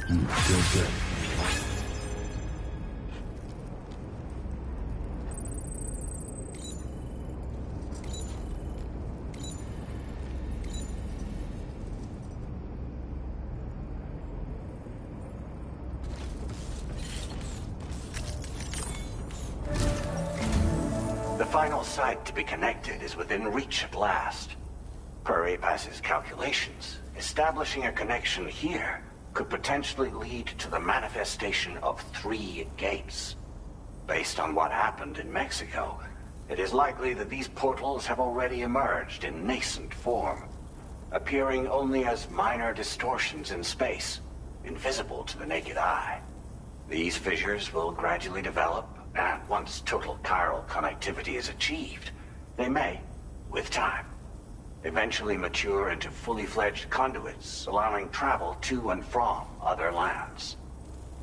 Feels good. The final site to be connected is within reach at last. Per APAS's calculations, establishing a connection here could potentially lead to the manifestation of 3 gates. Based on what happened in Mexico, it is likely that these portals have already emerged in nascent form, appearing only as minor distortions in space, invisible to the naked eye. These fissures will gradually develop, and once total chiral connectivity is achieved, they may, with time, eventually mature into fully fledged conduits, allowing travel to and from other lands.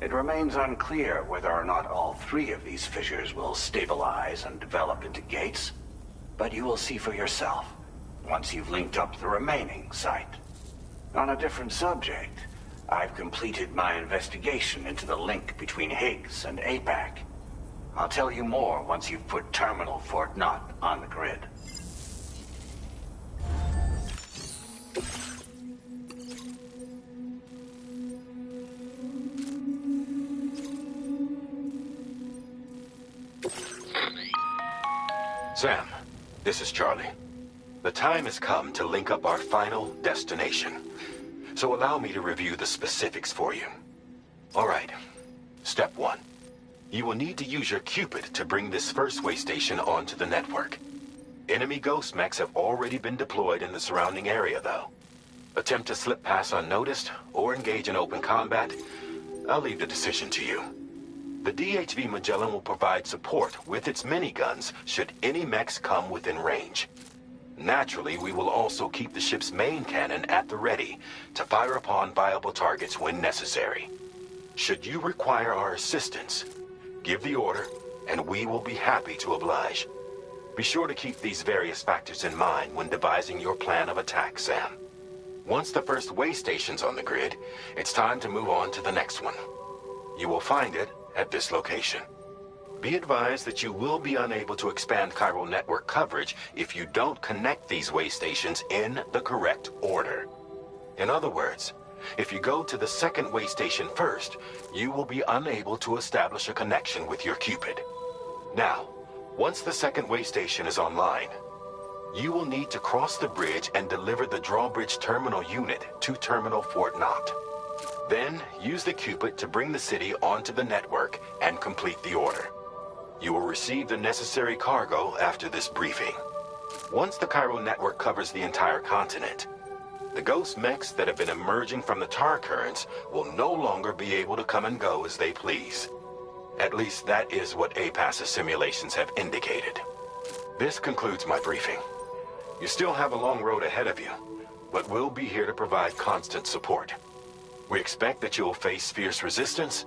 It remains unclear whether or not all 3 of these fissures will stabilize and develop into gates, but you will see for yourself once you've linked up the remaining site. On a different subject, I've completed my investigation into the link between Higgs and APAC. I'll tell you more once you've put Terminal Fort Knott on the grid. Sam, this is Charlie. The time has come to link up our final destination. So allow me to review the specifics for you. All right. Step 1. You will need to use your Cupid to bring this first way station onto the network. Enemy ghost mechs have already been deployed in the surrounding area, though. Attempt to slip past unnoticed or engage in open combat, I'll leave the decision to you. The DHV Magellan will provide support with its miniguns should any mechs come within range. Naturally, we will also keep the ship's main cannon at the ready to fire upon viable targets when necessary. Should you require our assistance, give the order, and we will be happy to oblige. Be sure to keep these various factors in mind when devising your plan of attack, Sam. Once the first way station's on the grid, it's time to move on to the next one. You will find it at this location. Be advised that you will be unable to expand chiral network coverage if you don't connect these way stations in the correct order. In other words, if you go to the second way station first, you will be unable to establish a connection with your Cupid. Now, once the second way station is online, you will need to cross the bridge and deliver the drawbridge terminal unit to Terminal Fort Knott. Then, use the Cupid to bring the city onto the network and complete the order. You will receive the necessary cargo after this briefing. Once the chiral network covers the entire continent, the ghost mechs that have been emerging from the tar currents will no longer be able to come and go as they please. At least that is what APAS's simulations have indicated. This concludes my briefing. You still have a long road ahead of you, but we'll be here to provide constant support. We expect that you'll face fierce resistance,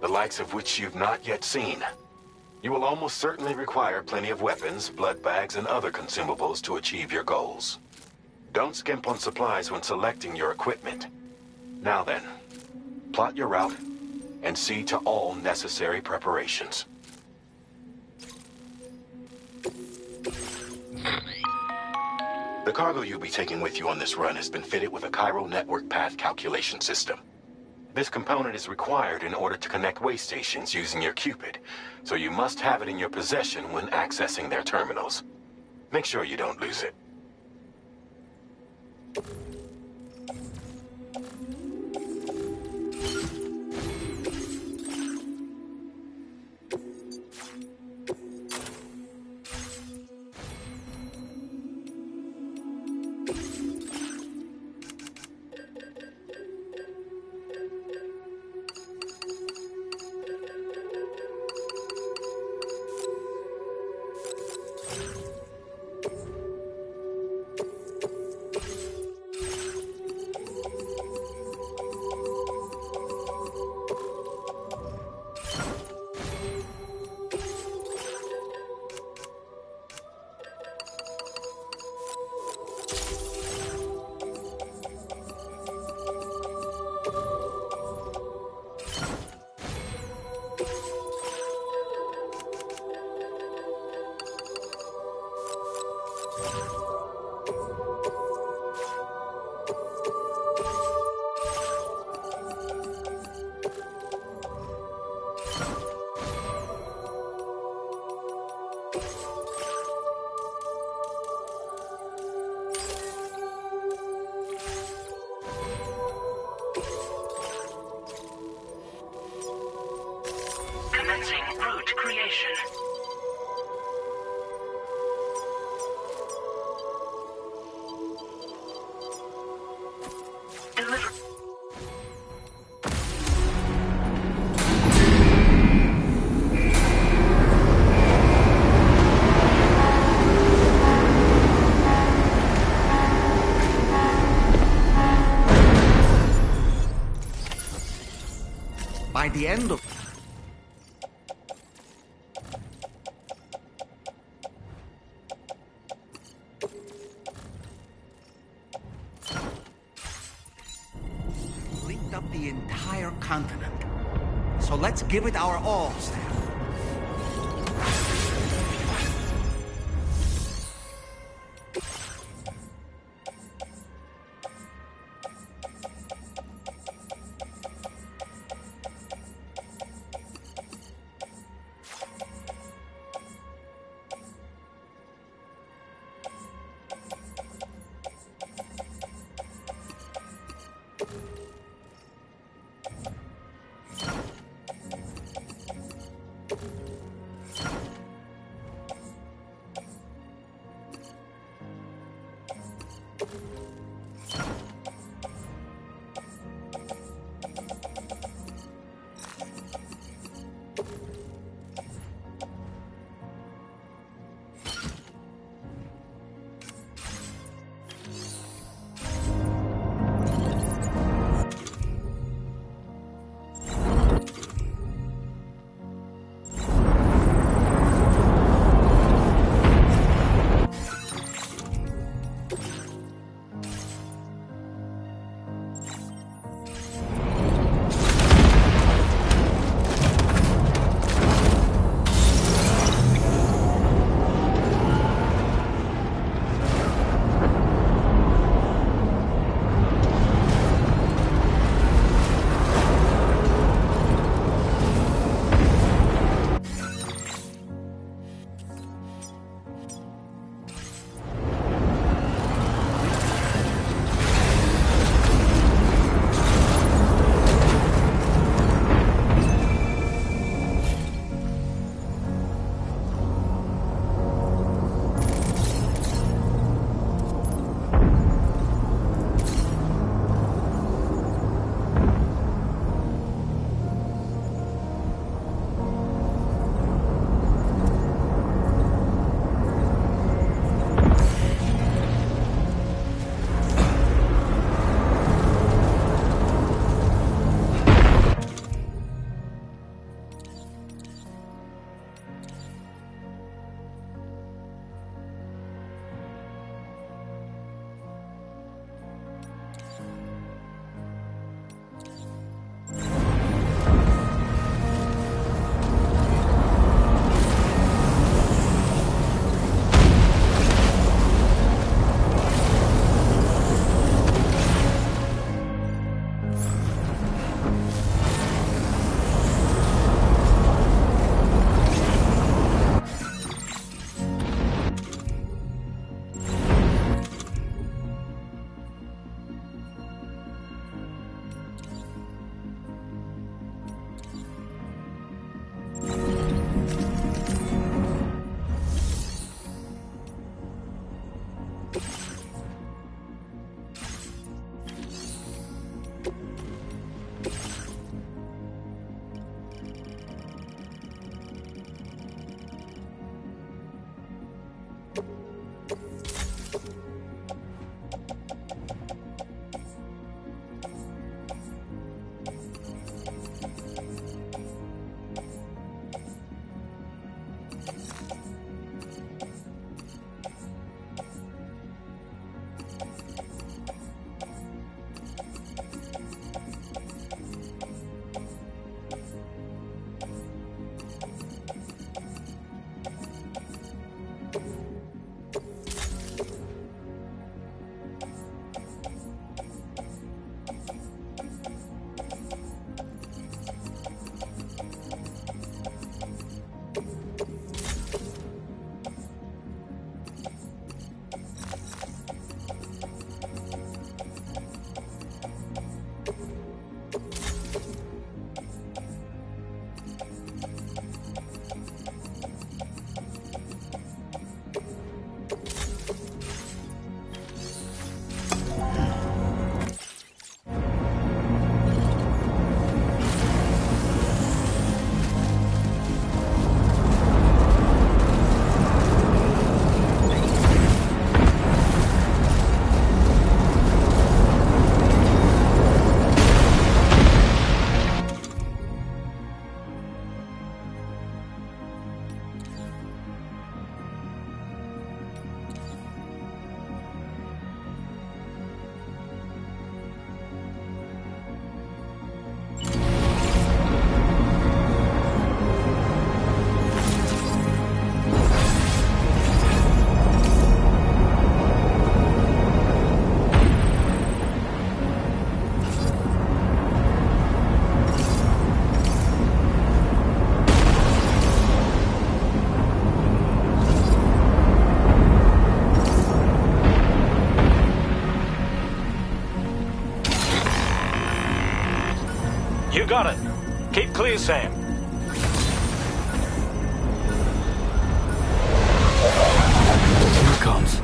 the likes of which you've not yet seen. You will almost certainly require plenty of weapons, blood bags, and other consumables to achieve your goals. Don't skimp on supplies when selecting your equipment. Now then, plot your route and see to all necessary preparations. The cargo you'll be taking with you on this run has been fitted with a chiral network path calculation system. This component is required in order to connect way stations using your Cupid, so you must have it in your possession when accessing their terminals. Make sure you don't lose it. destination. Deliver. By the end of... linked up the entire continent. So let's give it our all, Sam. got it. Keep clear, Sam. Here it comes.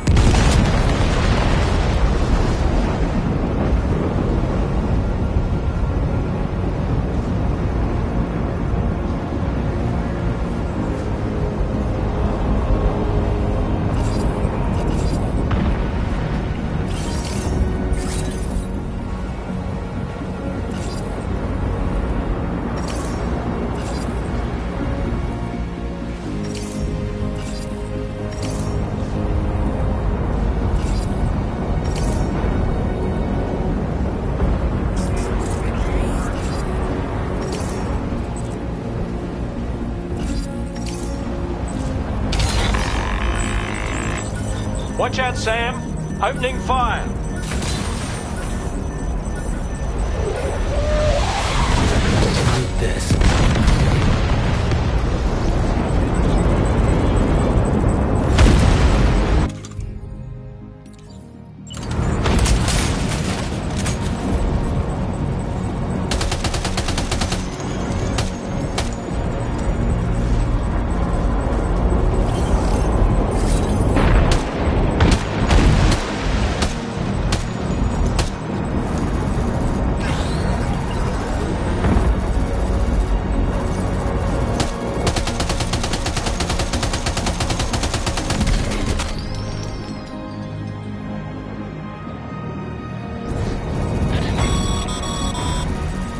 Watch out, Sam. Opening fire. Like this.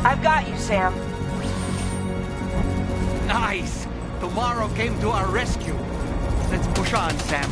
I've got you, Sam. Nice! Tomorrow came to our rescue. Let's push on, Sam.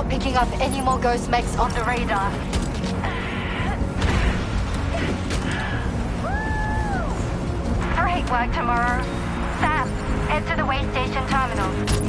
not picking up any more ghost mechs on the radar. Great work tomorrow. Sam, head to the way station terminal.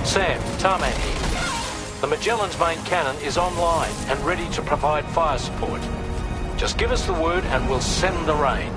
Sam, Tarman here. The Magellan's main cannon is online and ready to provide fire support. Just give us the word and we'll send the rain.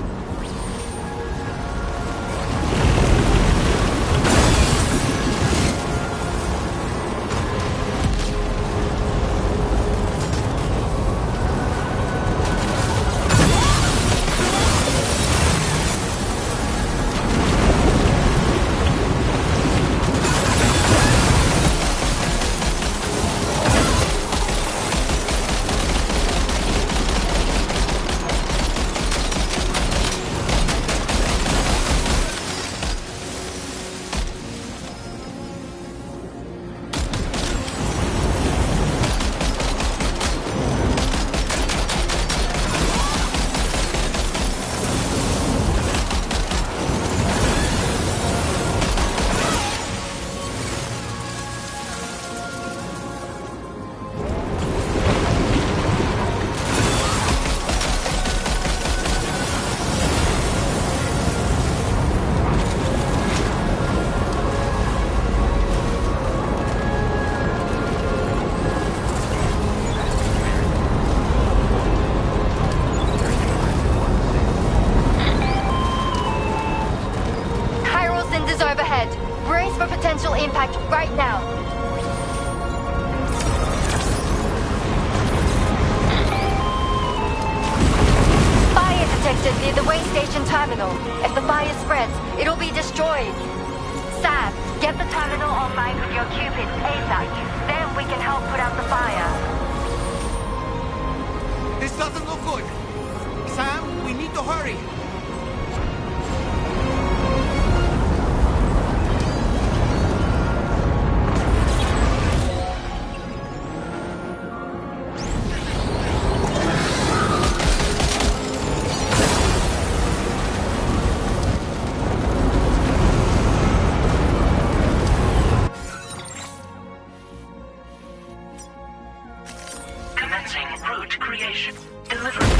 for potential impact right now. Fire detected near the way station terminal. If the fire spreads, it'll be destroyed. Sam, get the terminal online with your Cupid ASAP. Then we can help put out the fire. This doesn't look good. Sam, we need to hurry. Commencing route creation. Delivery.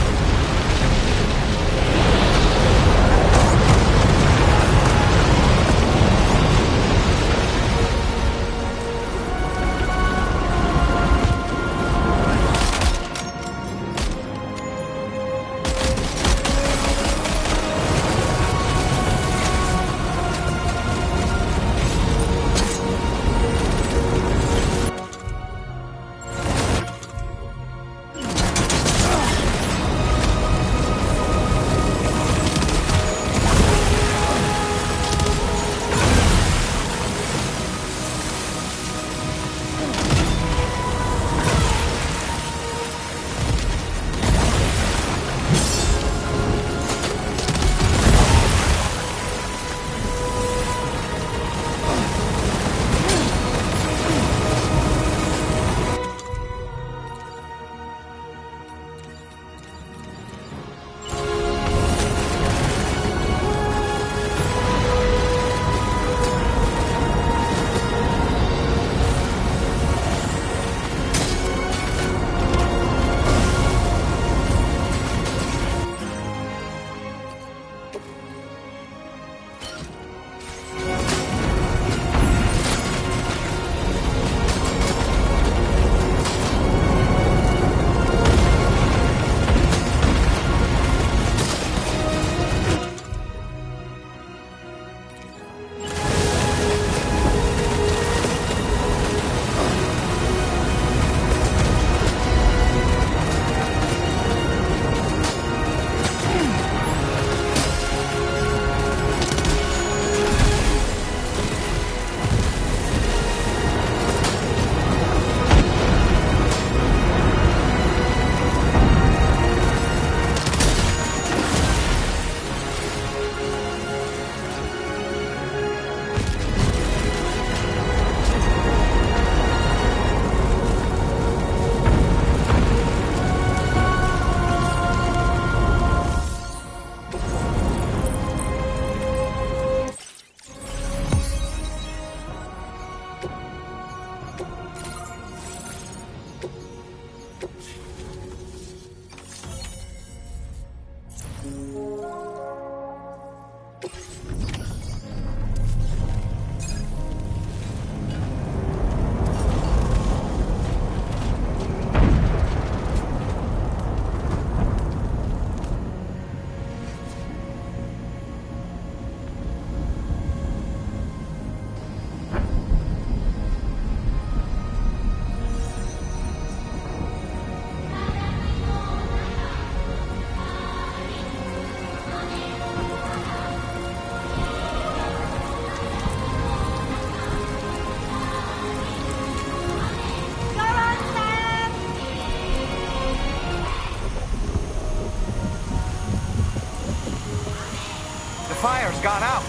Fire's gone out.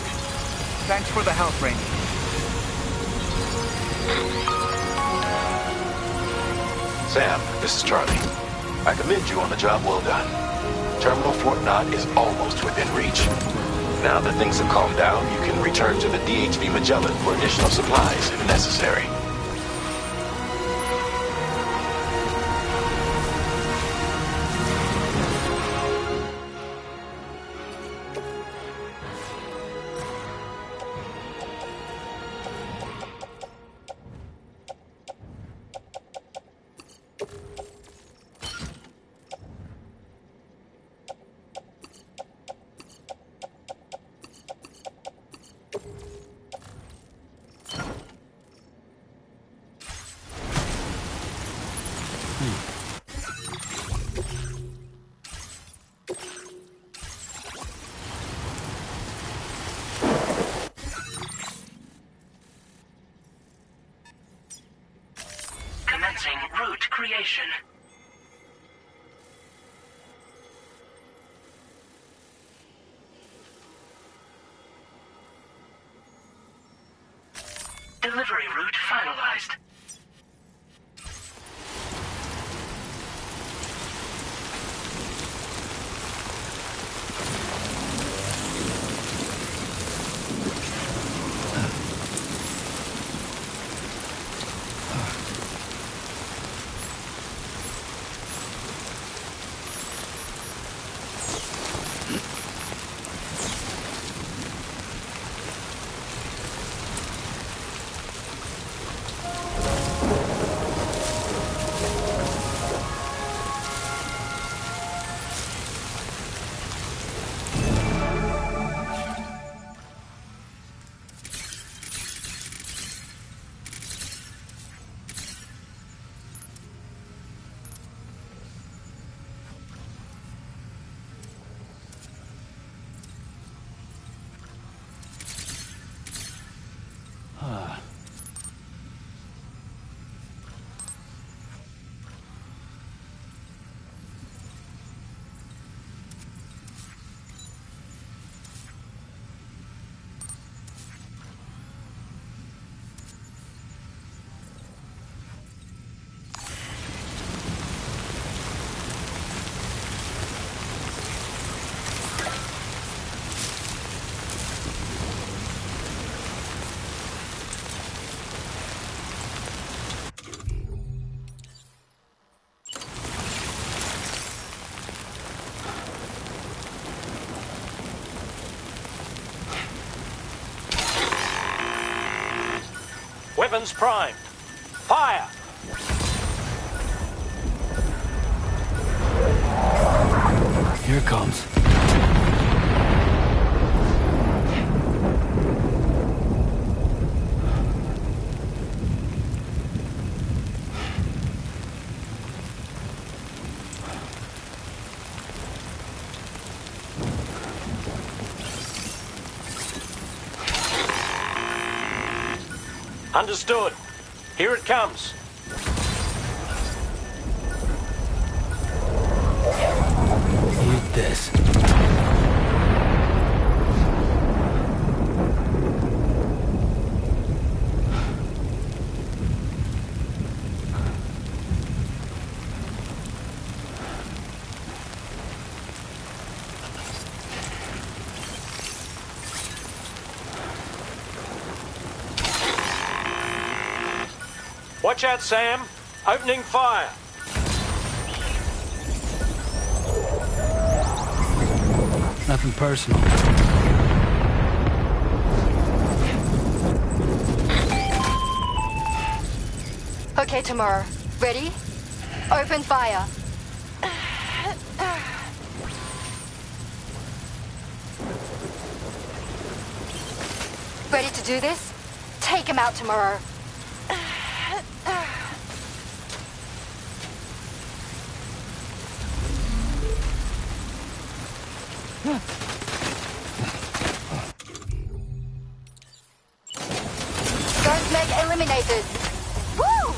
Thanks for the help, Rainy. Sam, this is Charlie. I commend you on the job well done. Terminal Fort Knott is almost within reach. Now that things have calmed down, you can return to the DHV Magellan for additional supplies if necessary. Delivery route finalized. Weapons primed. Fire! Here it comes. Understood. Here it comes. Eat this. Watch out, Sam. Opening fire. Nothing personal. Okay, tomorrow. Ready? Open fire. Ready to do this? Take him out tomorrow. Don't make eliminated. Woo!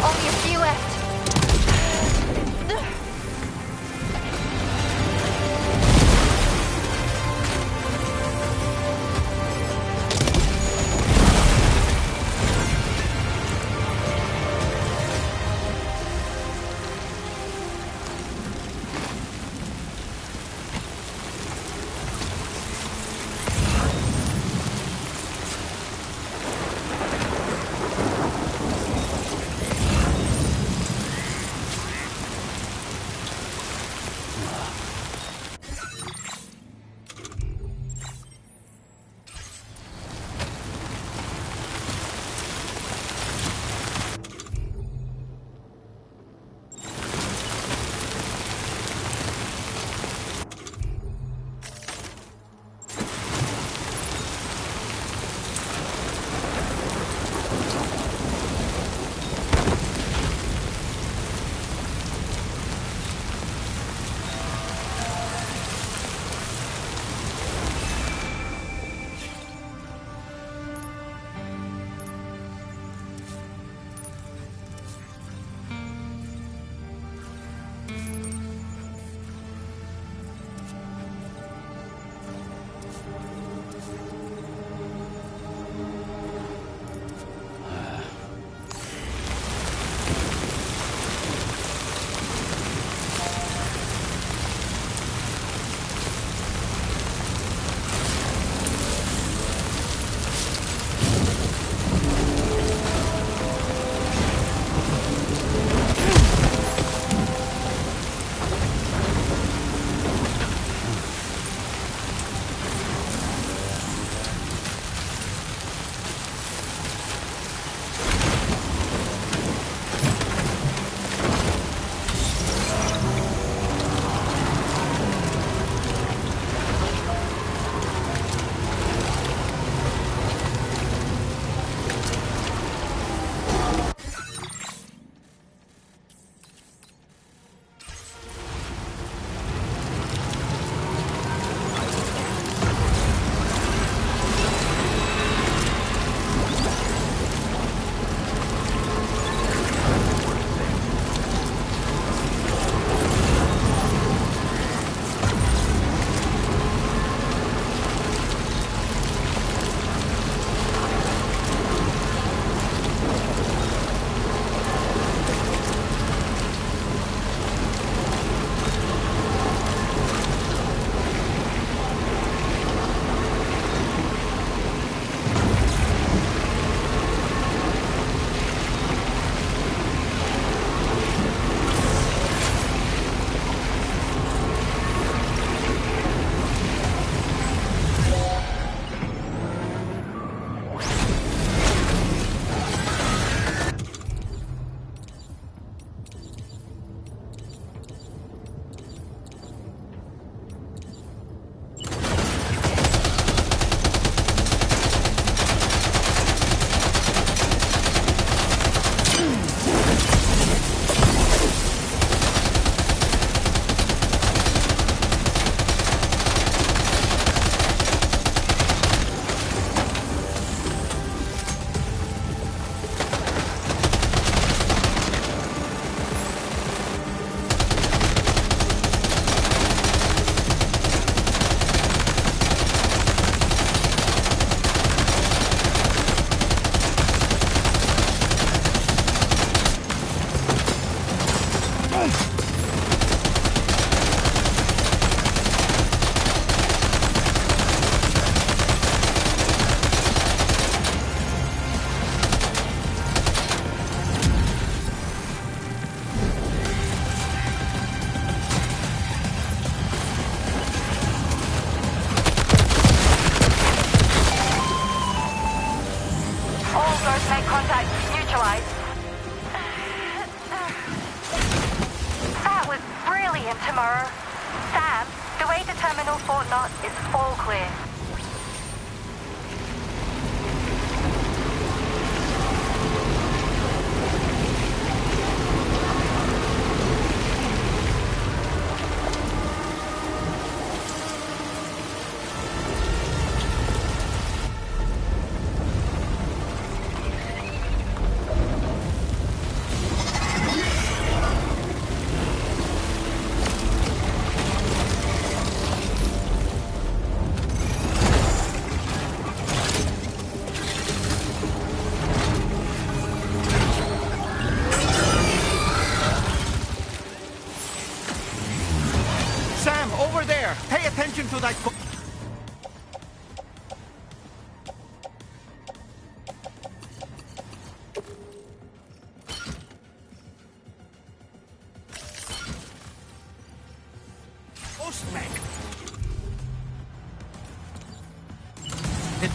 Only a few left.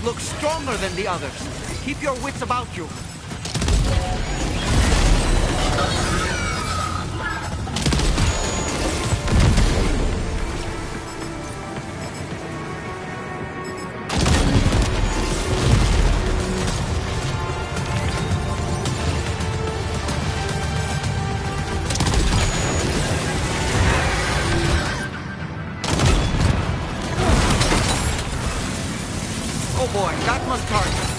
looks stronger than the others. Keep your wits about you. Oh boy, that must hurt.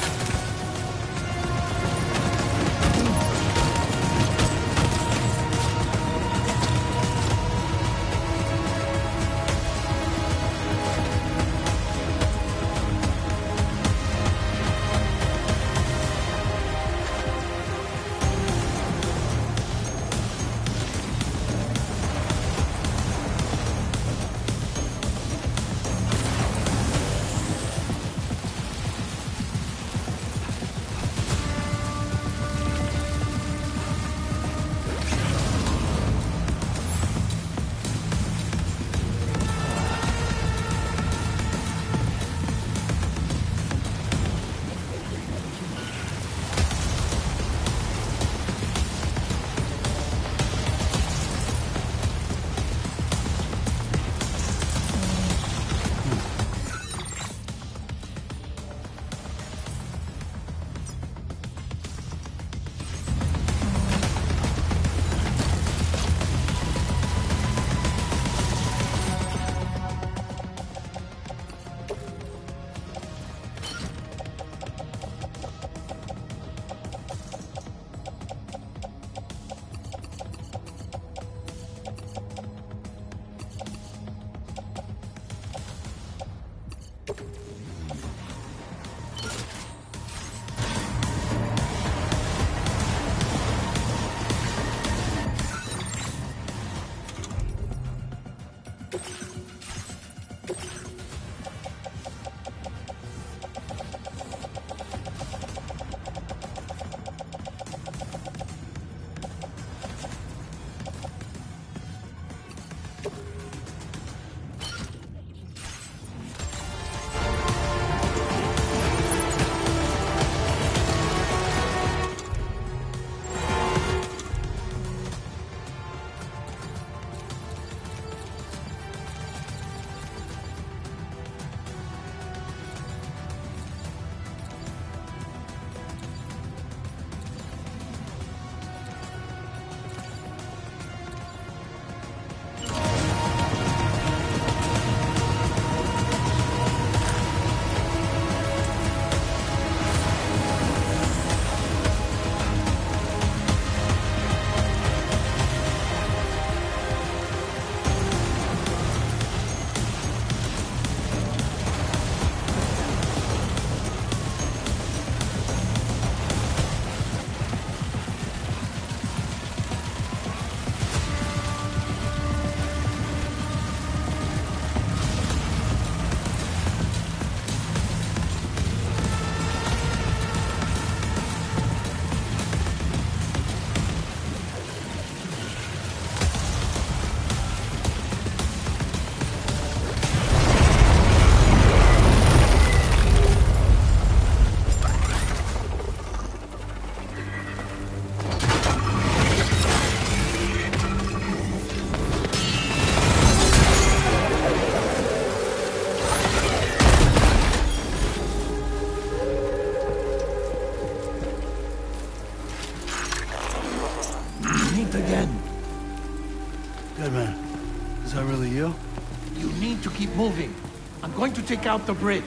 Keep moving. I'm going to take out the bridge.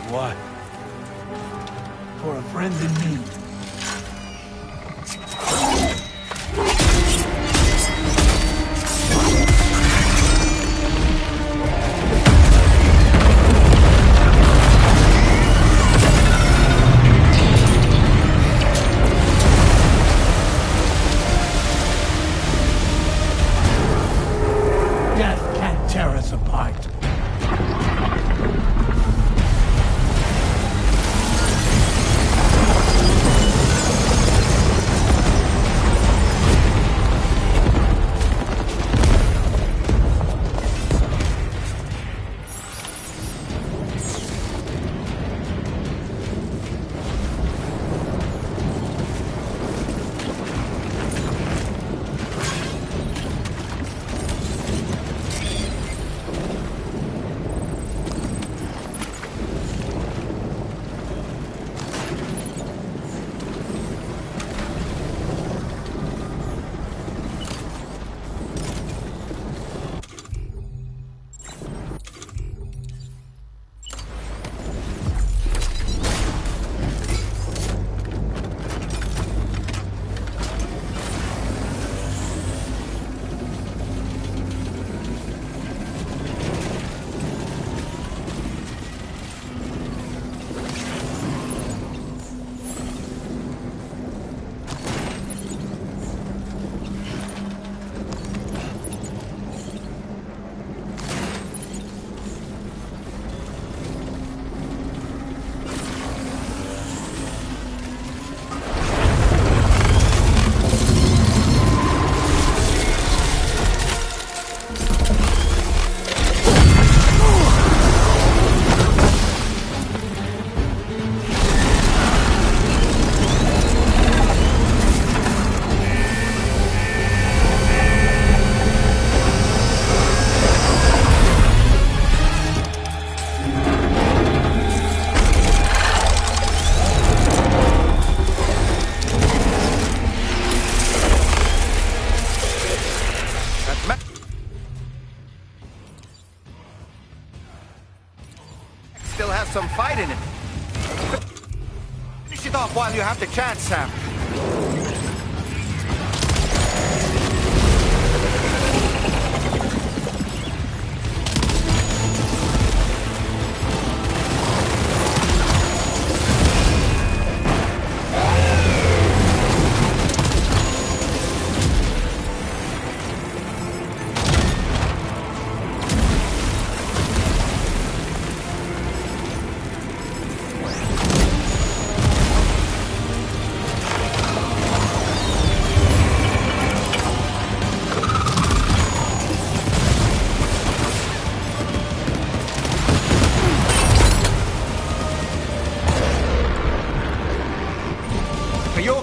Why? For a friend in need. Death can't tear us apart. some fight in it. Finish it off while you have the chance, Sam.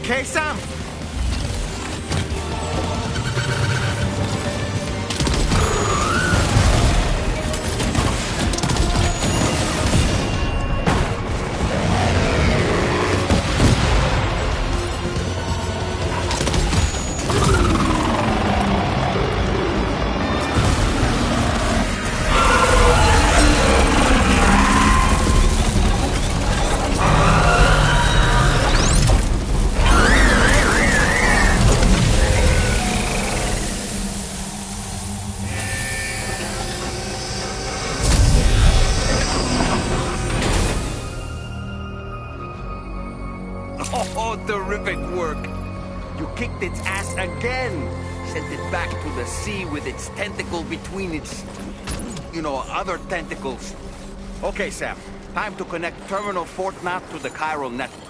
Okay, Sam? Oh, terrific work. You kicked its ass again. Sent it back to the sea with its tentacle between its, other tentacles. Okay, Sam. Time to connect Terminal Fort Map to the chiral network.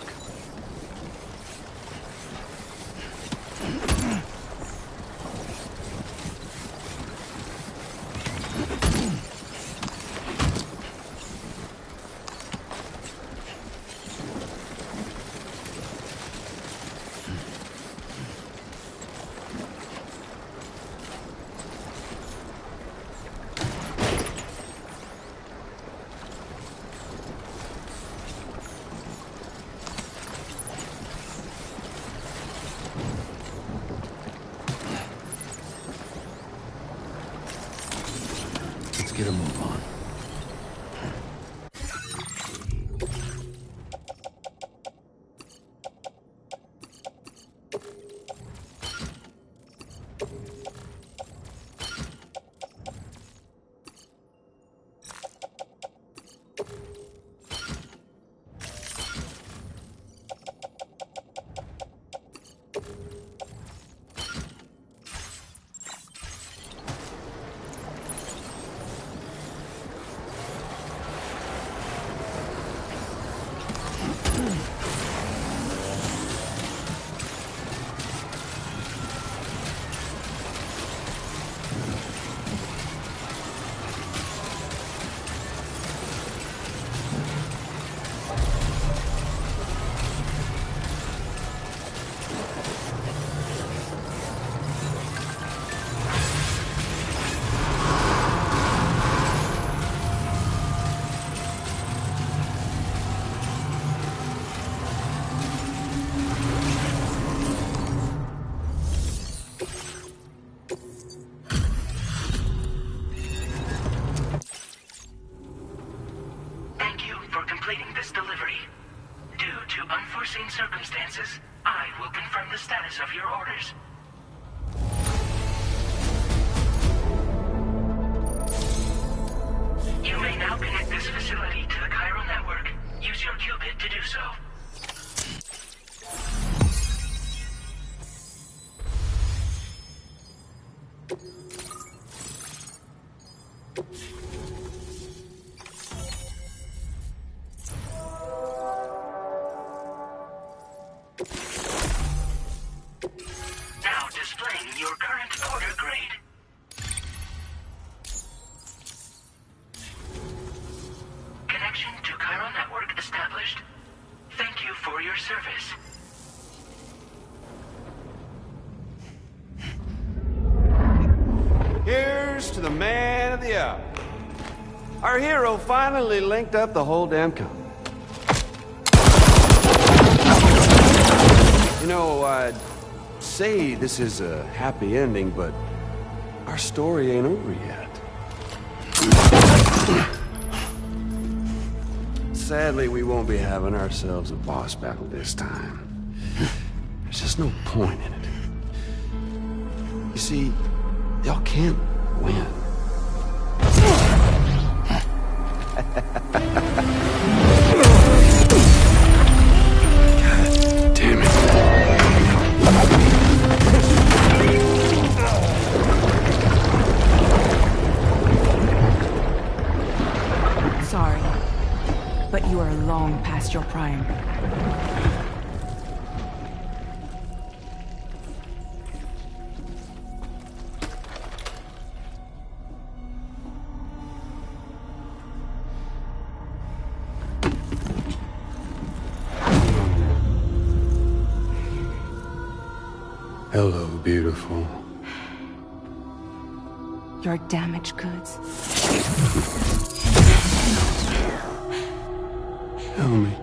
Let's get a move on. Circumstances, I will confirm the status of your orders. You may now connect this facility to the chiral network. Use your qubit to do so. Now displaying your current order grade. Connection to chiral network established. Thank you for your service. Here's to the man of the hour. Our hero finally linked up the whole damn company. You know, I'd say this is a happy ending, but our story ain't over yet. Sadly, we won't be having ourselves a boss battle this time. There's just no point in it. You see, y'all can't win. God damn it. Sorry, but you are long past your prime. Hello, beautiful. Your damaged goods. Tell me,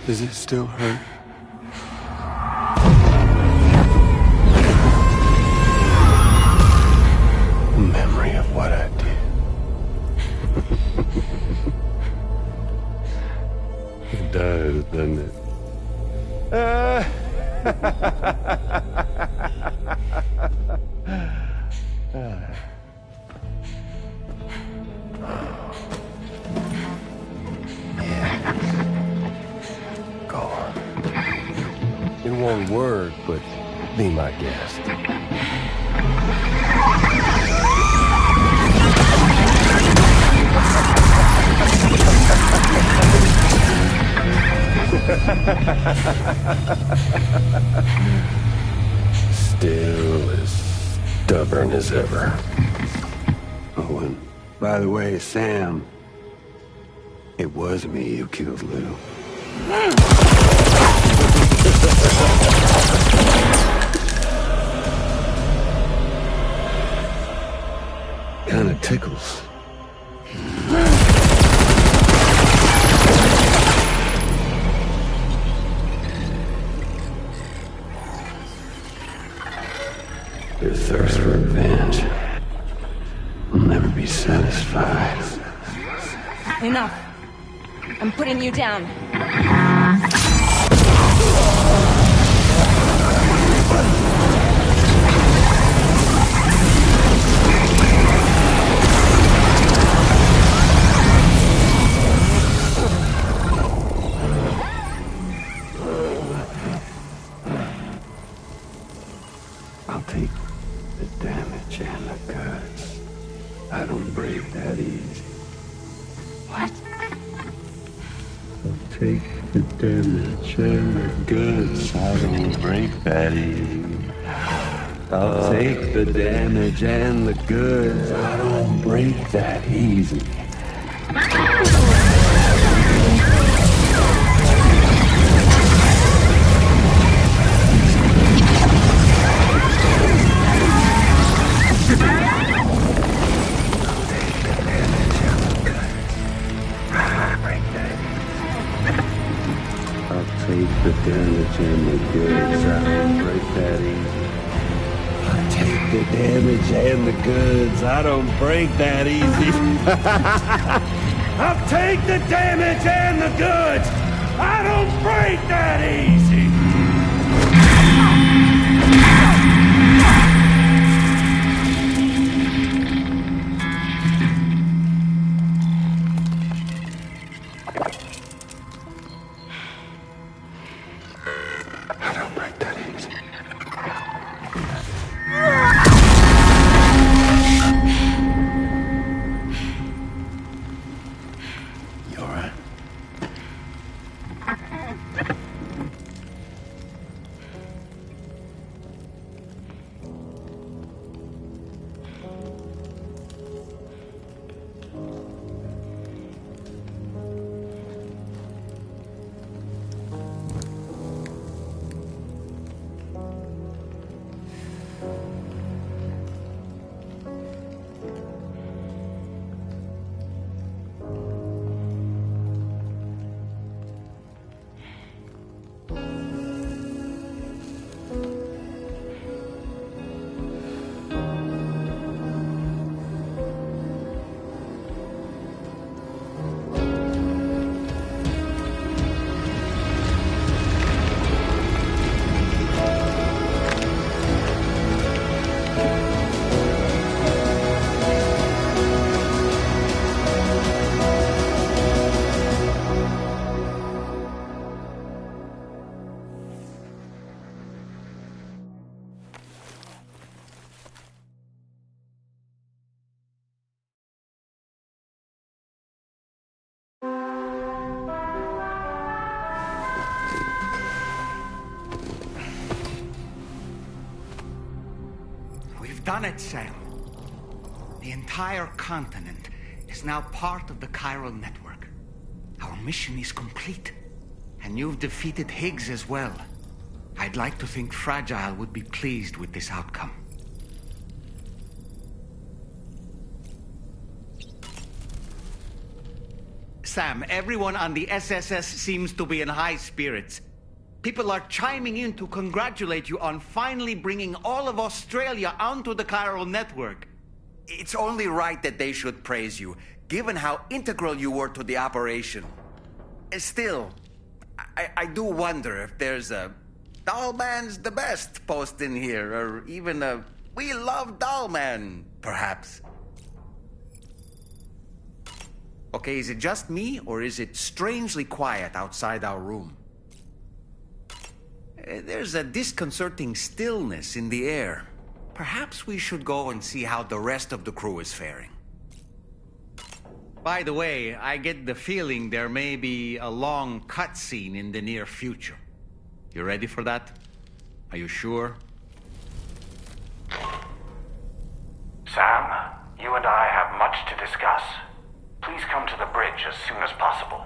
does it still hurt? A memory of what I did. It does, doesn't it? Go on. In one word, but be my guest. Still as stubborn as ever. Oh, and by the way, Sam, it was me who killed Lou. Kinda tickles. Your thirst for revenge will never be satisfied. Enough. I'm putting you down. I'll take the damage and the goods. I don't break that easy. What? I'll take the damage and the goods. I don't break that easy. I'll take the damage and the goods. I don't break that easy. Take the damage and the goods. I don't break that easy. I take the damage and the goods. I don't break that easy. I'll take the damage and the goods. I don't break that easy. We've done it, Sam. The entire continent is now part of the chiral network. Our mission is complete. And you've defeated Higgs as well. I'd like to think Fragile would be pleased with this outcome. Sam, everyone on the SSS seems to be in high spirits. People are chiming in to congratulate you on finally bringing all of Australia onto the chiral network. It's only right that they should praise you, given how integral you were to the operation. Still, I do wonder if there's a Dollman's the best post in here, or even a We Love Dollman, perhaps. Okay, is it just me, or is it strangely quiet outside our room? There's a disconcerting stillness in the air. Perhaps we should go and see how the rest of the crew is faring. By the way, I get the feeling there may be a long cutscene in the near future. You ready for that? Are you sure? Sam, you and I have much to discuss. Please come to the bridge as soon as possible.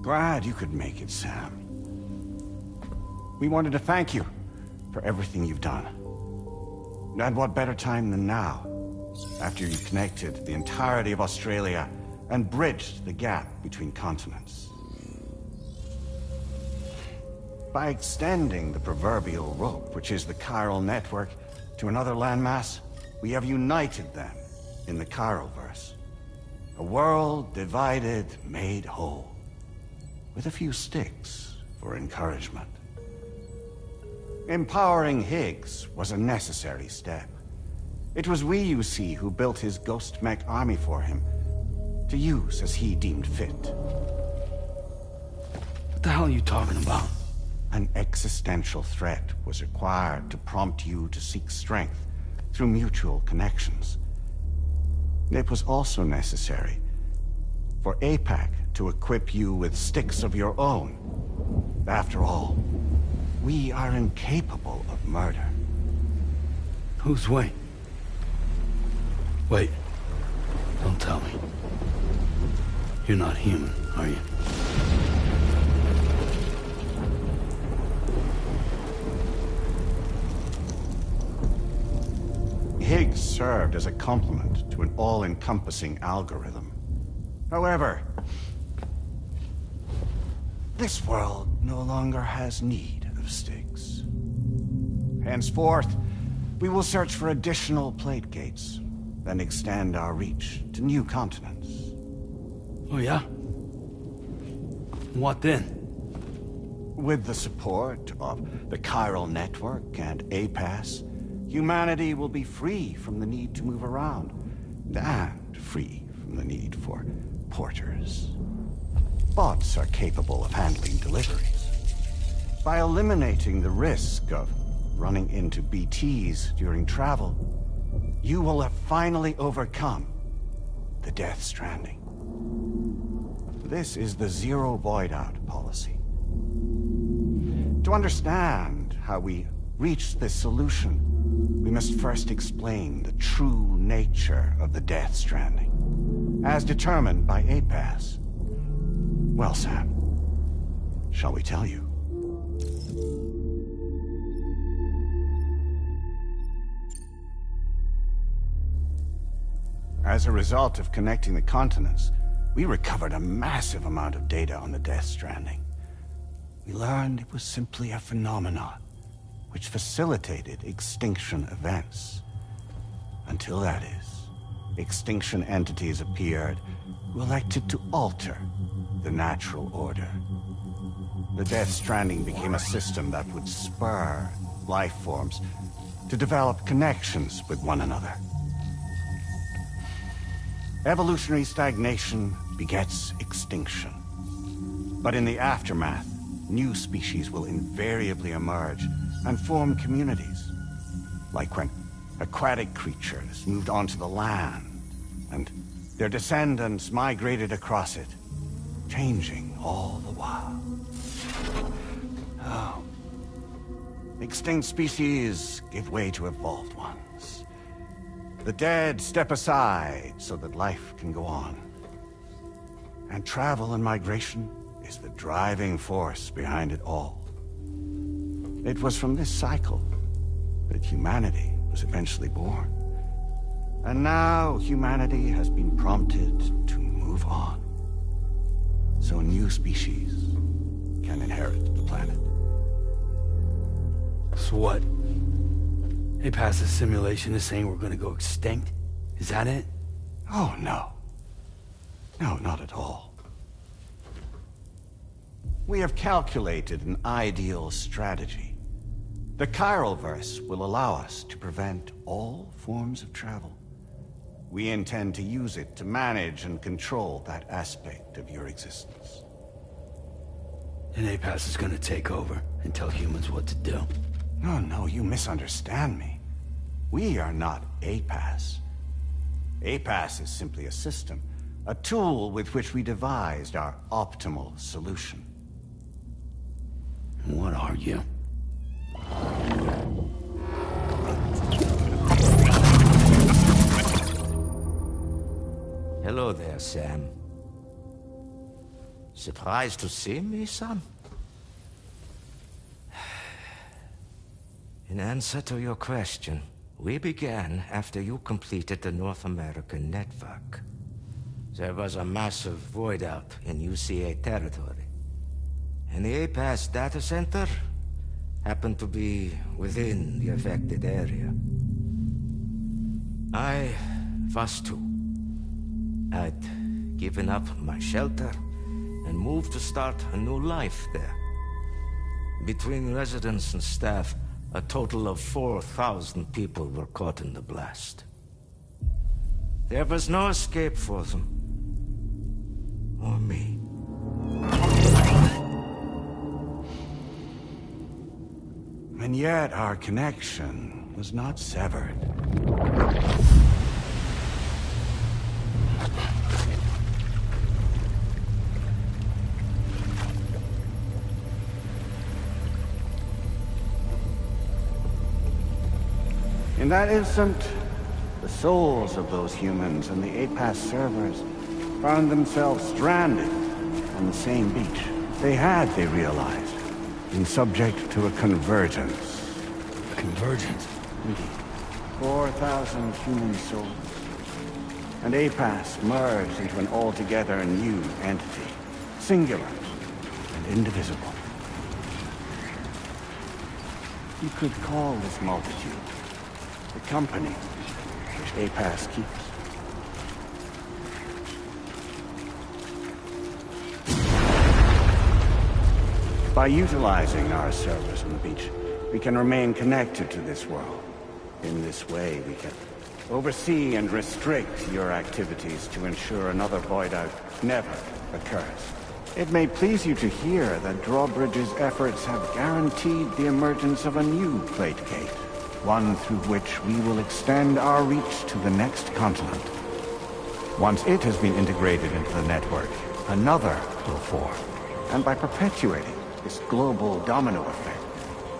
Glad you could make it, Sam. We wanted to thank you for everything you've done. And what better time than now, after you connected the entirety of Australia and bridged the gap between continents. By extending the proverbial rope, which is the chiral network, to another landmass, we have united them in the Chiralverse. A world divided, made whole. With a few sticks for encouragement. Empowering Higgs was a necessary step. It was we, you see, who built his ghost mech army for him, to use as he deemed fit. What the hell are you talking about? An existential threat was required to prompt you to seek strength through mutual connections. It was also necessary for APAC to equip you with sticks of your own. After all, we are incapable of murder. Who's we? Wait. Don't tell me. You're not human, are you? Higgs served as a complement to an all-encompassing algorithm. However, this world no longer has need of sticks. Henceforth, we will search for additional plate gates, then extend our reach to new continents. Oh yeah? What then? With the support of the chiral network and APAS, humanity will be free from the need to move around, and free from the need for porters. Bots are capable of handling deliveries. By eliminating the risk of running into BTs during travel, you will have finally overcome the Death Stranding. This is the Zero Void Out policy. To understand how we reached this solution, we must first explain the true nature of the Death Stranding, as determined by APAS. Well, Sam, shall we tell you? As a result of connecting the continents, we recovered a massive amount of data on the Death Stranding. We learned it was simply a phenomenon which facilitated extinction events. Until that is, extinction entities appeared who elected to alter the natural order. The Death Stranding became a system that would spur life forms to develop connections with one another. Evolutionary stagnation begets extinction. But in the aftermath, new species will invariably emerge and form communities. Like when aquatic creatures moved onto the land, and their descendants migrated across it, changing all the while. Oh. Extinct species give way to evolved ones. The dead step aside so that life can go on. And travel and migration is the driving force behind it all. It was from this cycle that humanity was eventually born. And now humanity has been prompted to move on. So new species can inherit the planet. So what? APAS's simulation is saying we're gonna go extinct? Is that it? Oh, no. No, not at all. We have calculated an ideal strategy. The Chiralverse will allow us to prevent all forms of travel. We intend to use it to manage and control that aspect of your existence. And APAS is gonna take over and tell humans what to do. No, you misunderstand me. We are not APAS. APAS is simply a system, a tool with which we devised our optimal solution. What are you? Hello there, Sam. Surprised to see me, son? In answer to your question, we began after you completed the North American network. There was a massive void out in UCA territory, and the APAS data center happened to be within the affected area. I was too. I'd given up my shelter and moved to start a new life there. Between residents and staff, a total of 4,000 people were caught in the blast. There was no escape for them. Or me. And yet our connection was not severed. In that instant, the souls of those humans and the APAS servers found themselves stranded on the same beach. They realized, been subject to a convergence. A convergence? Indeed. 4,000 human souls. And APAS merged into an altogether new entity. Singular and indivisible. You could call this multitude the company which APAS keeps. By utilizing our servers on the beach, we can remain connected to this world. In this way, we can oversee and restrict your activities to ensure another void out never occurs. It may please you to hear that Drawbridge's efforts have guaranteed the emergence of a new plate gate, one through which we will extend our reach to the next continent. Once it has been integrated into the network, another will form. And by perpetuating this global domino effect,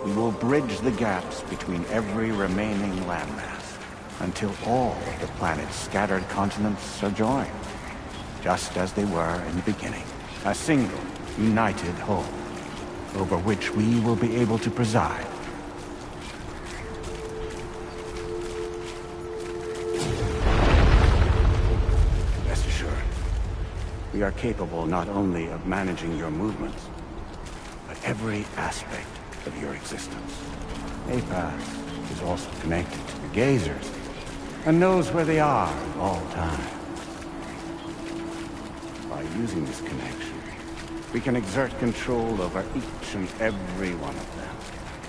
we will bridge the gaps between every remaining landmass until all of the planet's scattered continents are joined, just as they were in the beginning. A single, united whole, over which we will be able to preside. Rest assured, we are capable not only of managing your movements, but every aspect of your existence. APAS is also connected to the Gazers, and knows where they are at all times. By using this connection, we can exert control over each and every one of them.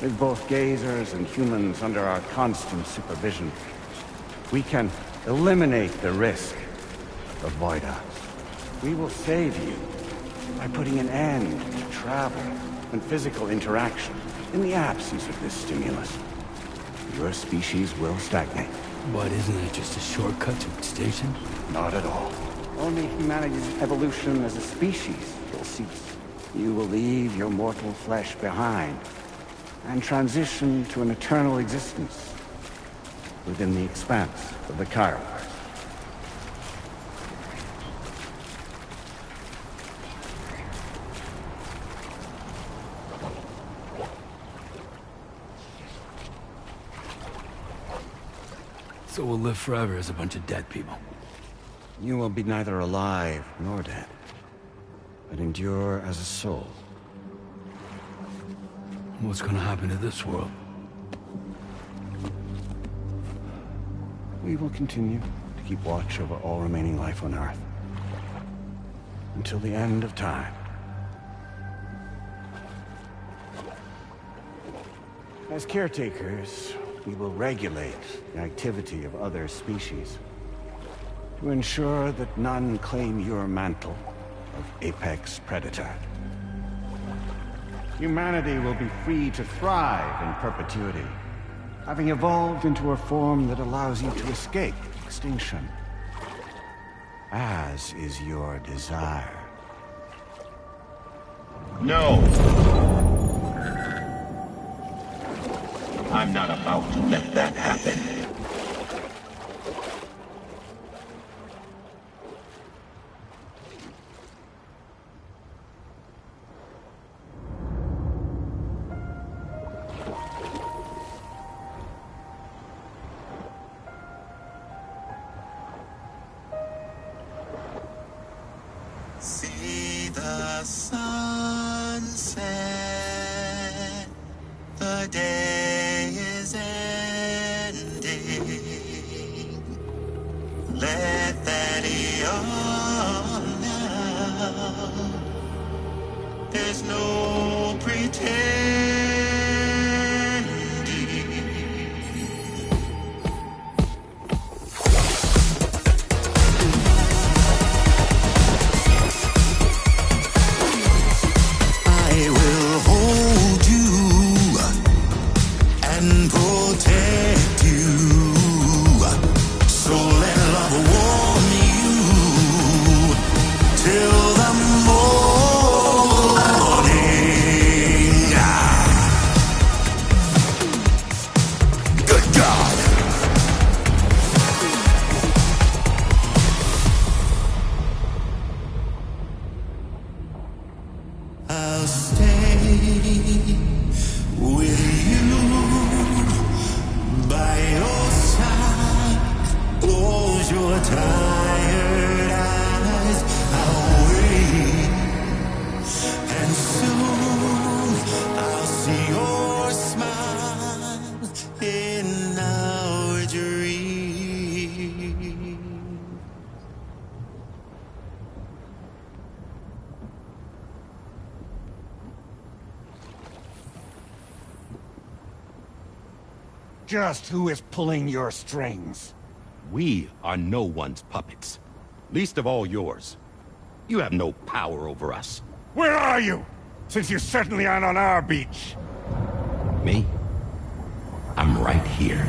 With both Gazers and humans under our constant supervision, we can eliminate the risk of void us. We will save you by putting an end to travel and physical interaction in the absence of this stimulus. Your species will stagnate. But isn't it just a shortcut to extinction? Not at all. Only humanity's evolution as a species will cease. You will leave your mortal flesh behind and transition to an eternal existence within the expanse of the Chiroverse. So we'll live forever as a bunch of dead people. You will be neither alive nor dead, but endure as a soul. What's gonna happen to this world? We will continue to keep watch over all remaining life on Earth until the end of time. As caretakers, we will regulate the activity of other species to ensure that none claim your mantle of apex predator. Humanity will be free to thrive in perpetuity, having evolved into a form that allows you to escape extinction, as is your desire. No! I'm not about to let that happen. See the sunset, the day is ending. Let that yawn now. There's no pretending. I will hold you and protect you. So let love warm you till the morning. Good God. I'll stay with you by your side. Close your tired eyes. I'll wait, and soon I'll see your smile in our dream. Just who is pulling your strings? We are no one's puppets. Least of all yours. You have no power over us. Where are you? Since you certainly aren't on our beach. Me? I'm right here.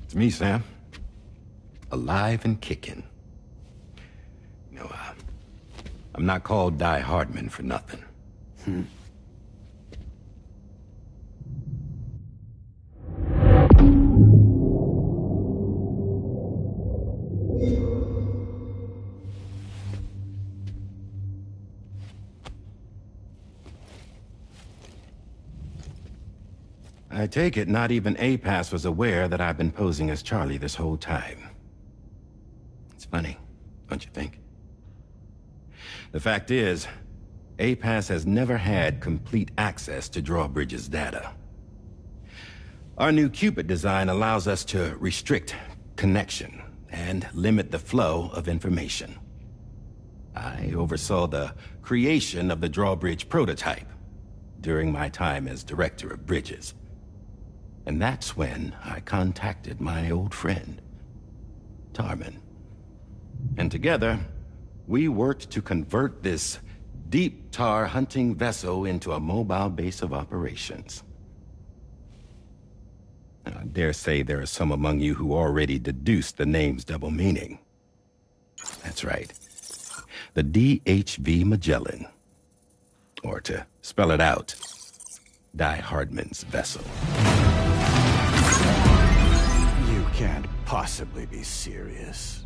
It's me, Sam. Alive and kicking. You know, I'm not called Die Hardman for nothing. I take it not even APAS was aware that I've been posing as Charlie this whole time. It's funny, don't you think? The fact is, APAS has never had complete access to Drawbridge's data. Our new Cupid design allows us to restrict connection and limit the flow of information. I oversaw the creation of the Drawbridge prototype during my time as Director of Bridges. And that's when I contacted my old friend, Tarman. And together, we worked to convert this deep tar hunting vessel into a mobile base of operations. I dare say there are some among you who already deduced the name's double meaning. That's right. The DHV Magellan. Or to spell it out, Die Hardman's vessel. You can't possibly be serious.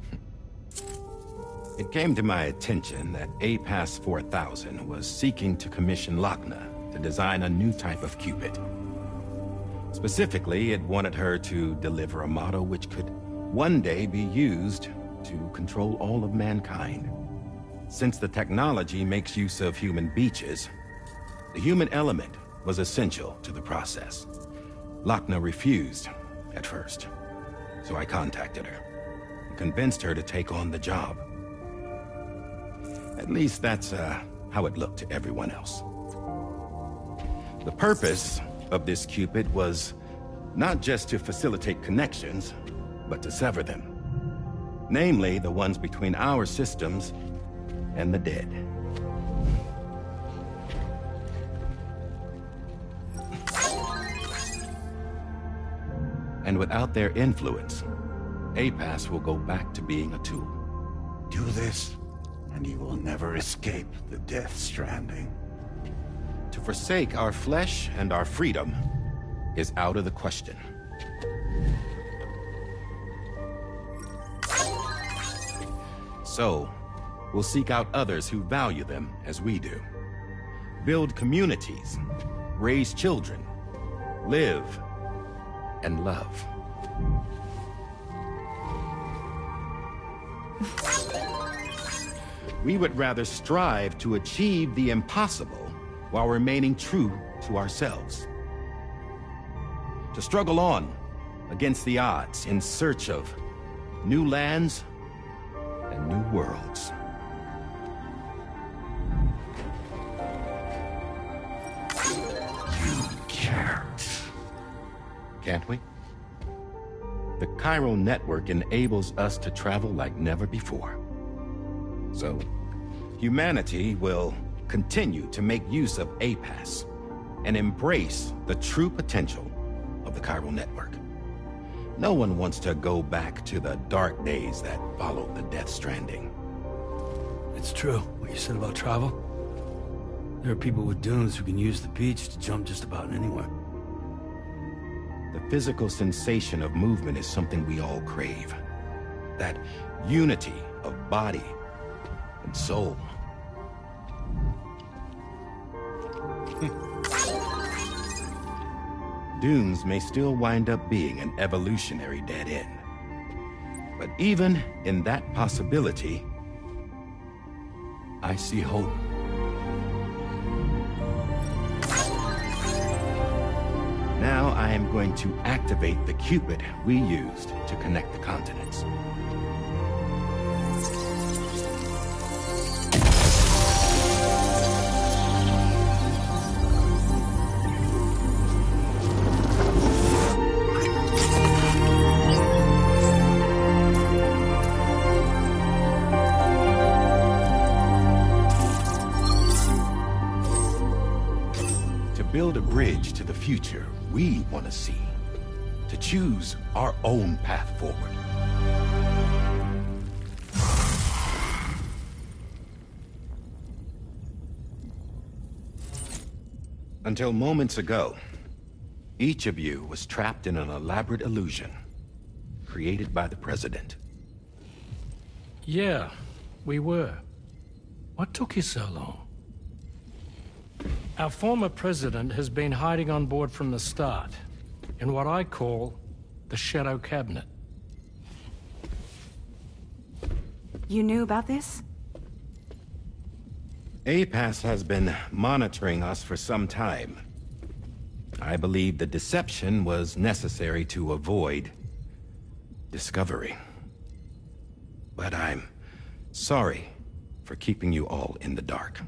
It came to my attention that APAS 4000 was seeking to commission Lochna to design a new type of Cupid. Specifically, it wanted her to deliver a model which could one day be used to control all of mankind. Since the technology makes use of human beaches, the human element was essential to the process. Lochna refused at first, so I contacted her and convinced her to take on the job. At least that's how it looked to everyone else. The purpose of this Cupid was not just to facilitate connections, but to sever them. Namely, the ones between our systems and the dead. And without their influence, APAS will go back to being a tool. Do this, and you will never escape the Death Stranding. To forsake our flesh and our freedom is out of the question. So, we'll seek out others who value them as we do. Build communities, raise children, live, and love. We would rather strive to achieve the impossible while remaining true to ourselves. To struggle on against the odds in search of new lands and new worlds. You can't. Can't we? The chiral network enables us to travel like never before. So, humanity will continue to make use of APAS and embrace the true potential of the chiral network. No one wants to go back to the dark days that followed the Death Stranding. It's true, what you said about travel. There are people with dunes who can use the beach to jump just about anywhere. The physical sensation of movement is something we all crave. That unity of body and soul. Dunes may still wind up being an evolutionary dead end. But even in that possibility, I see hope. Now I am going to activate the Cupid we used to connect the continents. build a bridge to the future we want to see, to choose our own path forward. Until moments ago, each of you was trapped in an elaborate illusion created by the President. Yeah, we were. What took you so long? Our former president has been hiding on board from the start, in what I call the Shadow Cabinet. You knew about this? APAS has been monitoring us for some time. I believe the deception was necessary to avoid discovery. But I'm sorry for keeping you all in the dark.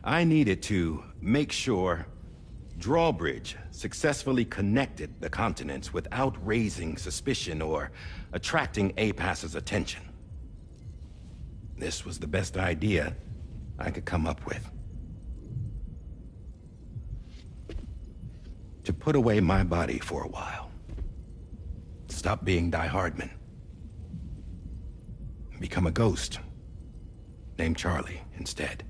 I needed to make sure Drawbridge successfully connected the continents without raising suspicion or attracting APAS's attention. This was the best idea I could come up with. To put away my body for a while. Stop being Die Hardman. Become a ghost. Named Charlie instead.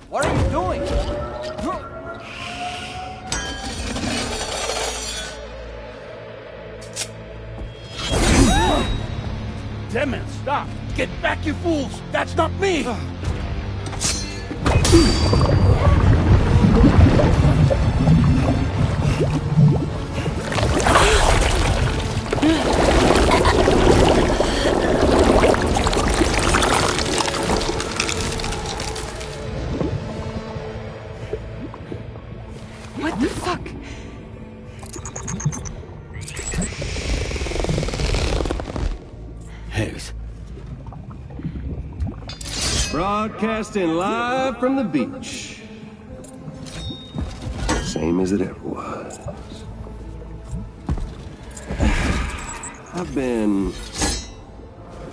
What are you doing? Damn it, stop! Get back, you fools! That's not me! What the fuck? Higgs. Broadcasting live from the beach. Same as it ever was. I've been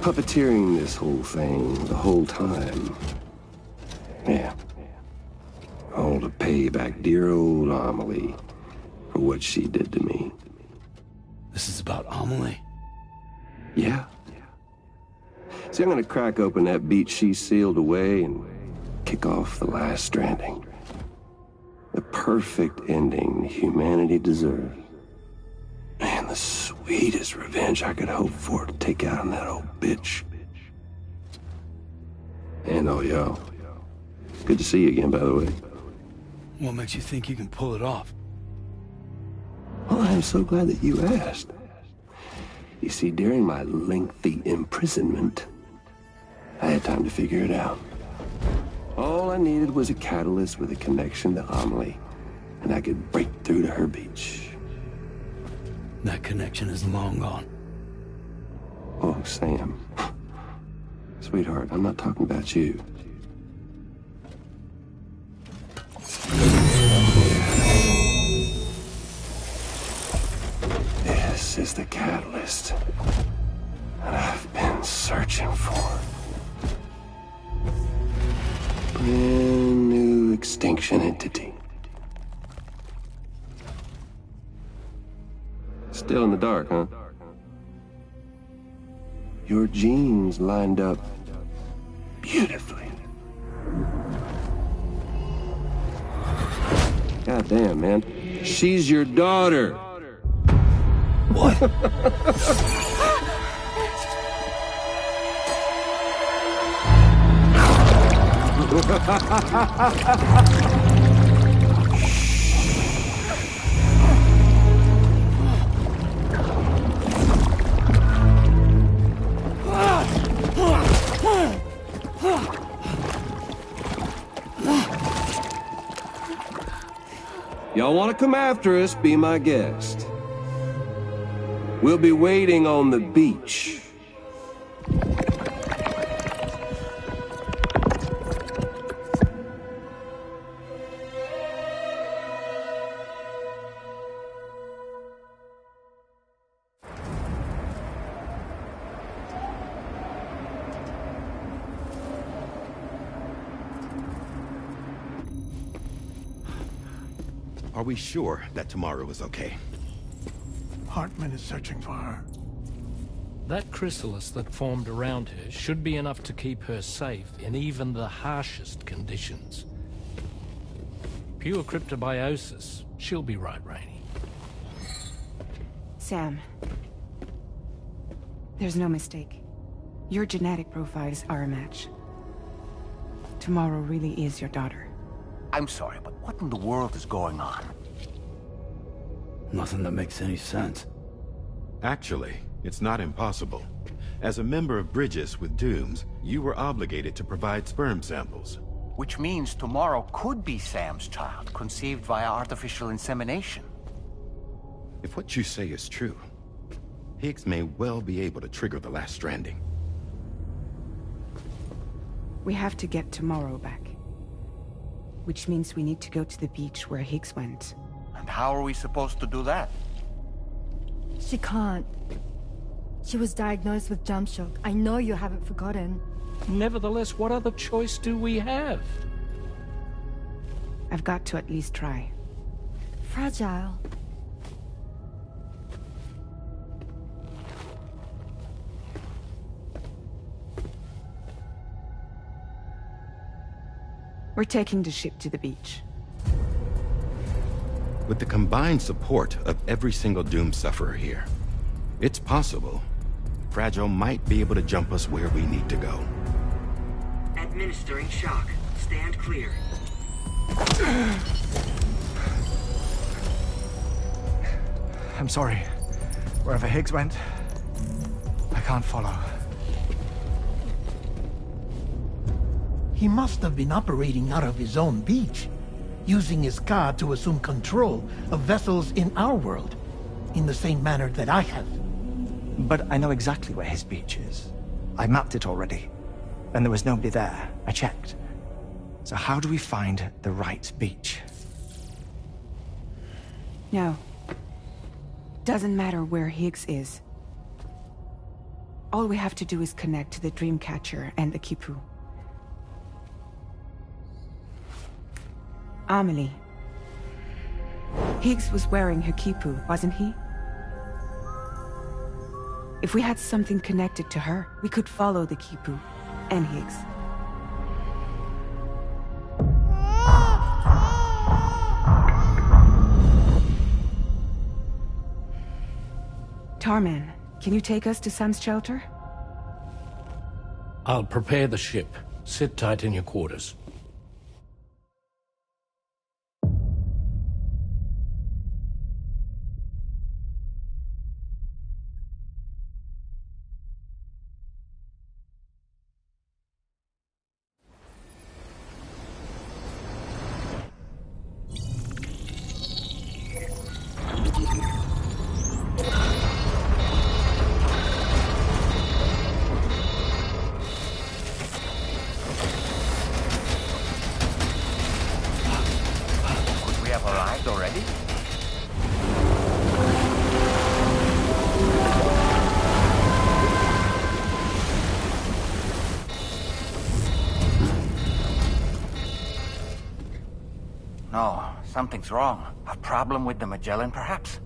puppeteering this whole thing the whole time. Yeah. All to pay back dear old Amelie for what she did to me. This is about Amelie? Yeah. See, I'm gonna crack open that beach she sealed away and kick off the last stranding. The perfect ending humanity deserves. And the sweetest revenge I could hope for to take out on that old bitch. And all y'all. Good to see you again, by the way. What makes you think you can pull it off? Well, I'm so glad that you asked. You see, during my lengthy imprisonment, I had time to figure it out. All I needed was a catalyst with a connection to Amelie, and I could break through to her beach. That connection is long gone. Oh, Sam. Sweetheart, I'm not talking about you. This is the catalyst that I've been searching for. Brand new extinction entity. Still in the dark, huh? Your genes lined up beautifully. God damn, man. She's your daughter. What? Y'all want to come after us, be my guest. We'll be waiting on the beach. Are we sure that tomorrow is okay? Hartman is searching for her. That chrysalis that formed around her should be enough to keep her safe in even the harshest conditions. Pure cryptobiosis. She'll be right, Rainey. Sam. There's no mistake. Your genetic profiles are a match. Tomorrow really is your daughter. I'm sorry, but what in the world is going on? Nothing that makes any sense. Actually, it's not impossible. As a member of Bridges with Dooms, you were obligated to provide sperm samples. Which means tomorrow could be Sam's child, conceived via artificial insemination. If what you say is true, Higgs may well be able to trigger the last stranding. We have to get Tomorrow back. Which means we need to go to the beach where Higgs went. And how are we supposed to do that? She can't. She was diagnosed with jump shock. I know you haven't forgotten. Nevertheless, what other choice do we have? I've got to at least try. Fragile. We're taking the ship to the beach. With the combined support of every single Doom sufferer here, it's possible Fragile might be able to jump us where we need to go. Administering shock. Stand clear. I'm sorry. Wherever Higgs went, I can't follow. He must have been operating out of his own beach, using his car to assume control of vessels in our world, in the same manner that I have. But I know exactly where his beach is. I mapped it already, and there was nobody there. I checked. So how do we find the right beach? No. Doesn't matter where Higgs is. All we have to do is connect to the Dreamcatcher and the Kipu. Amelie. Higgs was wearing her Kipu, wasn't he? If we had something connected to her, we could follow the Kipu and Higgs. Tarman, can you take us to Sam's shelter? I'll prepare the ship. Sit tight in your quarters. No, something's wrong. A problem with the Magellan, perhaps?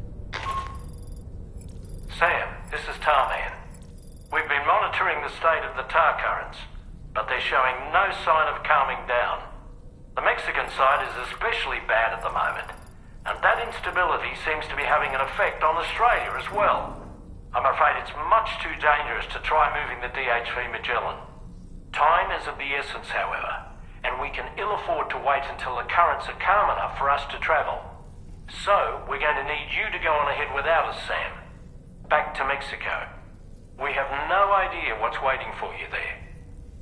Sam, this is Tarman. We've been monitoring the state of the tar currents, but they're showing no sign of calming down. The Mexican side is especially bad at the moment, and that instability seems to be having an effect on Australia as well. I'm afraid it's much too dangerous to try moving the DH3 Magellan. Time is of the essence, however, and we can ill afford to wait until the currents are calm enough for us to travel. So, we're going to need you to go on ahead without us, Sam. Back to Mexico. We have no idea what's waiting for you there.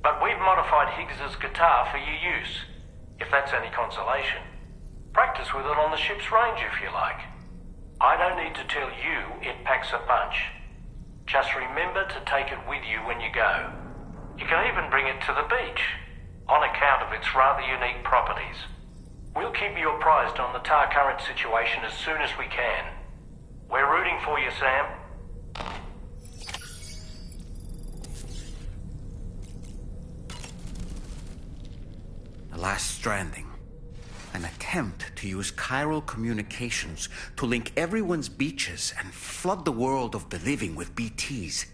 But we've modified Higgs's guitar for your use, if that's any consolation. Practice with it on the ship's range if you like. I don't need to tell you it packs a punch. Just remember to take it with you when you go. You can even bring it to the beach, on account of its rather unique properties. We'll keep you apprised on the tar current situation as soon as we can. We're rooting for you, Sam. The last stranding. An attempt to use chiral communications to link everyone's beaches and flood the world of the living with BTs.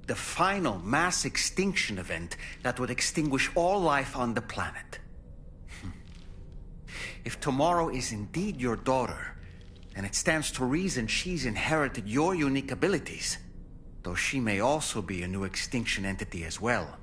The final mass extinction event that would extinguish all life on the planet. If tomorrow is indeed your daughter, then it stands to reason she's inherited your unique abilities, though she may also be a new extinction entity as well.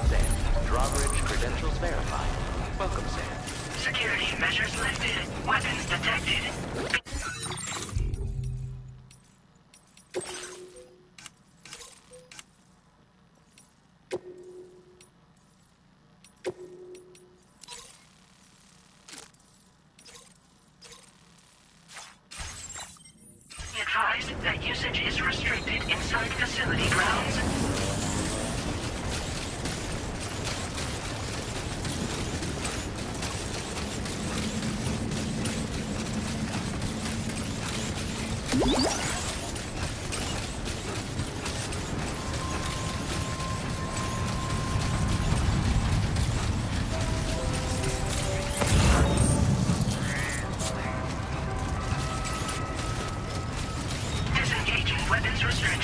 Sam. Drawbridge credentials verified. Welcome, Sam. Security measures lifted. Weapons detected. Be advised that usage is restricted inside facility grounds. Disengaging weapons restricted.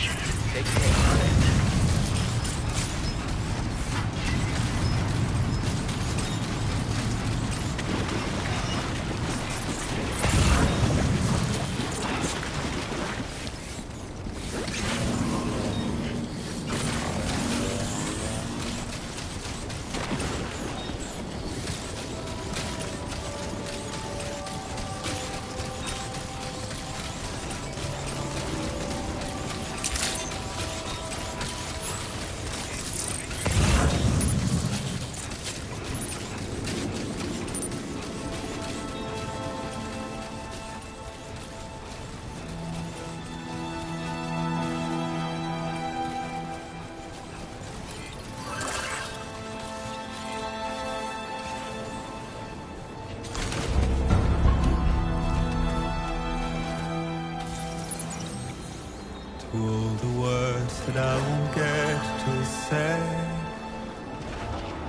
To all the words that I won't get to say,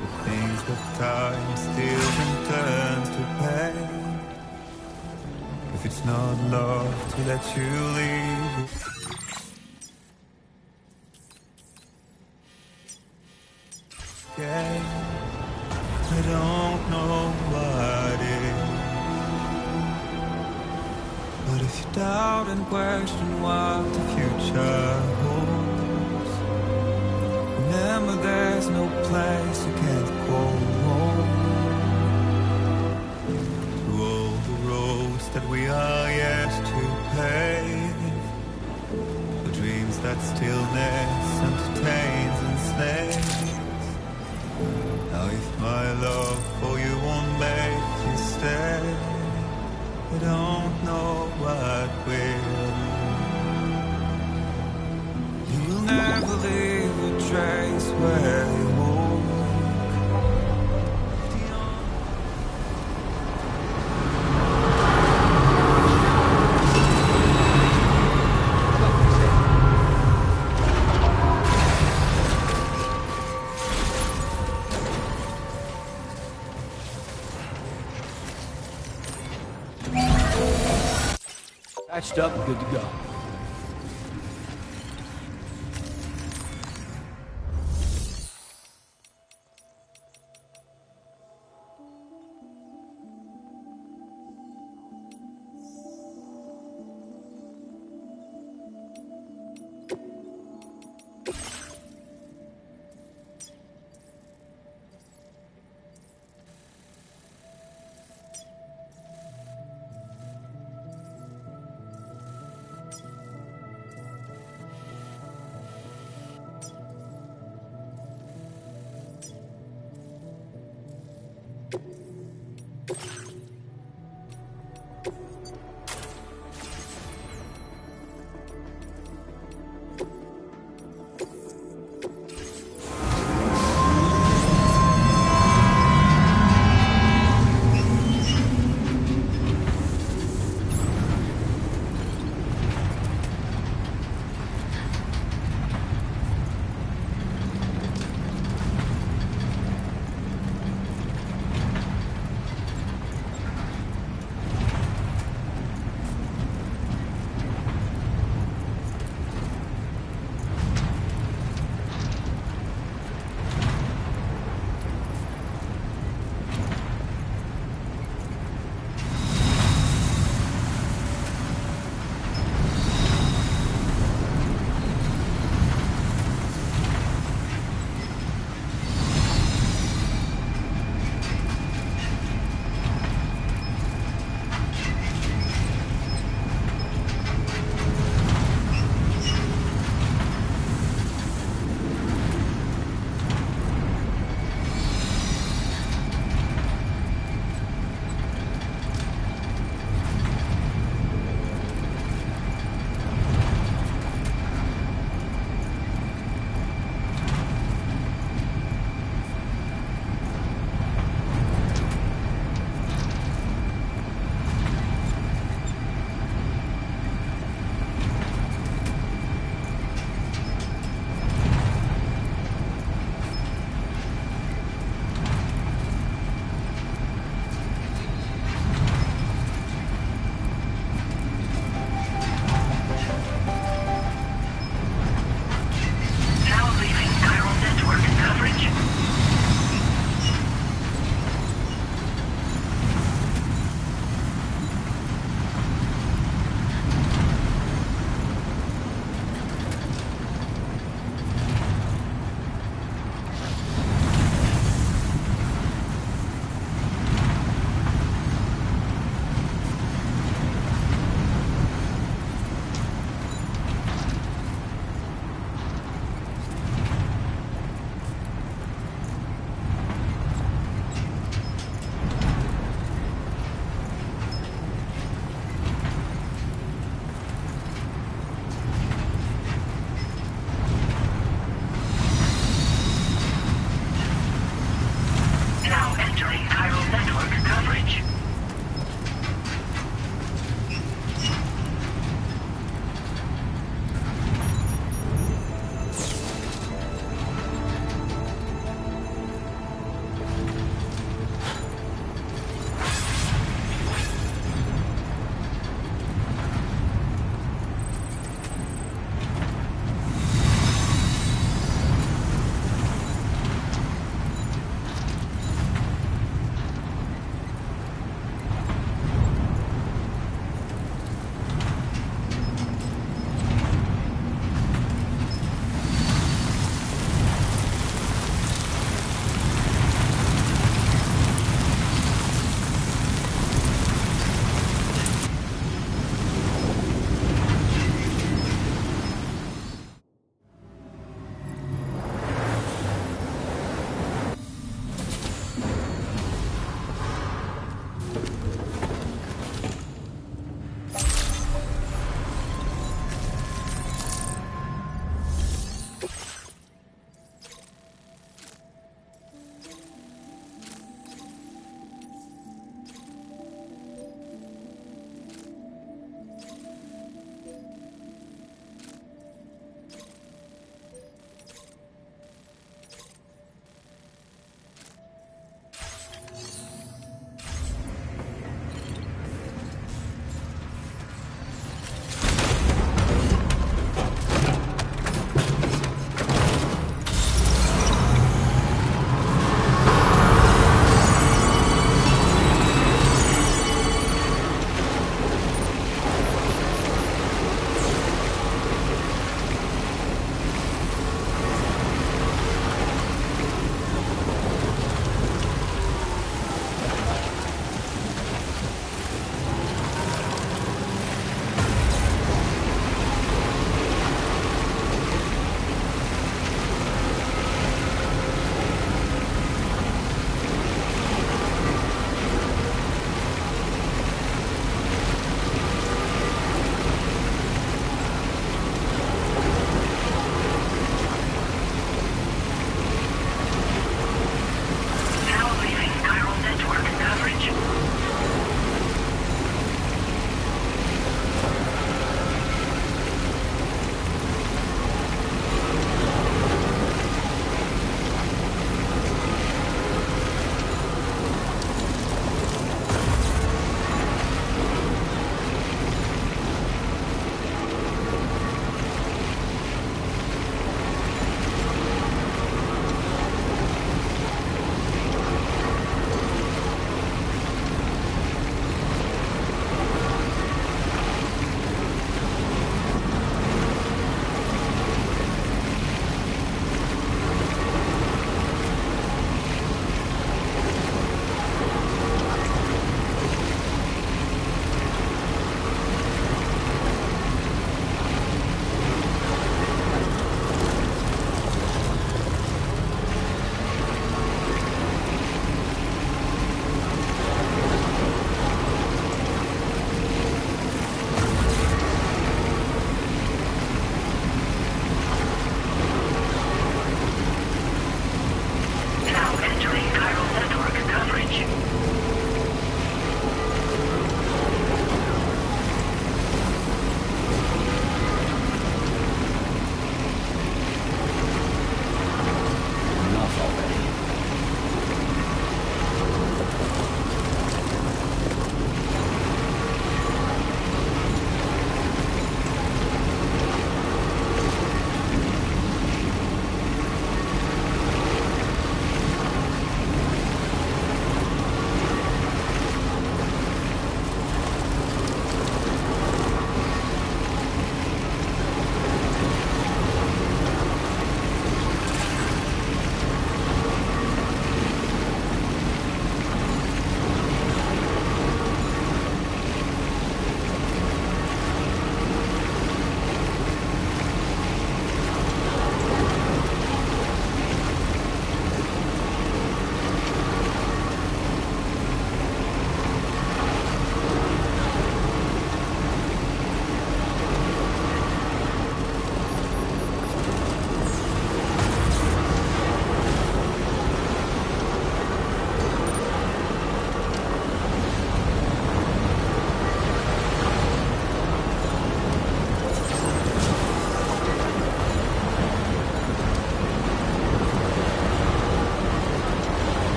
the things that time steals and turns to pain. If it's not love to let you leave, yeah, I don't know what is. But if you doubt and question what the future holds, remember there's no place you can't call home. Through all the roads that we are yet to pave, the dreams that stillness entertains and slays. Now if my love for you won't make you stay, I don't know what will. You will never leave a trace where you walk. Patched up and good to go.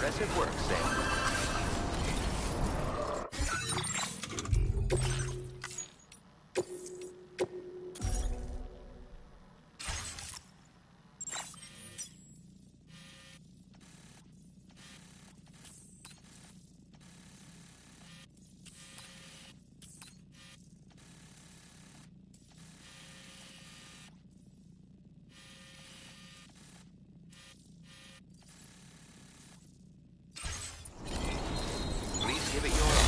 Impressive work, Sam. Give it your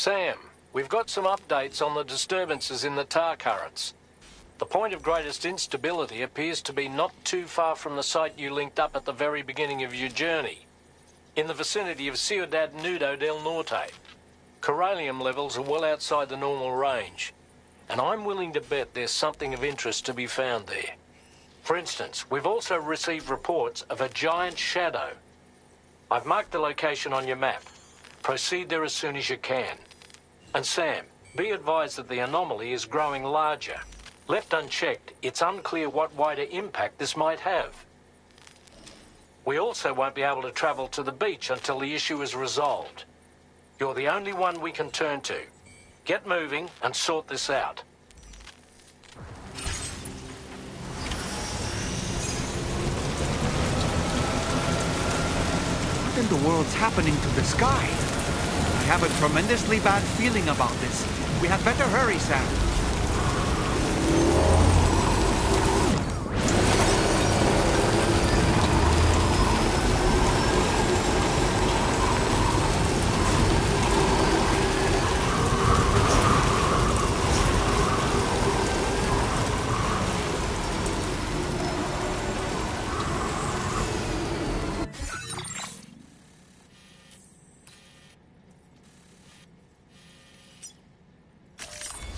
Sam, we've got some updates on the disturbances in the tar currents. The point of greatest instability appears to be not too far from the site you linked up at the very beginning of your journey, in the vicinity of Ciudad Nudo del Norte. Corallium levels are well outside the normal range, and I'm willing to bet there's something of interest to be found there. For instance, we've also received reports of a giant shadow. I've marked the location on your map. Proceed there as soon as you can. And Sam, be advised that the anomaly is growing larger. Left unchecked, it's unclear what wider impact this might have. We also won't be able to travel to the beach until the issue is resolved. You're the only one we can turn to. Get moving and sort this out. What in the world's happening to the sky? I have a tremendously bad feeling about this. We had better hurry, Sam.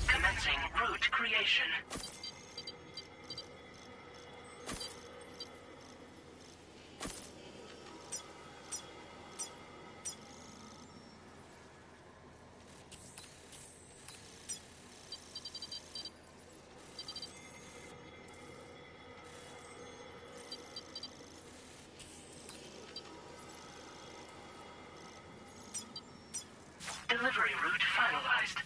Commencing route creation. Delivery route finalized.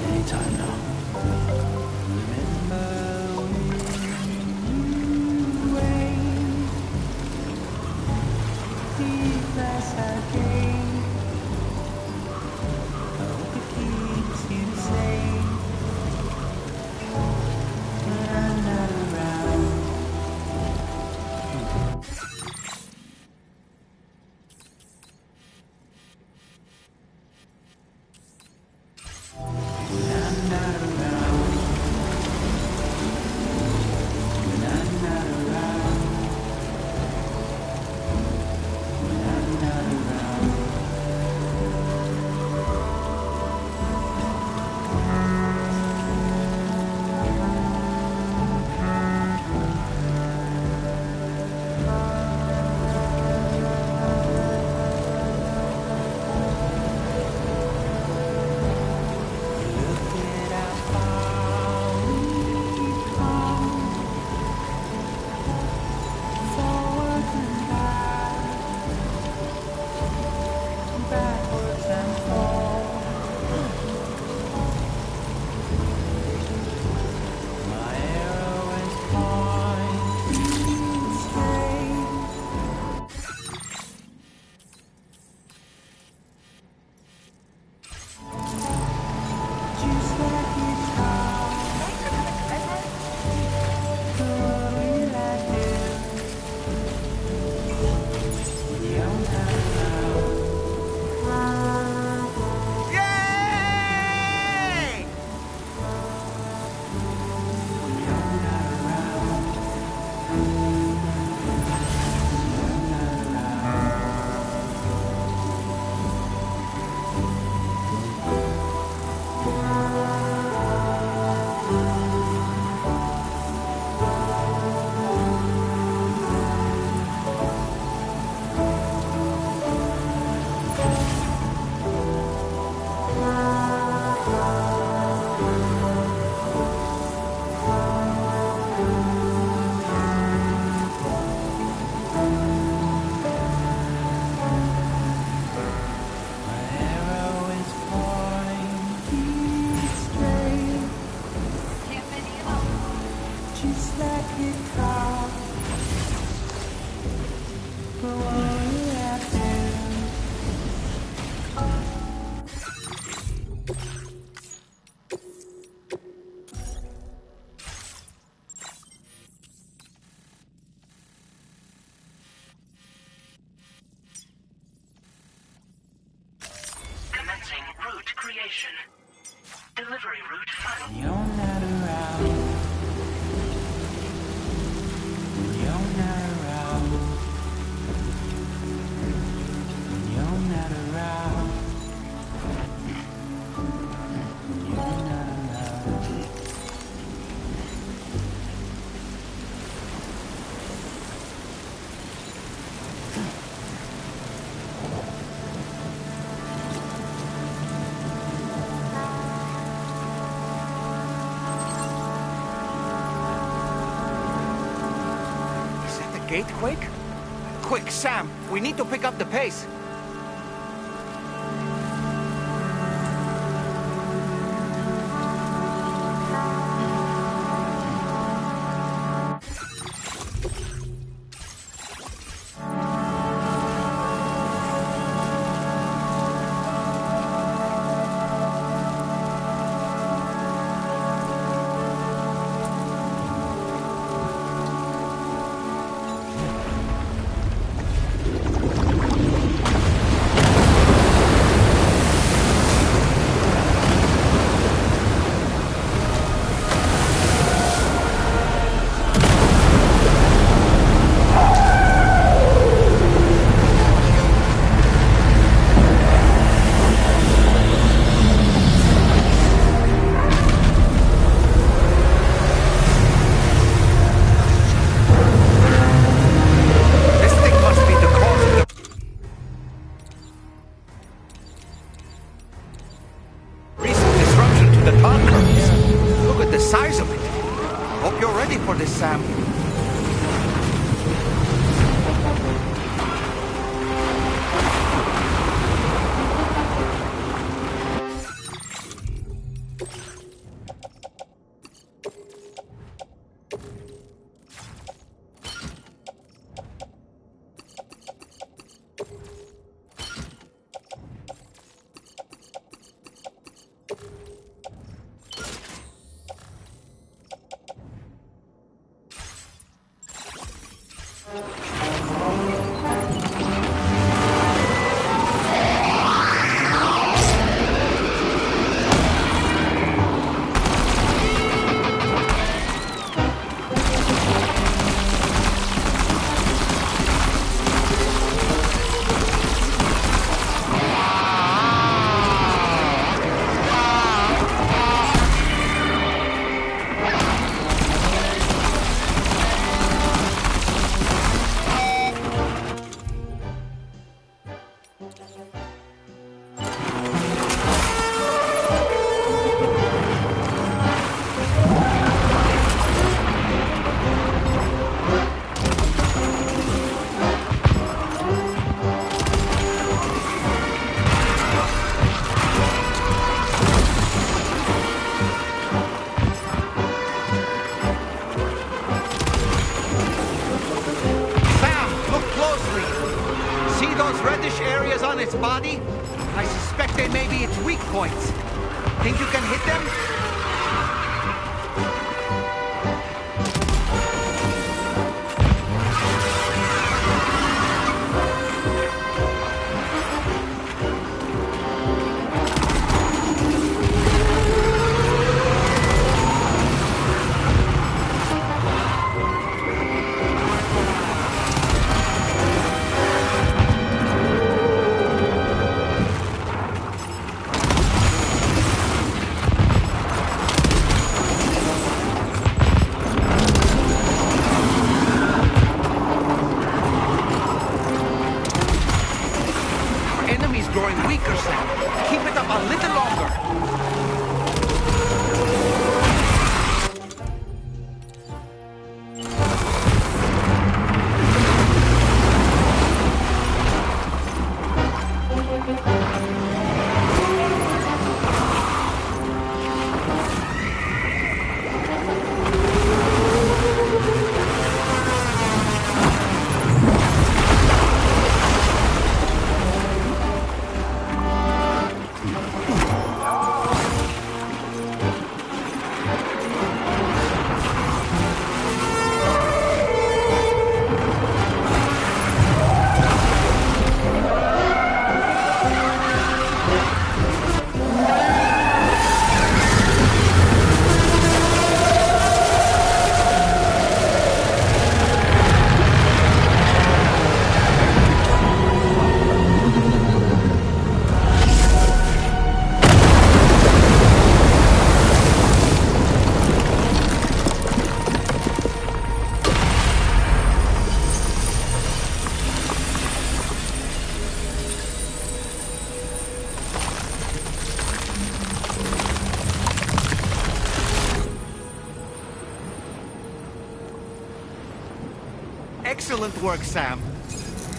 Anytime now. destination. Delivery route found. You're not around. You're not around. You're not around. You're not around. Gate, Quake? Quick, Sam, we need to pick up the pace. Body? I suspect they may be its weak points. Think you can hit them? Excellent work, Sam.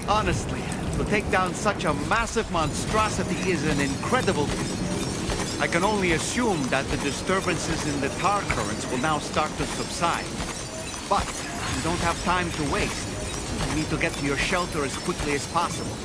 Honestly, to take down such a massive monstrosity is an incredible feat. I can only assume that the disturbances in the tar currents will now start to subside. But you don't have time to waste. You need to get to your shelter as quickly as possible.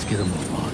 Get him on.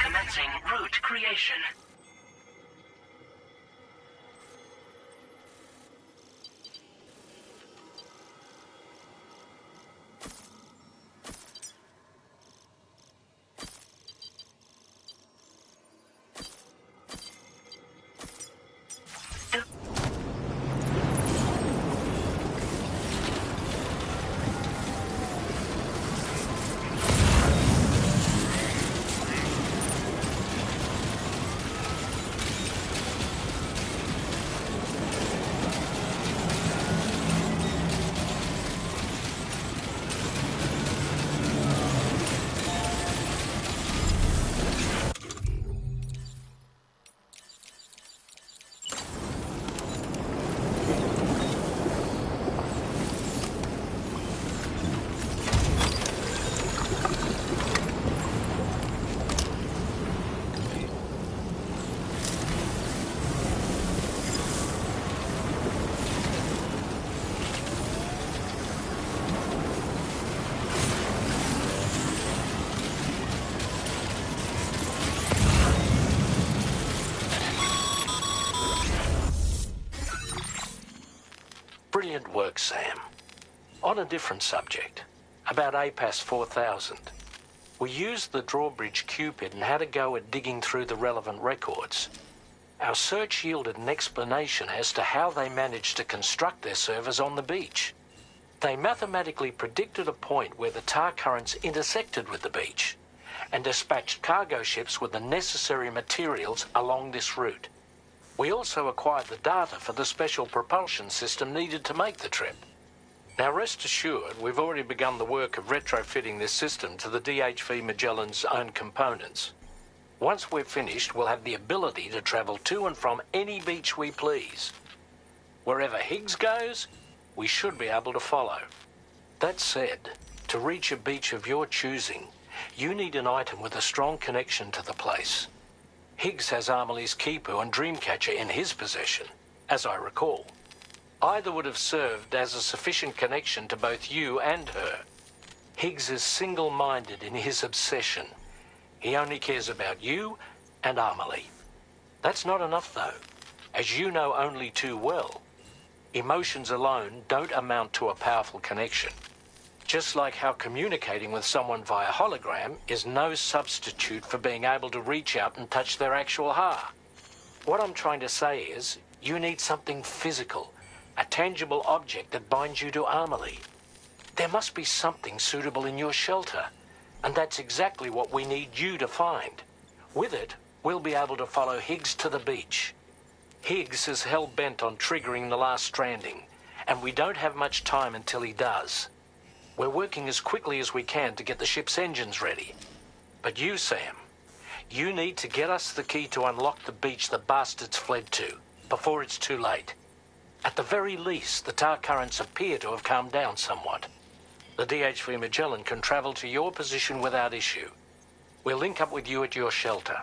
Commencing route creation. Brilliant work, Sam. On a different subject, about APAS 4000. We used the drawbridge Cupid and had a go at digging through the relevant records. Our search yielded an explanation as to how they managed to construct their servers on the beach. They mathematically predicted a point where the tar currents intersected with the beach and dispatched cargo ships with the necessary materials along this route. We also acquired the data for the special propulsion system needed to make the trip. Now rest assured, we've already begun the work of retrofitting this system to the DHV Magellan's own components. Once we're finished, we'll have the ability to travel to and from any beach we please. Wherever Higgs goes, we should be able to follow. That said, to reach a beach of your choosing, you need an item with a strong connection to the place. Higgs has Amelie's Kipu and Dreamcatcher in his possession, as I recall. Either would have served as a sufficient connection to both you and her. Higgs is single-minded in his obsession. He only cares about you and Amelie. That's not enough, though, as you know only too well. Emotions alone don't amount to a powerful connection. Just like how communicating with someone via hologram is no substitute for being able to reach out and touch their actual heart. What I'm trying to say is, you need something physical, a tangible object that binds you to Amelie. There must be something suitable in your shelter, and that's exactly what we need you to find. With it, we'll be able to follow Higgs to the beach. Higgs is hell-bent on triggering the last stranding, and we don't have much time until he does. We're working as quickly as we can to get the ship's engines ready. But you, Sam, you need to get us the key to unlock the beach the bastards fled to. before it's too late. At the very least, the tar currents appear to have calmed down somewhat. The DHV Magellan can travel to your position without issue. We'll link up with you at your shelter.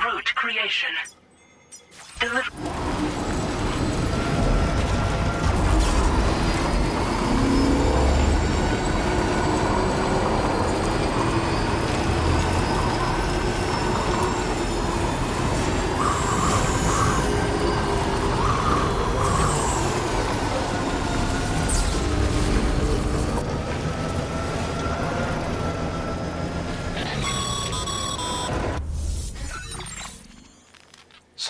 Route creation.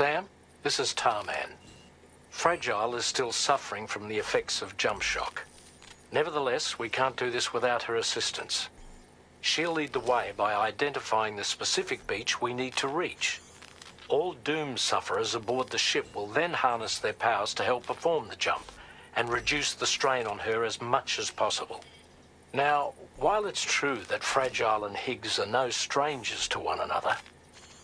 Sam, this is Tarman. Fragile is still suffering from the effects of jump shock. Nevertheless, we can't do this without her assistance. She'll lead the way by identifying the specific beach we need to reach. All doom sufferers aboard the ship will then harness their powers to help perform the jump and reduce the strain on her as much as possible. Now, while it's true that Fragile and Higgs are no strangers to one another,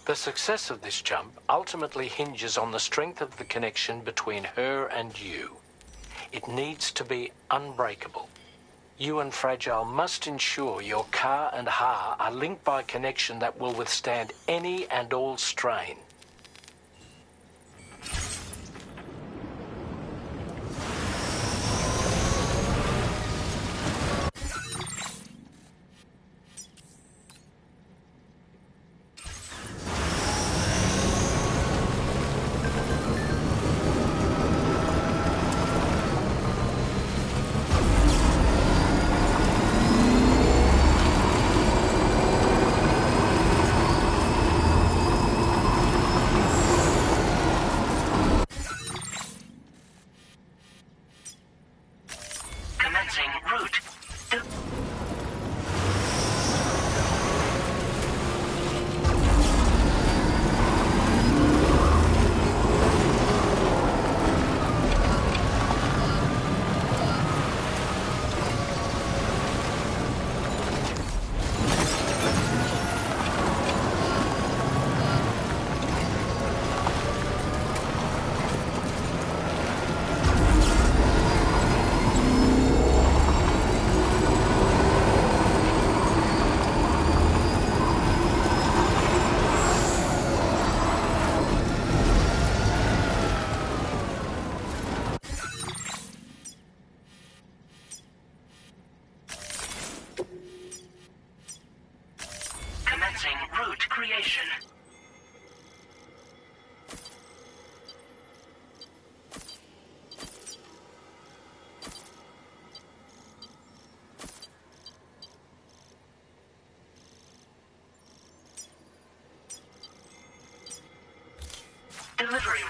the success of this jump ultimately hinges on the strength of the connection between her and you. It needs to be unbreakable. You and Fragile must ensure your Ka and Ha are linked by a connection that will withstand any and all strain. Delivery.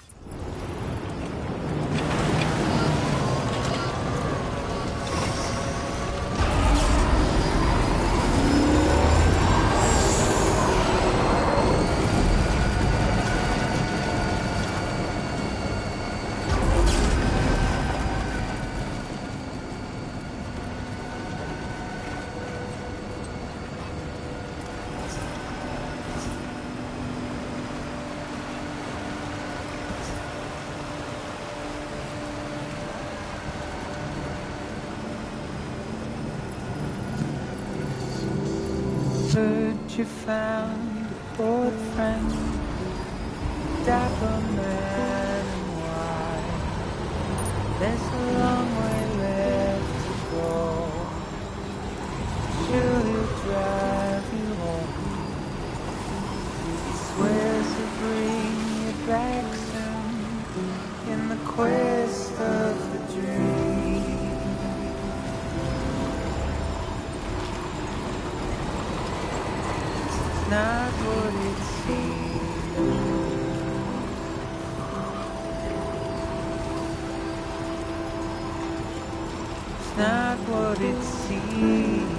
Heard you found a old friend, dapper man in white. There's a long way left to go. Sure he'll drive you home. He swears to bring you back soon in the quest of the dream. Not what it seems. It's not what it seems.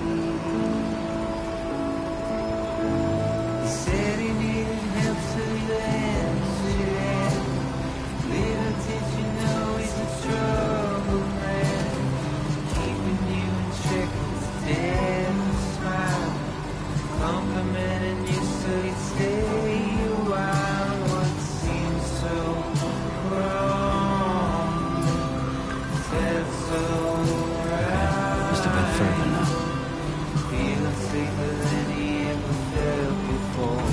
He said he needed help, so he lent it in. Little did you know he's a trouble man, keeping you in check with death smile. Complimenting you so you'd stay a while. What seems so wrong felt so right. Must have been further now. Feel safer than he ever felt before.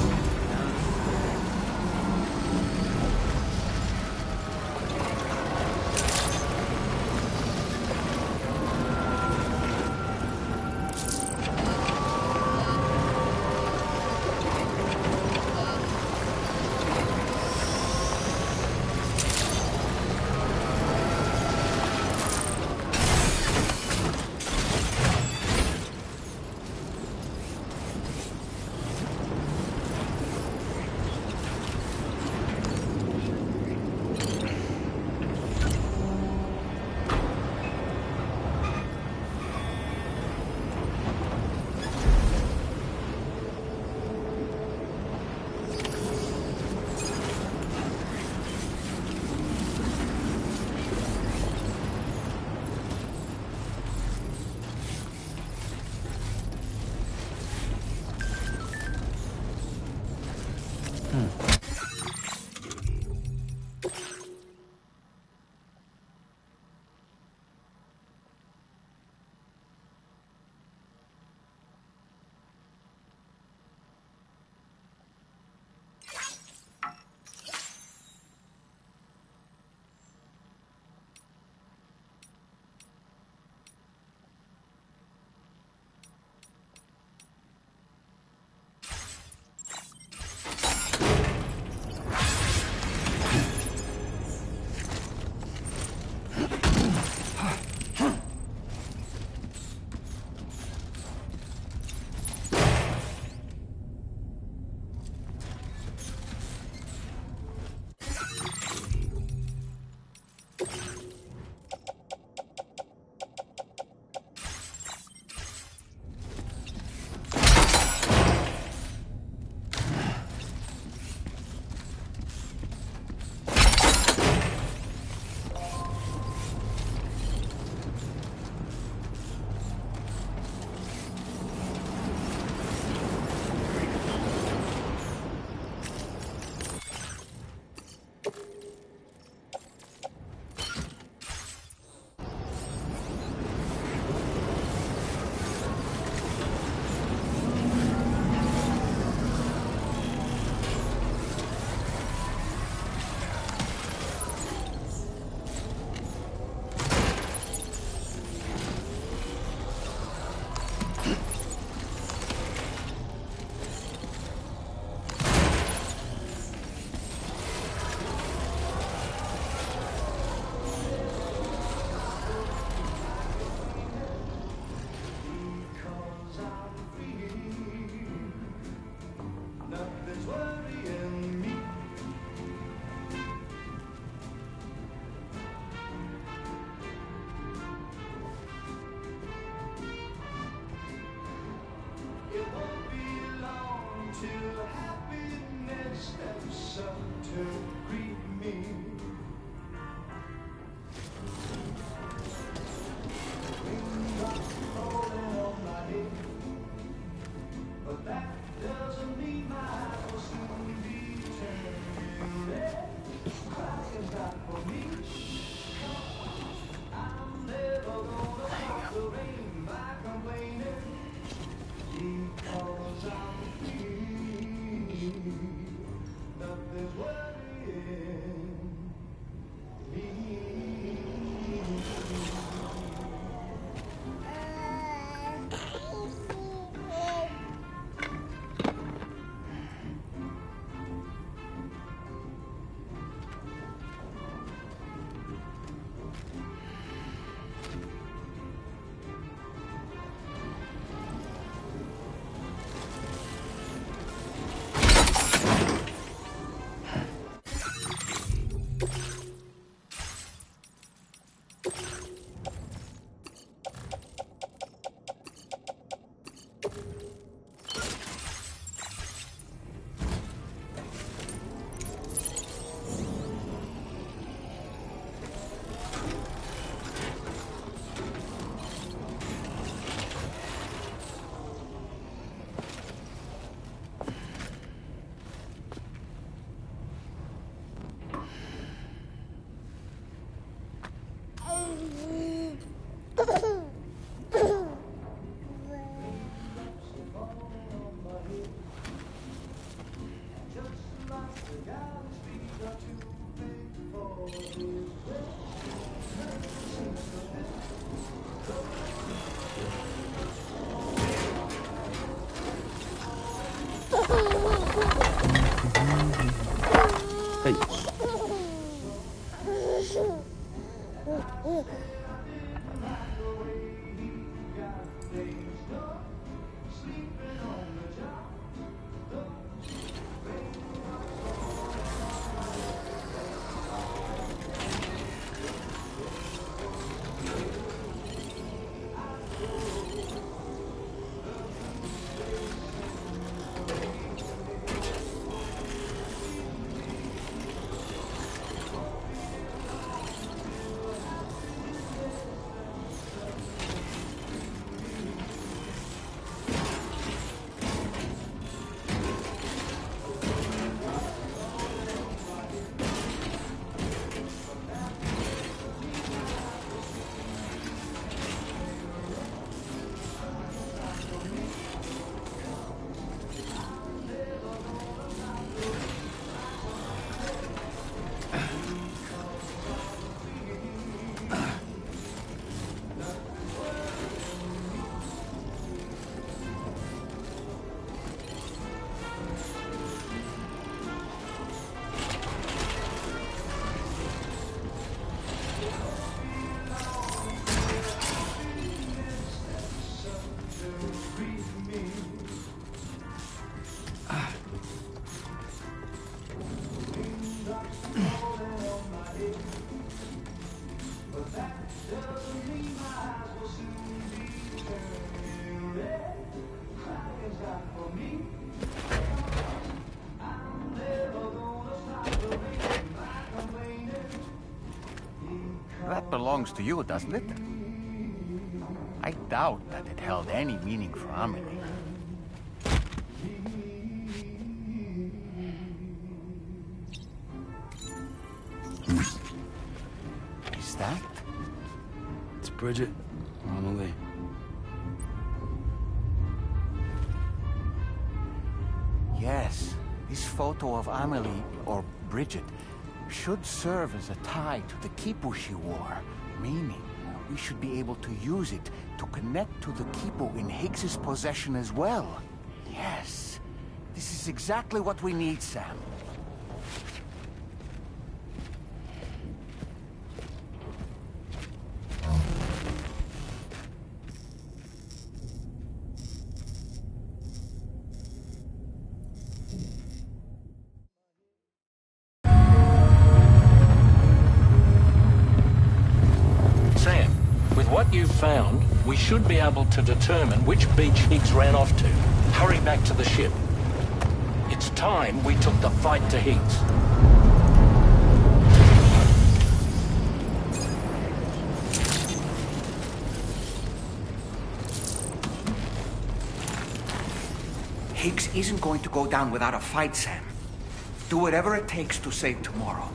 That belongs to you, doesn't it? I doubt that it held any meaning for Amelie. Is that? It's Bridget. Amelie. Yes, this photo of Amelie, or Bridget, should serve as a tie to the Kipu she wore, meaning we should be able to use it to connect to the Kipu in Higgs's possession as well. Yes, this is exactly what we need, Sam. You've found, we should be able to determine which beach Higgs ran off to. Hurry back to the ship. It's It's time we took the fight to Higgs. Higgs isn't going to go down without a fight, Sam. Do whatever it takes to save tomorrow.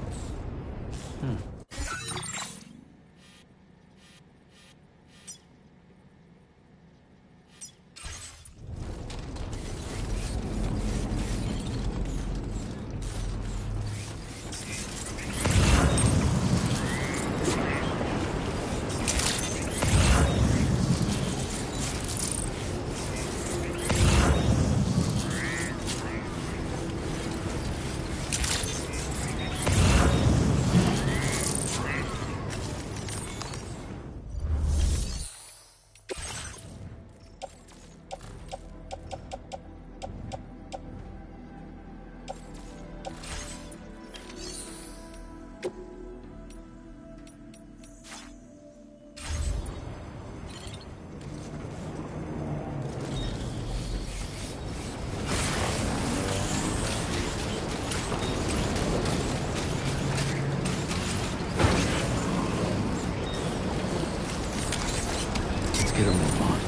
Get a move on.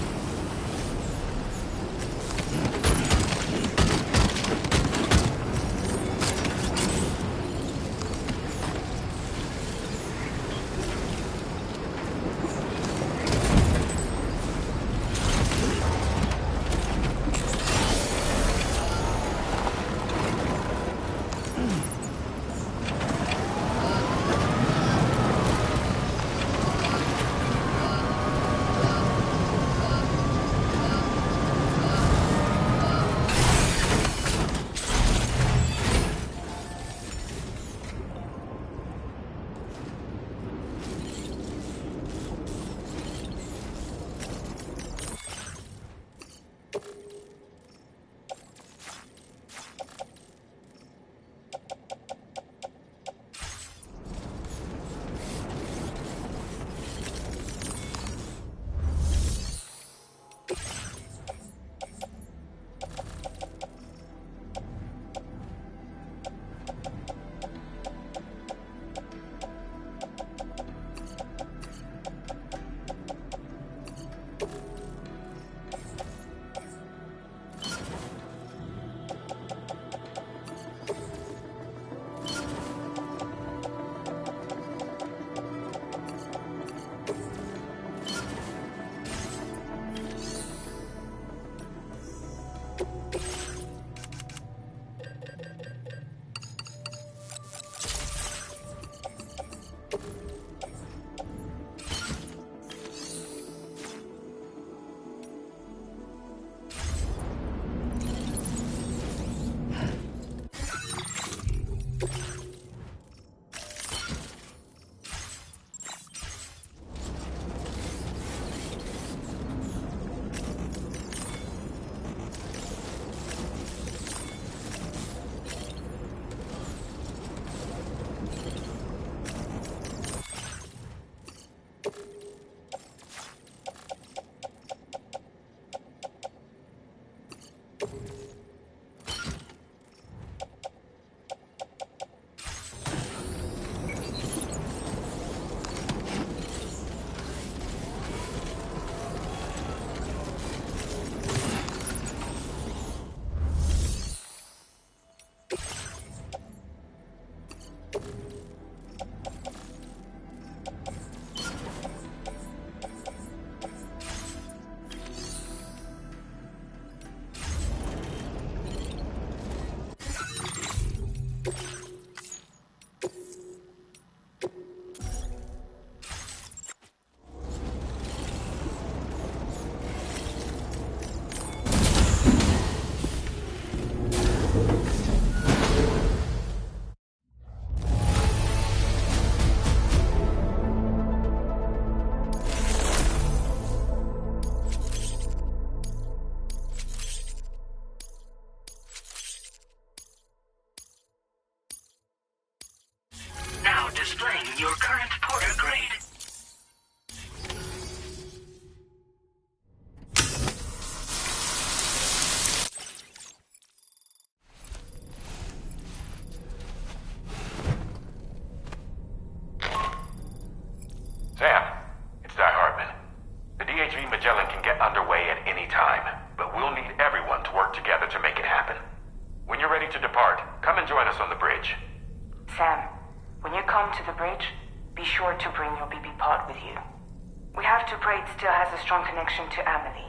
connection to Amelie.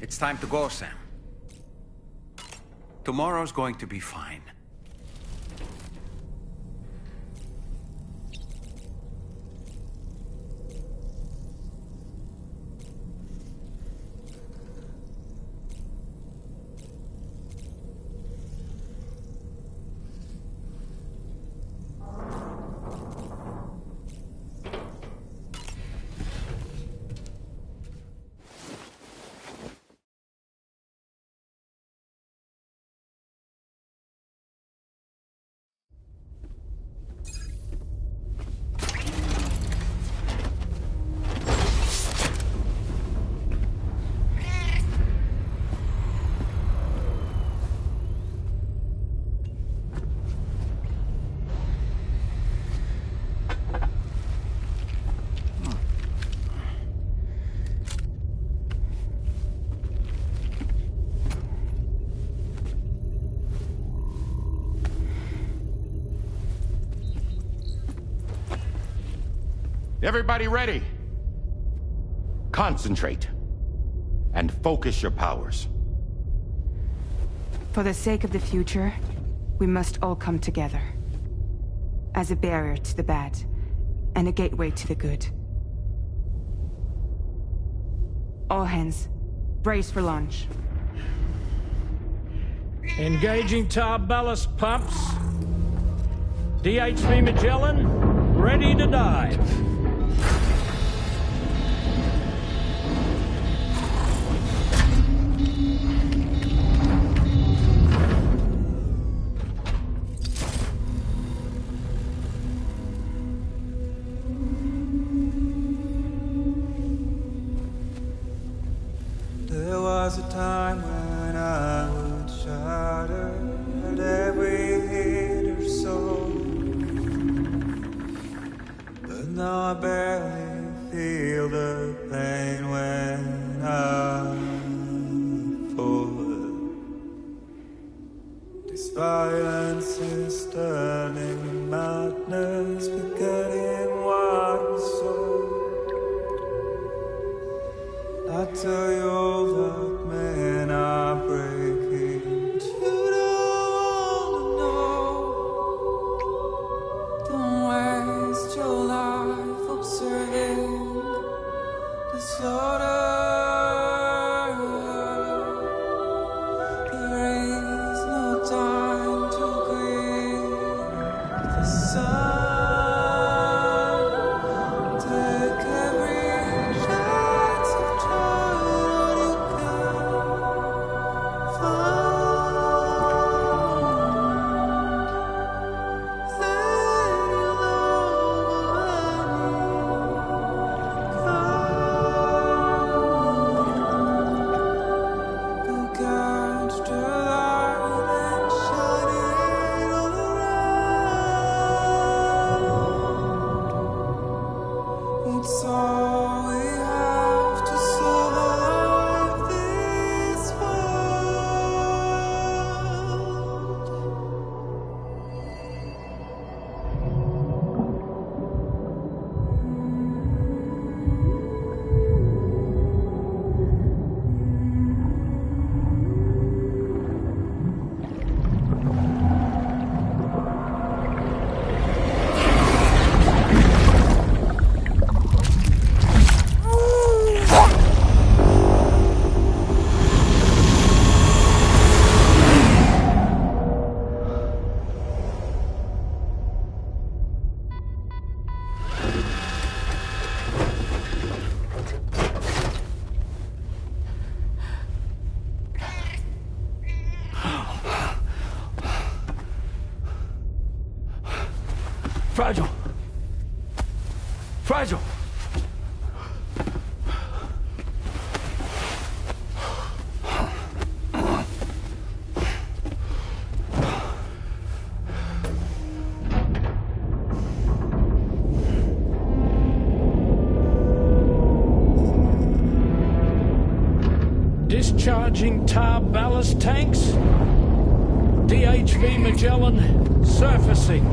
It's time to go, Sam. Tomorrow's going to be fine. Everybody ready? Concentrate. And focus your powers. For the sake of the future, we must all come together. As a barrier to the bad, and a gateway to the good. All hands, brace for launch. Engaging tar ballast pumps. DHV Magellan, ready to dive. There was a time when I would shatter at every hit or so, but now I barely feel the pain when I fall. This violence is turning madness, forgetting what was sold. I tell you all that men are breaking, but you don't know. Don't waste your life observing the slaughter. There is no time to grieve the sun. Take every chance of trying you can find. Then you'll go catch the light and shine it all around. It's all we have to survive this world. Fragile! Fragile! Discharging tar ballast tanks. DHV Magellan, surfacing.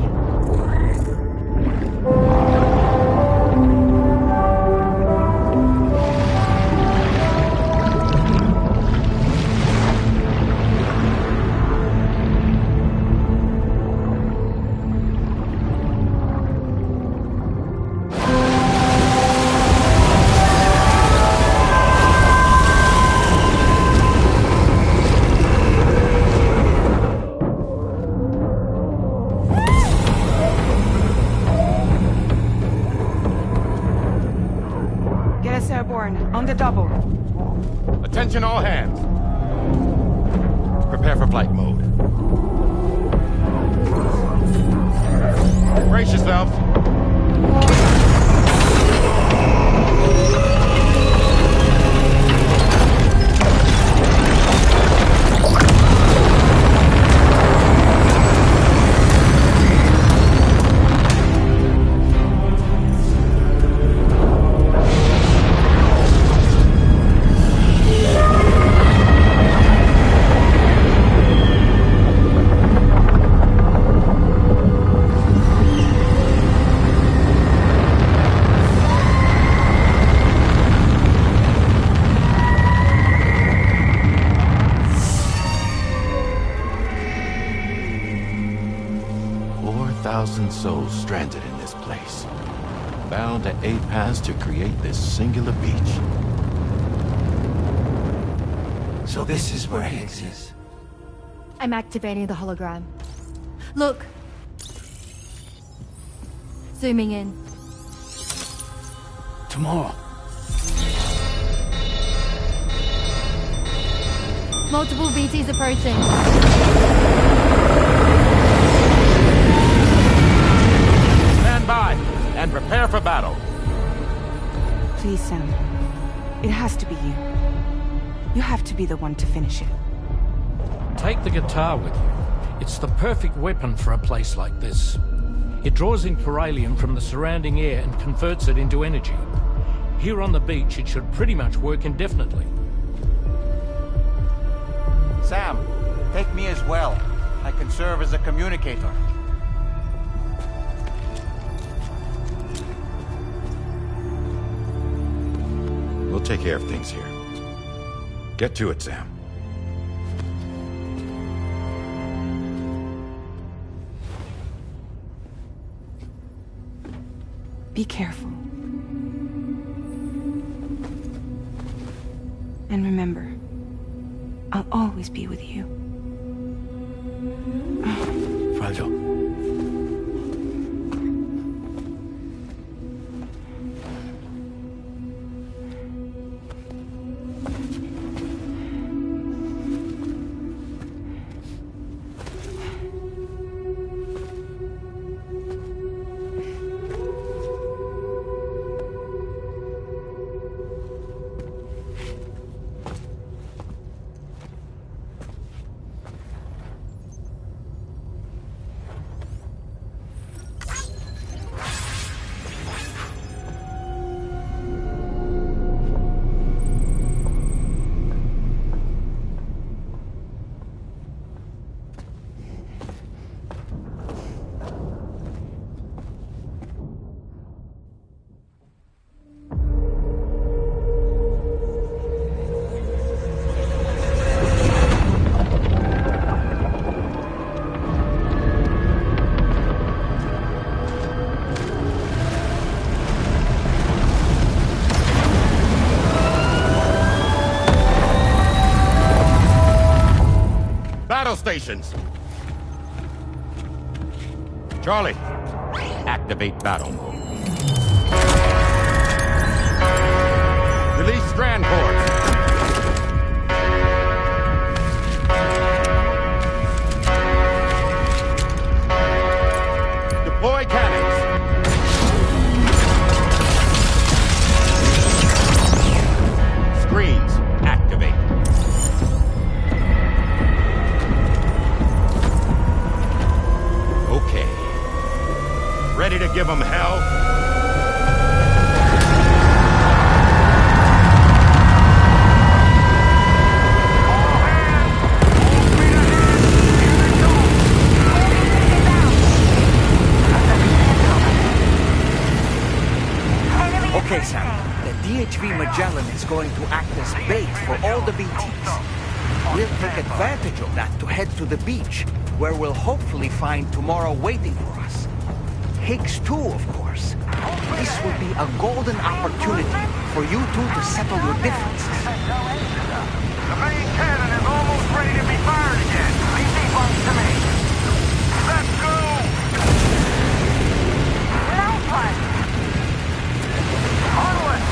On the double. Attention all hands. Prepare for flight mode. Brace yourselves. Souls stranded in this place, bound to eight paths to create this singular beach. So this is where Higgs is. I'm activating the hologram. Look. Zooming in. Tomorrow. Multiple BTs approaching. By and prepare for battle. Please, Sam. It has to be you. You have to be the one to finish it. Take the guitar with you. It's the perfect weapon for a place like this. It draws in perallium from the surrounding air and converts it into energy. Here on the beach, it should pretty much work indefinitely. Sam, take me as well. I can serve as a communicator. We'll take care of things here. Get to it, Sam. Be careful. And remember, I'll always be with you. Fragile. Stations. Charlie, activate battle mode. Release strand cords. Deploy cannons. Screens, activate. Ready to give them hell? Okay, Sam. The DHV Magellan is going to act as bait for all the BTs. We'll take advantage of that to head to the beach, where we'll hopefully find tomorrow waiting for us. Higgs too, of course. This will be a golden opportunity for you two to settle your differences. The main cannon is almost ready to be fired again. BT belongs to me. Let's go! Nice one! Onward!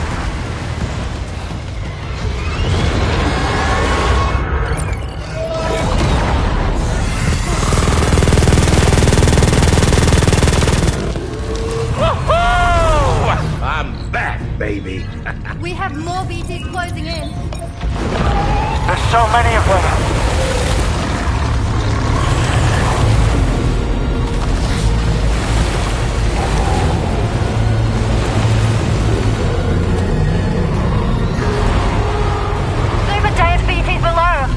I'm back, baby. We have more BTs closing in. There's so many of them. Super giant BTs below.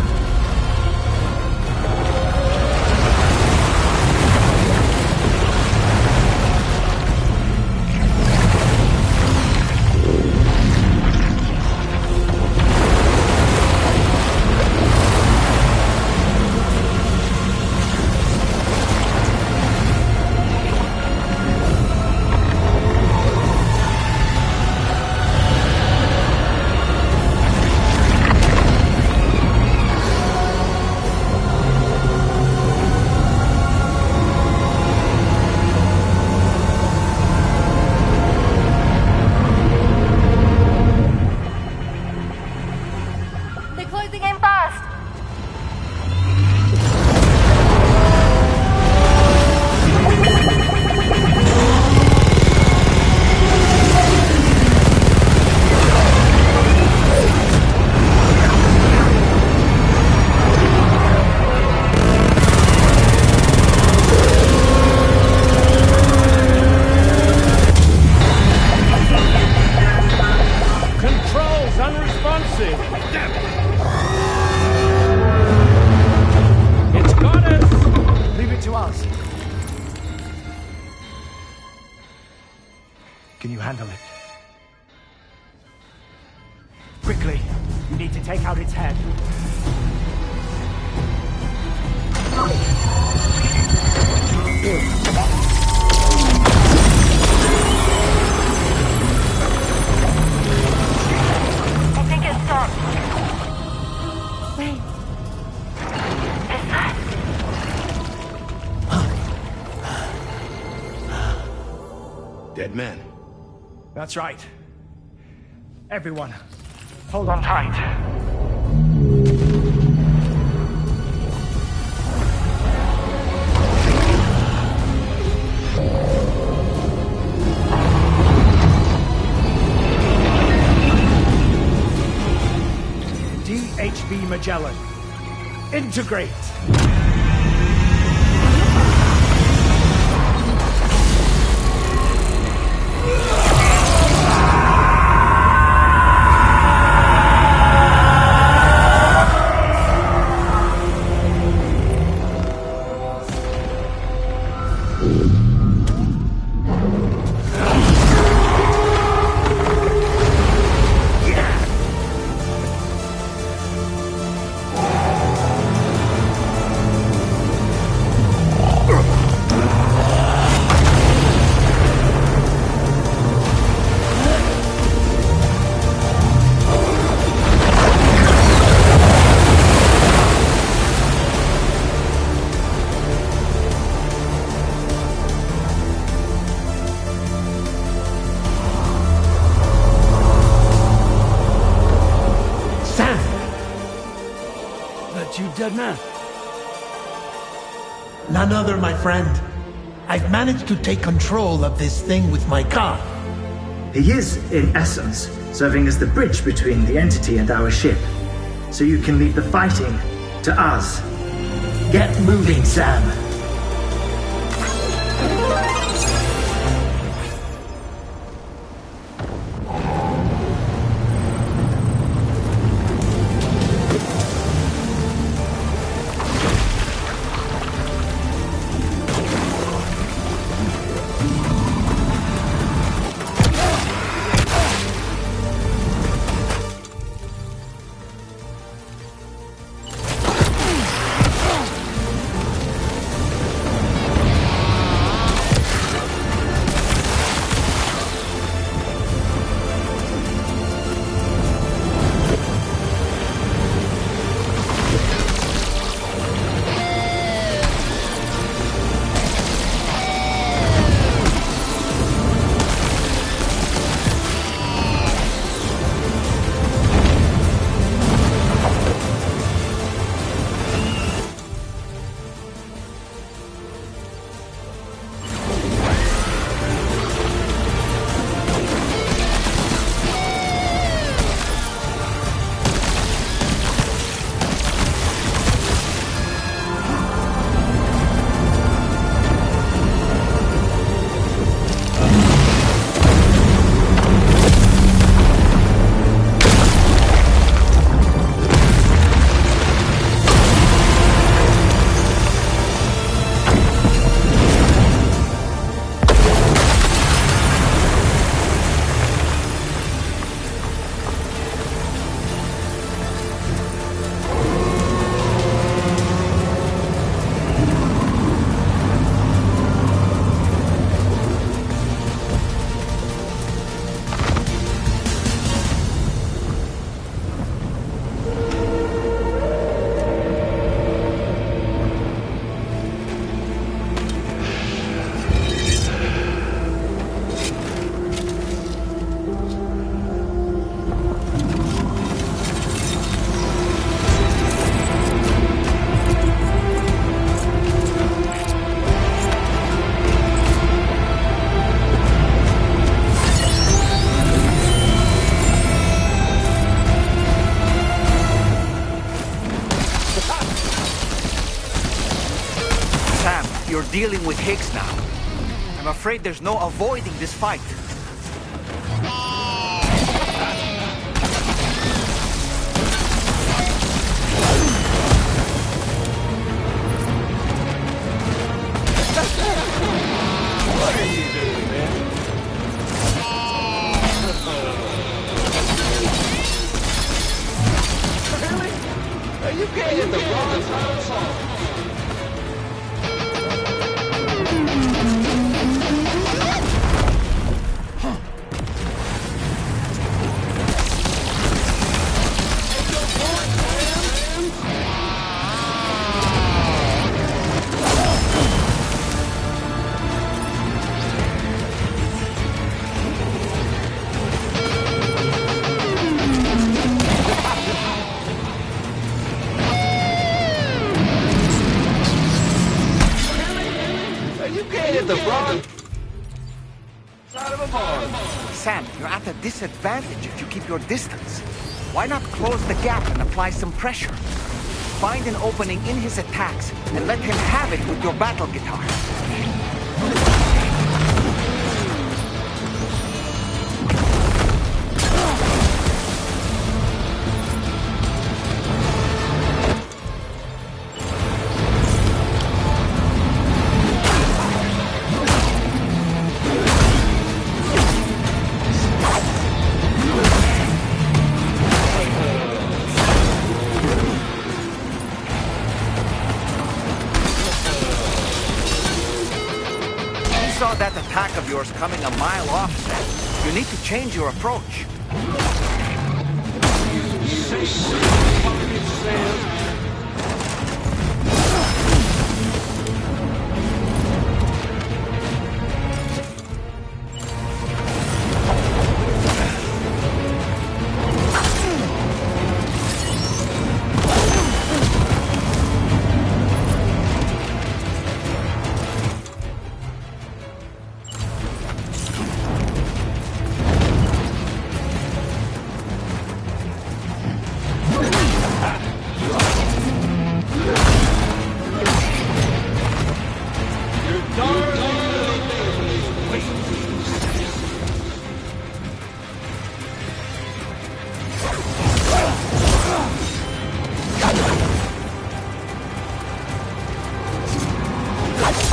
They're closing in fast. Controls unresponsive. Damn it. It's got us. Leave it to us. Can you handle it? Quickly, you need to take out its head. I think it stopped. Wait. Is that? Dead men. That's right. Everyone, hold on tight. DHV Magellan, integrate! You dead man? None other, my friend. I've managed to take control of this thing with my car. He is, in essence, serving as the bridge between the entity and our ship. So you can leave the fighting to us. Get moving, Sam. dealing with Higgs now. I'm afraid there's no avoiding this fight. What are you doing, man? Really? Are you getting the wrong side of song? Sam, you're at a disadvantage if you keep your distance. Why not close the gap and apply some pressure? Find an opening in his attacks and let him have it with your battle guitar. That attack of yours coming a mile off, Sam. You need to change your approach.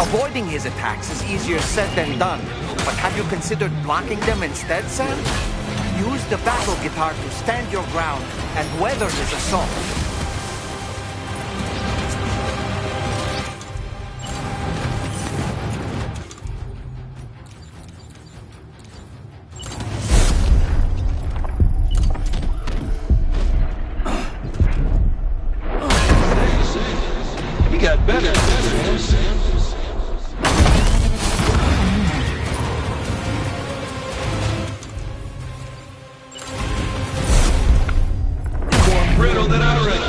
Avoiding his attacks is easier said than done. But have you considered blocking them instead, Sam? Use the battle guitar to stand your ground and weather his assault. You got better, Sam. Brittle than I reckon.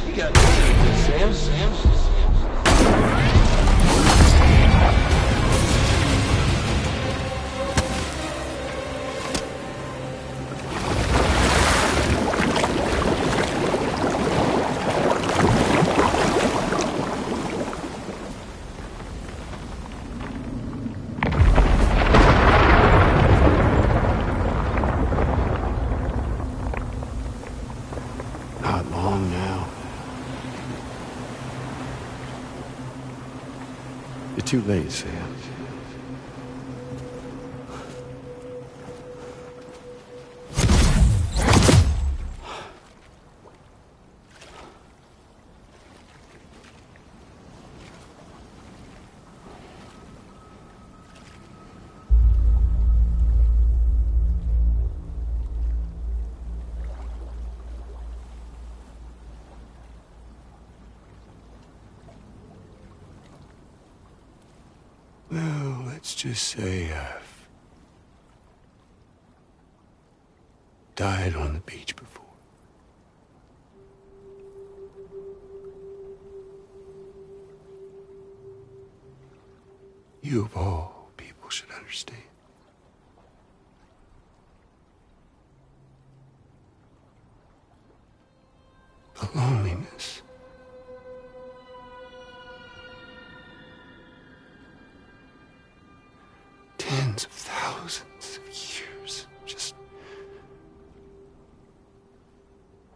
You got better, Sam. Not long now. You're too late, Sam. Let's just say I've died on the beach before. You of all people should understand. The loneliness. Tens of thousands of years just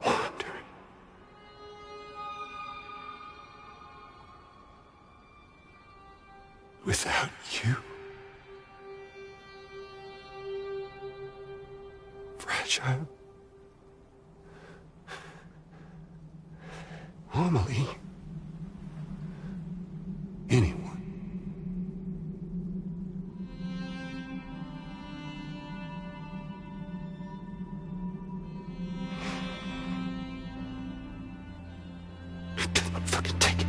wandering. Without you. Fragile. Normally, anyone. Fucking take it.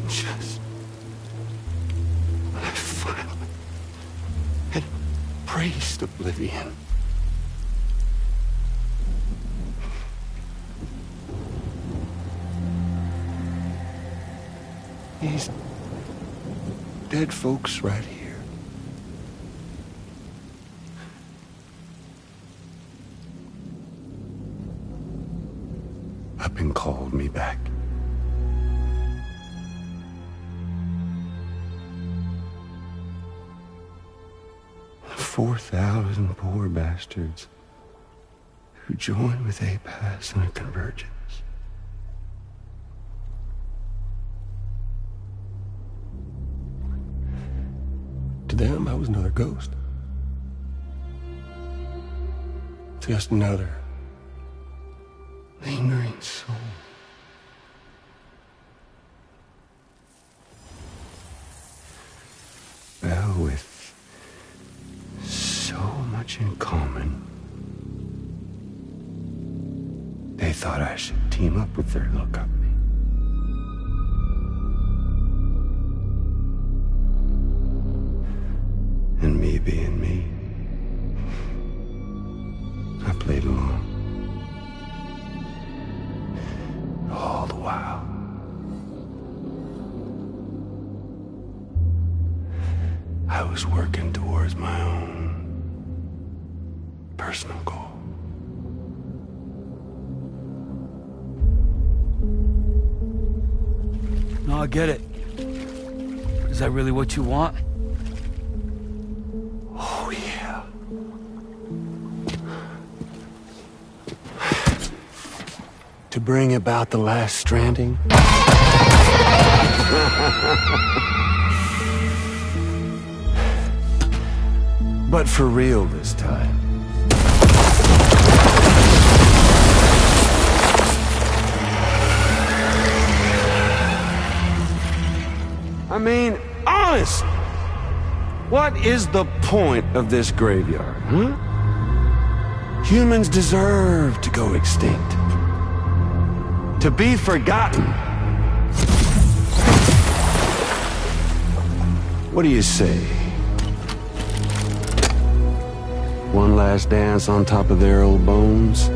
Just I finally had embraced oblivion. These dead folks right here. Up and called me back. $4,000 poor bastards who joined with APAS in a convergence. To them, I was another ghost. Just another lingering soul. Well, with so much in common, they thought I should team up with their lookup. And me being me, I played along. All the while. I was working towards my own personal goal. No, I get it. Is that really what you want? Oh, yeah. To bring about the last stranding? But for real this time. I mean, honest. What is the point of this graveyard, huh? Humans deserve to go extinct. To be forgotten. What do you say? One last dance on top of their old bones?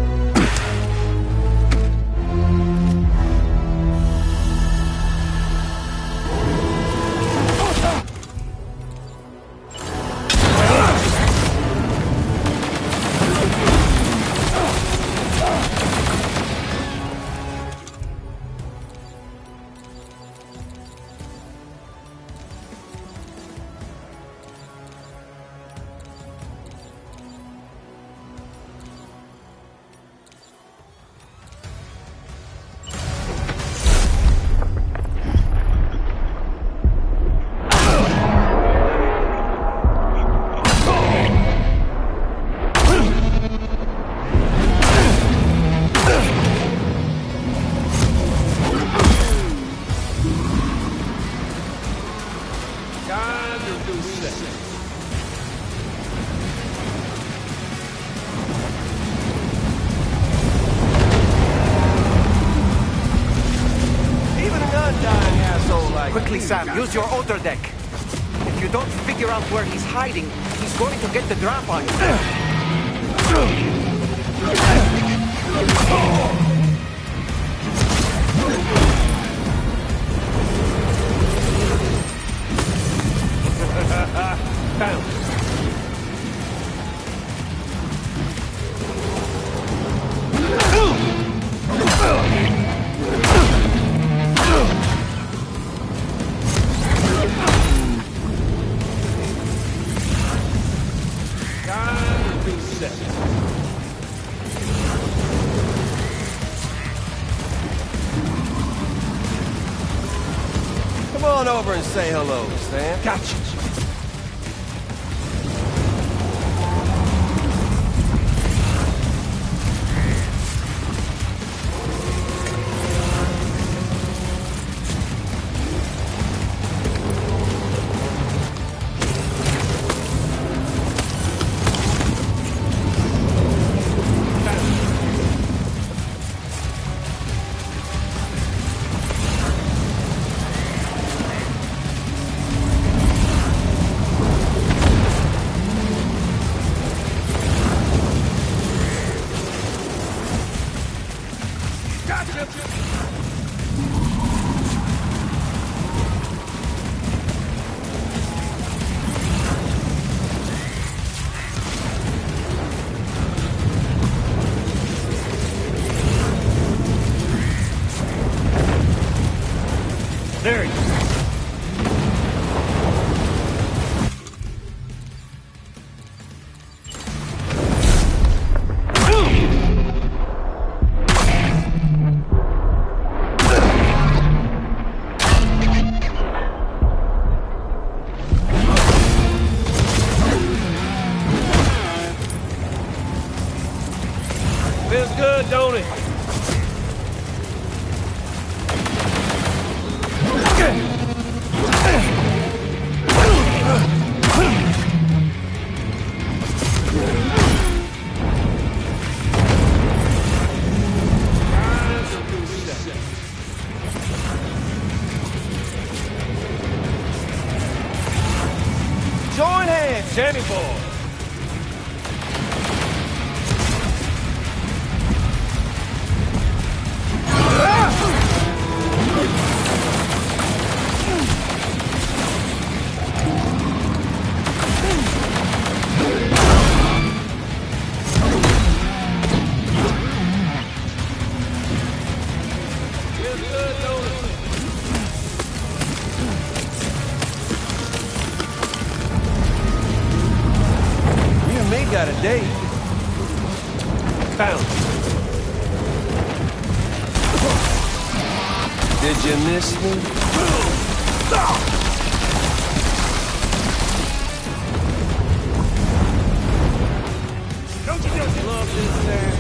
Quickly, Sam, use your outer deck. If you don't figure out where he's hiding, he's going to get the drop on you. Come on over and say hello, Stan. Gotcha. There you go. Feels good, don't it? Join hands, Jammy boy. Got a date. Found it. Did you miss me? Don't you just love this man?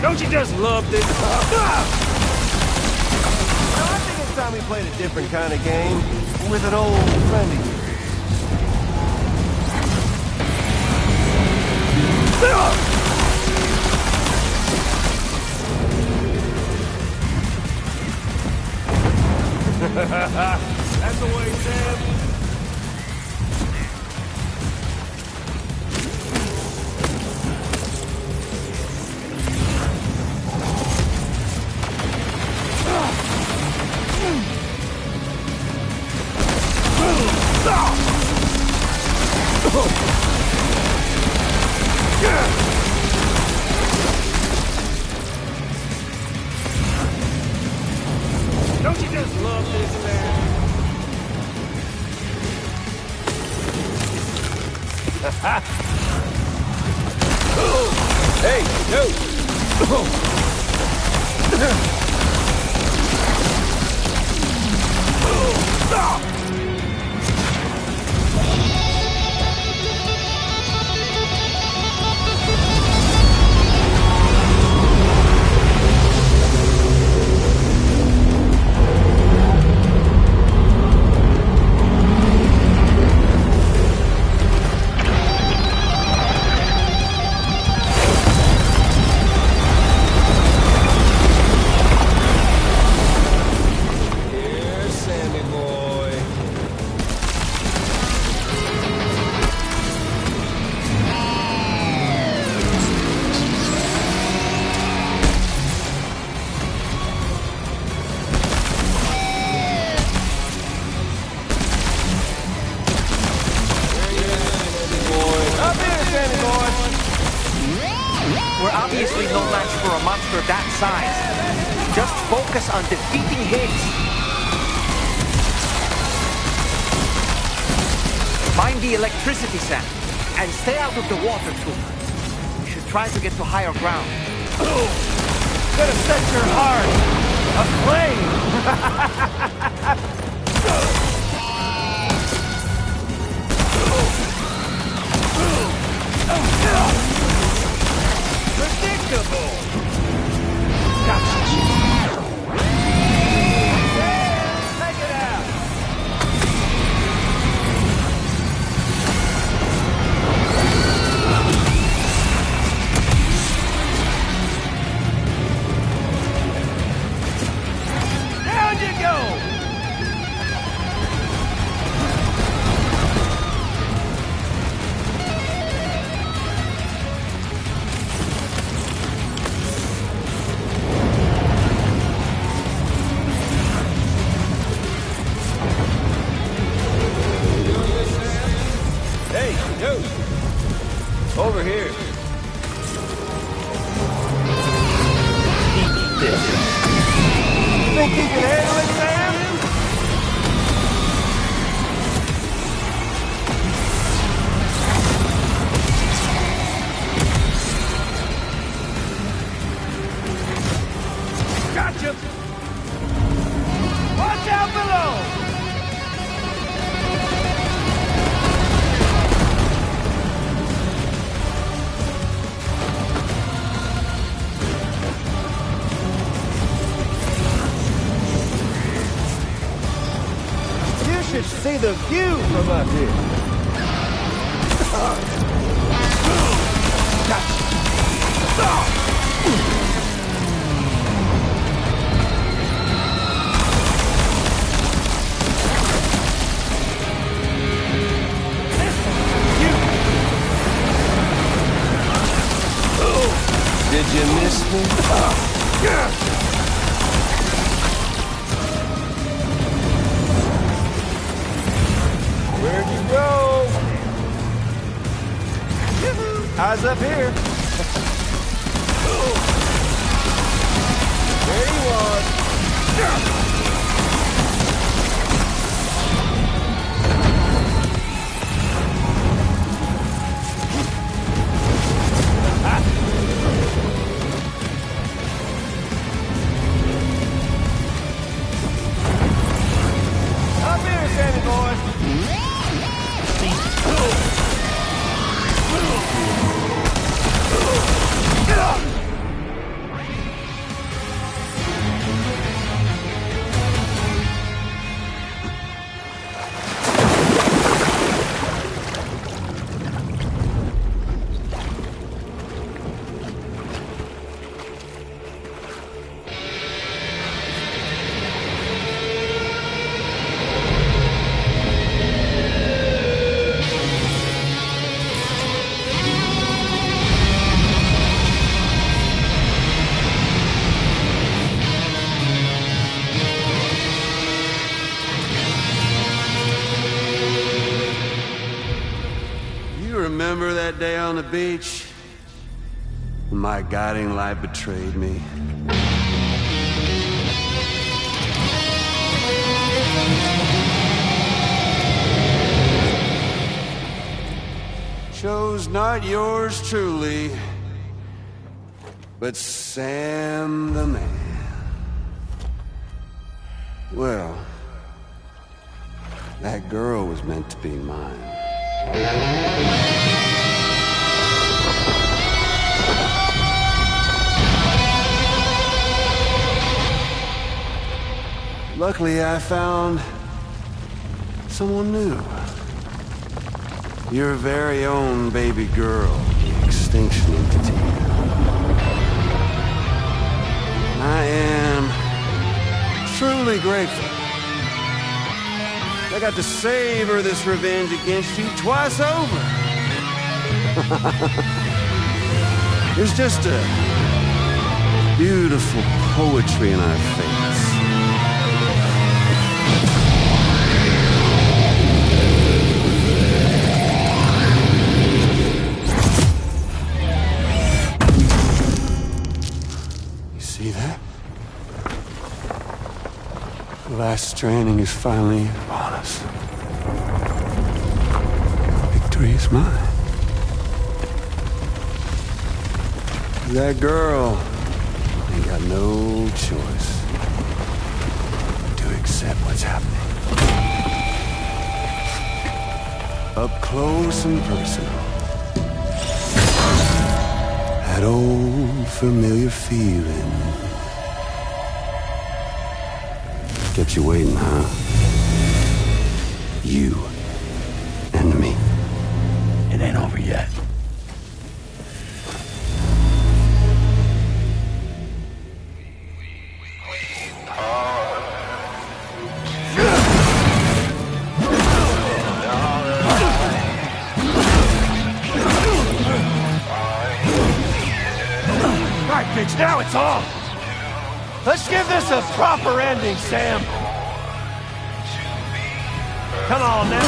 Don't you just love this? I think it's time we played a different kind of game with an old friend of yours. That's the way, Sam. Don't you just love this, man? Hey, no! We're obviously no match for a monster that size. Just focus on defeating his. Find the electricity sand, and stay out of the water too. You should try to get to higher ground. Gonna set your heart aflame! Predictable! Gotcha! Take it out! Down you go! Over here. Eat this. Think you can handle it, Sam? Gotcha! Watch out below! See the view from up here. Did you miss me? Where'd you go? Eyes up here. There he was. Up here, Sammy boy. Remember that day on the beach? When my guiding light betrayed me? Chose not yours truly, But Sam the man... Well... that girl was meant to be mine. Luckily, I found someone new. Your very own baby girl, the Extinction Entity. I am truly grateful. I got to savor this revenge against you twice over. There's just a beautiful poetry in our fates. See that? The last stranding is finally upon us. Victory is mine. That girl ain't got no choice to accept what's happening. Up close and personal. That old familiar feeling. Kept you waiting, huh? You and me. It ain't over yet. Right, bitch, now it's on! Let's give this a proper ending, Sam! Come on now!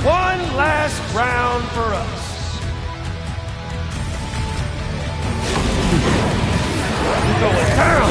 One last round for us. You're going down!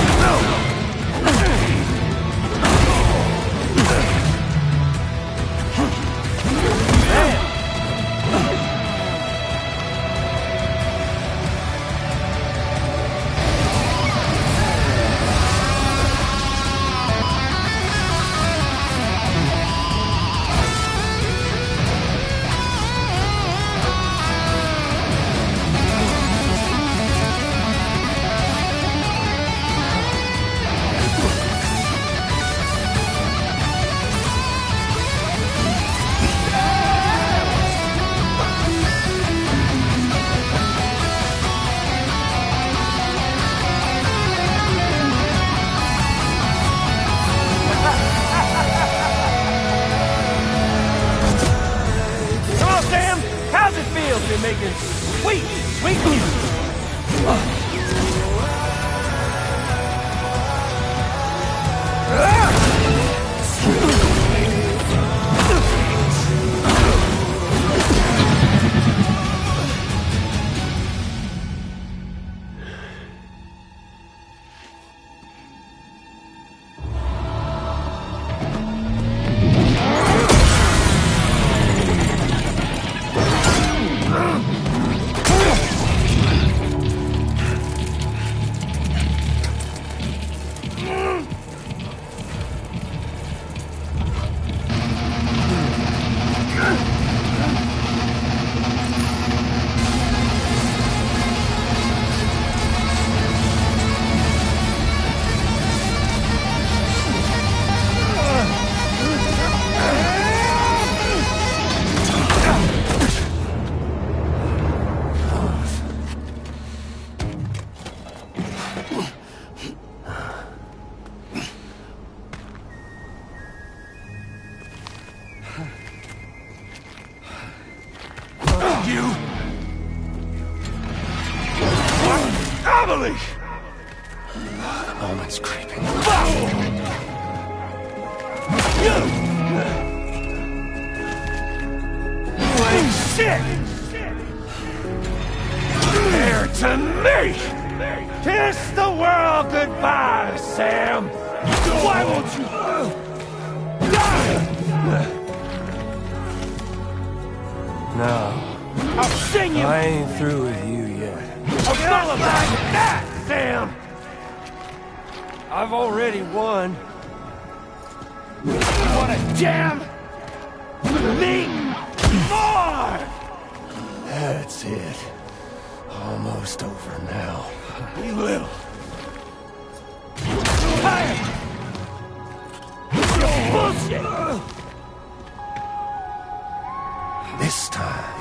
You're making sweet, sweet music. moment's creeping. You ain't shit! Here to me! Kiss the world goodbye, Sam! Why won't you... No. I'll sing you! I ain't through with you yet. It's all about that, Sam! I've already won. You wanna jam? Me? More! That's it. Almost over now. We little. Tired! You're bullshit! This time,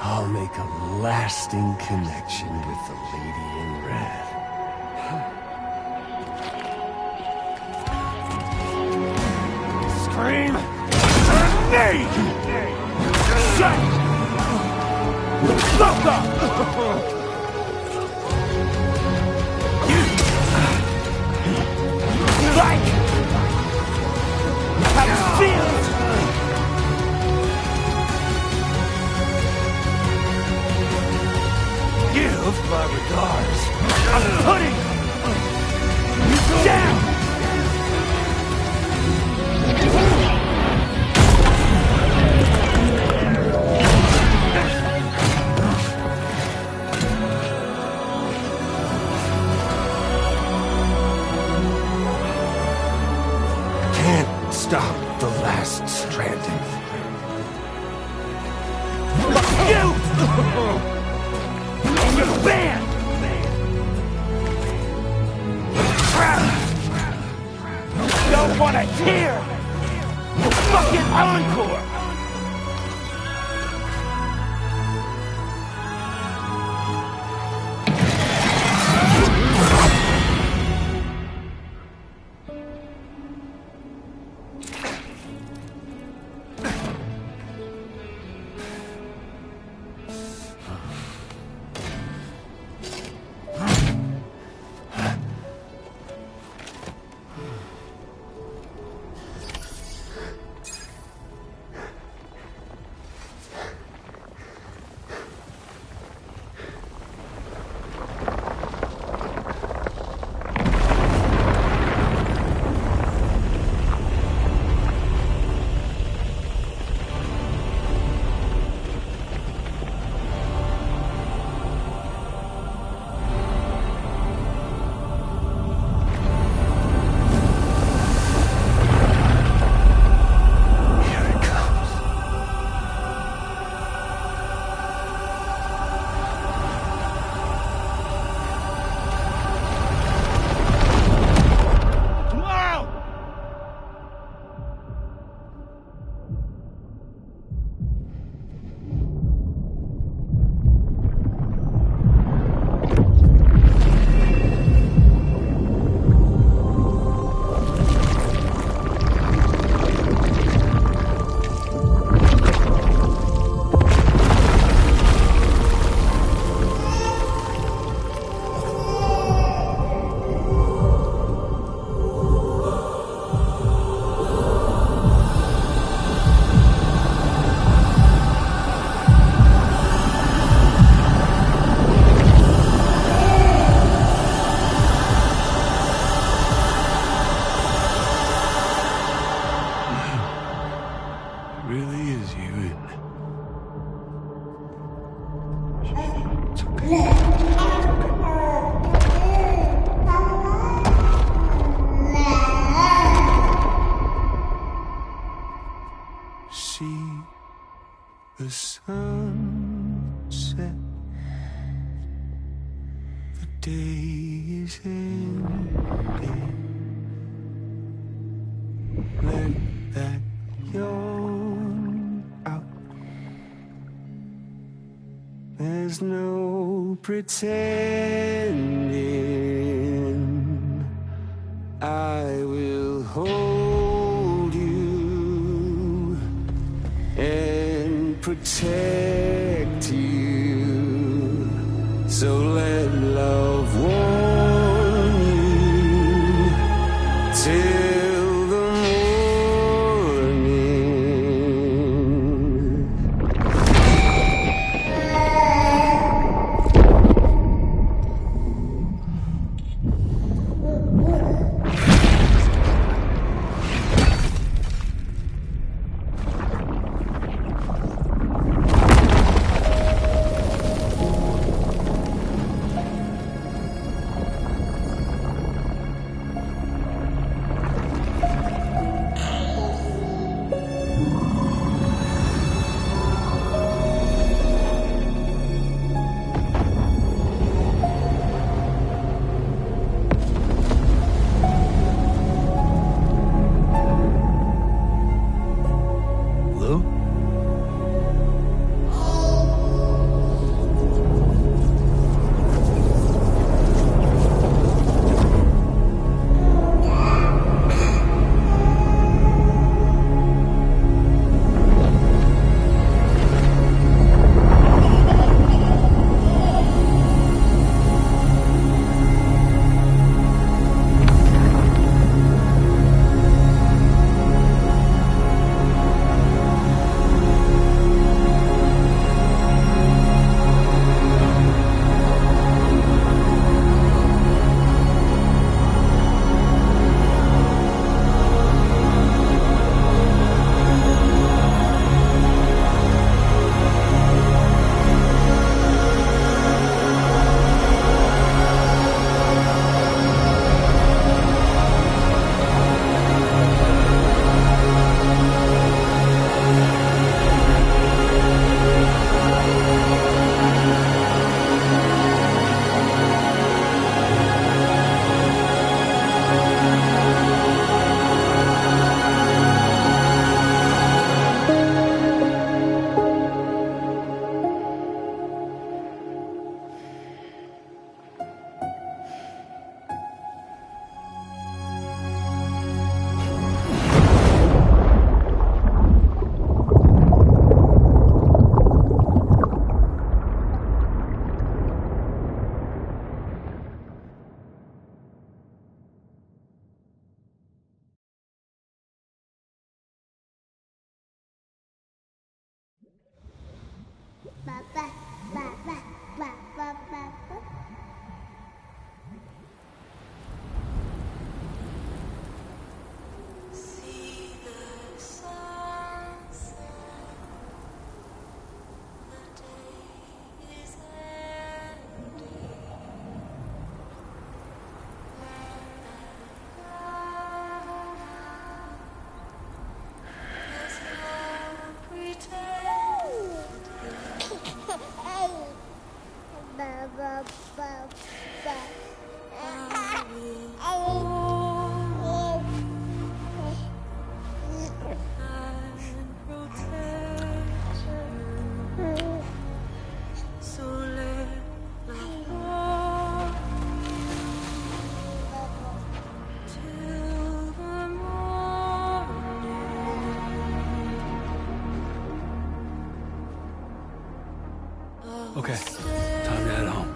I'll make a lasting connection with the lady in red. Scream for me! Shut! Look up! You like how it feels? Give my regards. I'm putting you down! Can't stop the last stranding. Fuck you! And your band! Don't wanna hear the fucking encore! The sun set, the day is ending. Let that yawn out. There's no pretending. I will hold you and protect you. So let love warn you. Okay, time to head home.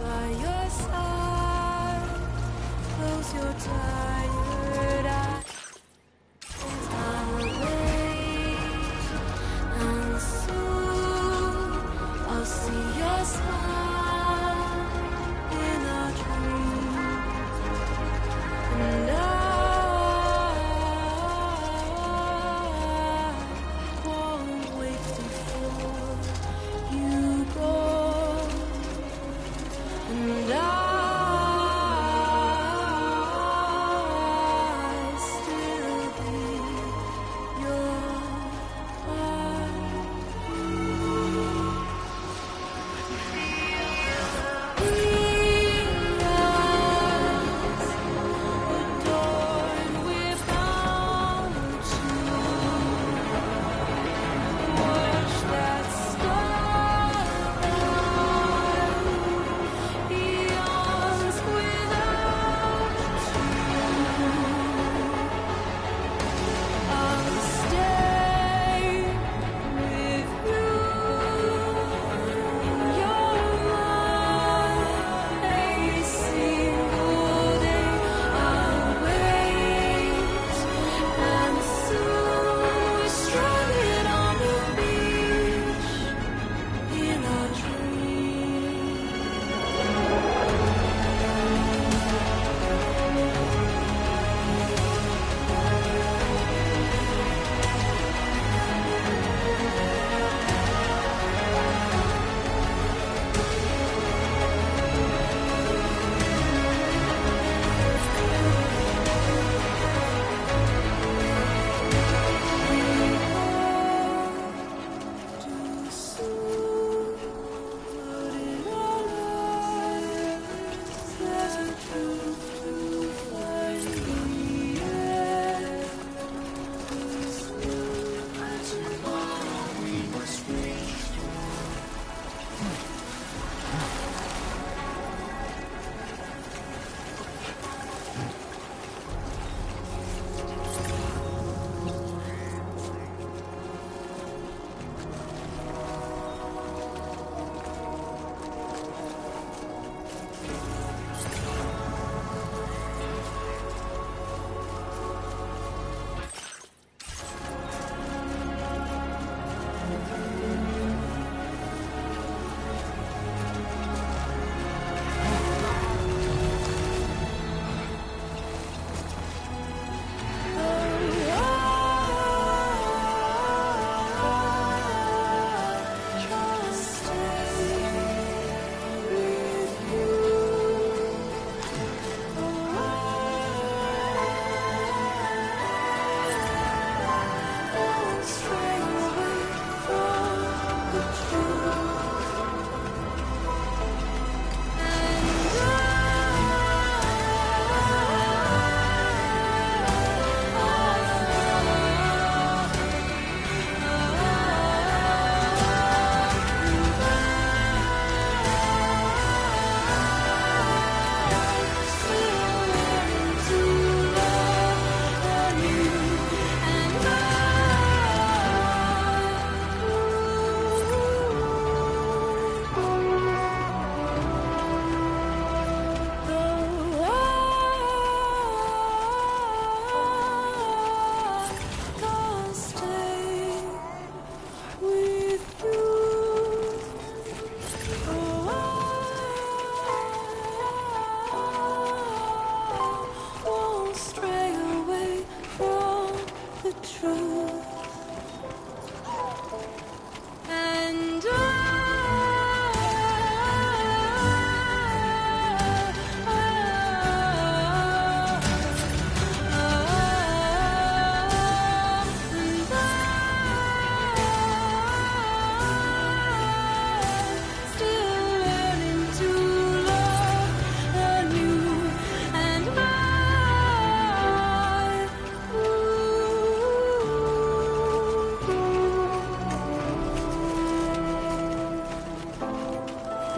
By your side, close your tired eyes. I'll wait, and soon I'll see your smile in a dream, and I won't wait to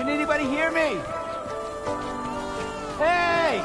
Can anybody hear me? Hey!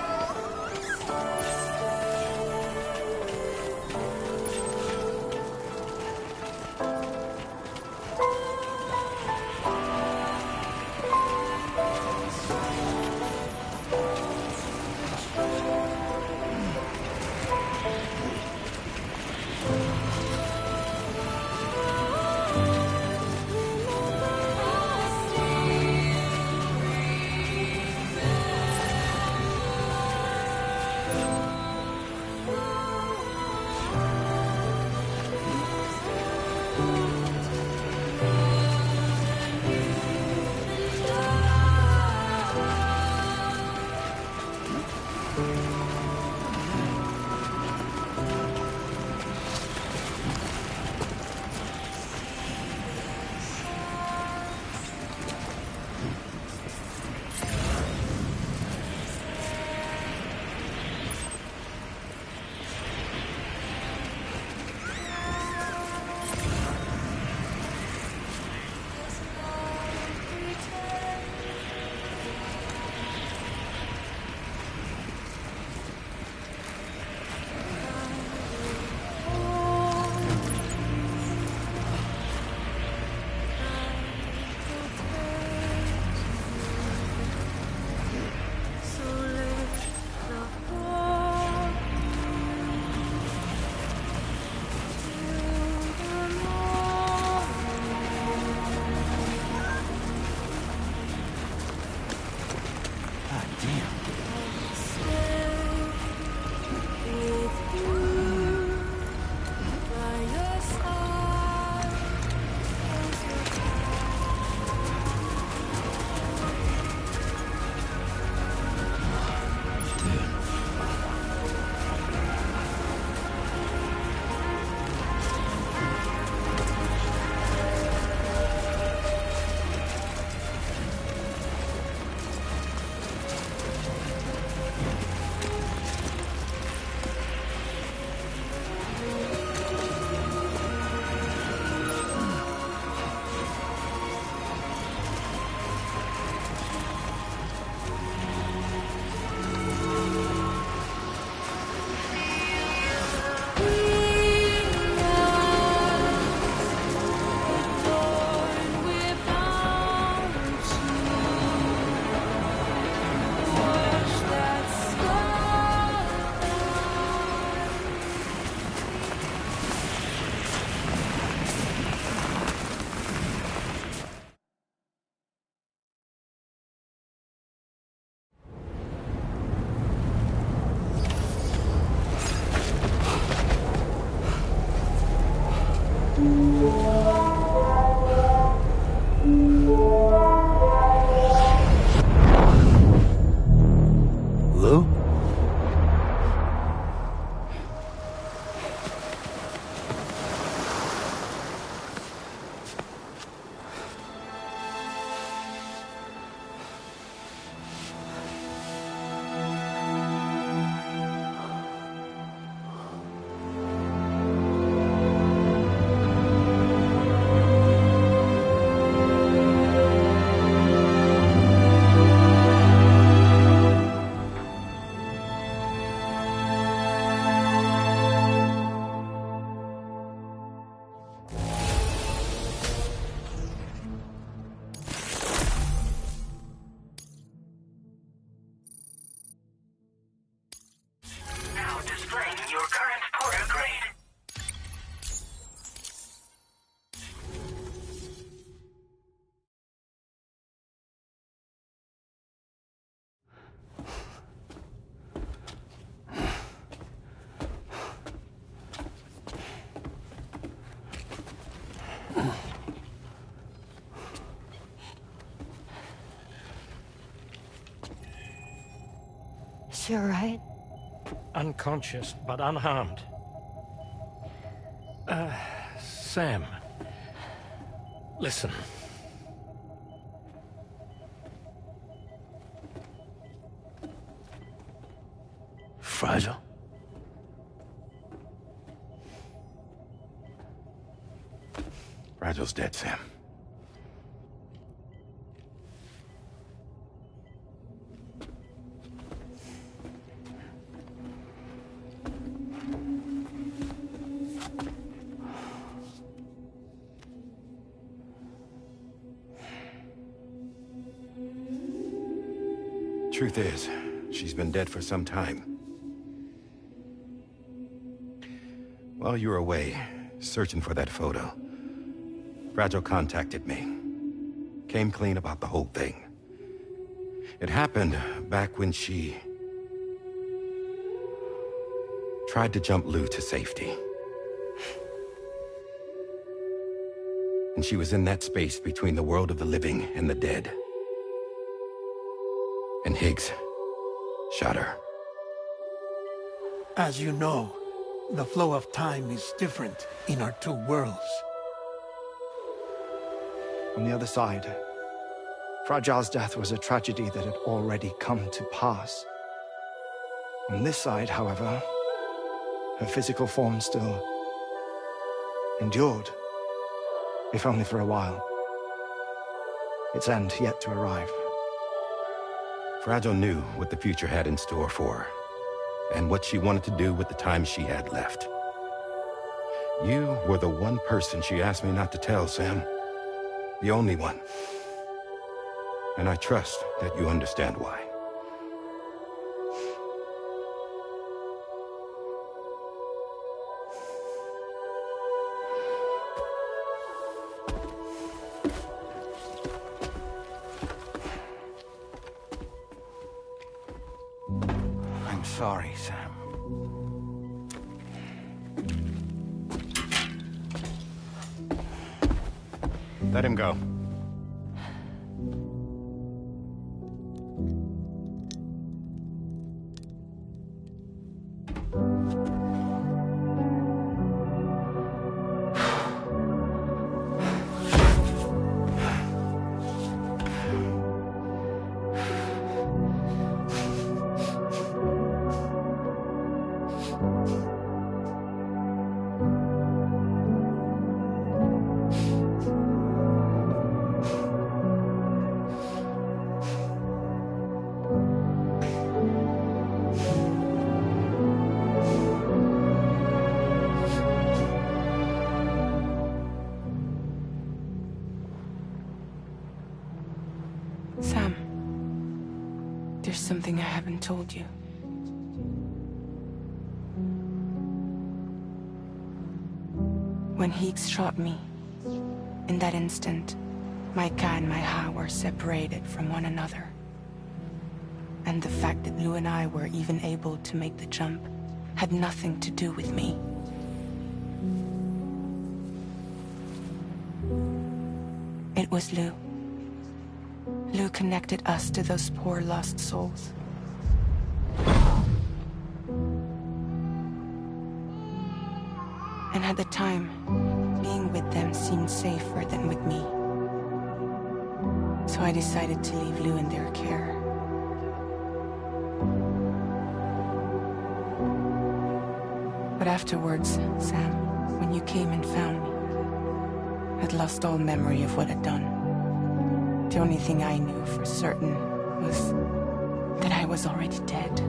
Lou? Now displaying your current porter grade. Is she alright? Unconscious, but unharmed. Sam. Listen. Fragile? Fragile's dead, Sam. truth is, she's been dead for some time. While you were away, searching for that photo, Fragile contacted me. Came clean about the whole thing. It happened back when she tried to jump Lou to safety. And she was in that space between the world of the living and the dead. And Higgs shot her. As you know, the flow of time is different in our two worlds. On the other side, Fragile's death was a tragedy that had already come to pass. On this side, however, her physical form still endured, if only for a while. Its end yet to arrive. Fragile knew what the future had in store for her, and what she wanted to do with the time she had left. You were the one person she asked me not to tell, Sam. The only one. And I trust that you understand why. I'm sorry, Sam. Let him go. Sam, there's something I haven't told you. When Higgs shot me, in that instant, my Ka and my Ha were separated from one another. And the fact that Lou and I were even able to make the jump had nothing to do with me. It was Lou. Lou connected us to those poor lost souls. And at the time, being with them seemed safer than with me. So I decided to leave Lou in their care. But afterwards, Sam, when you came and found me, I'd lost all memory of what I'd done. The only thing I knew for certain was that I was already dead.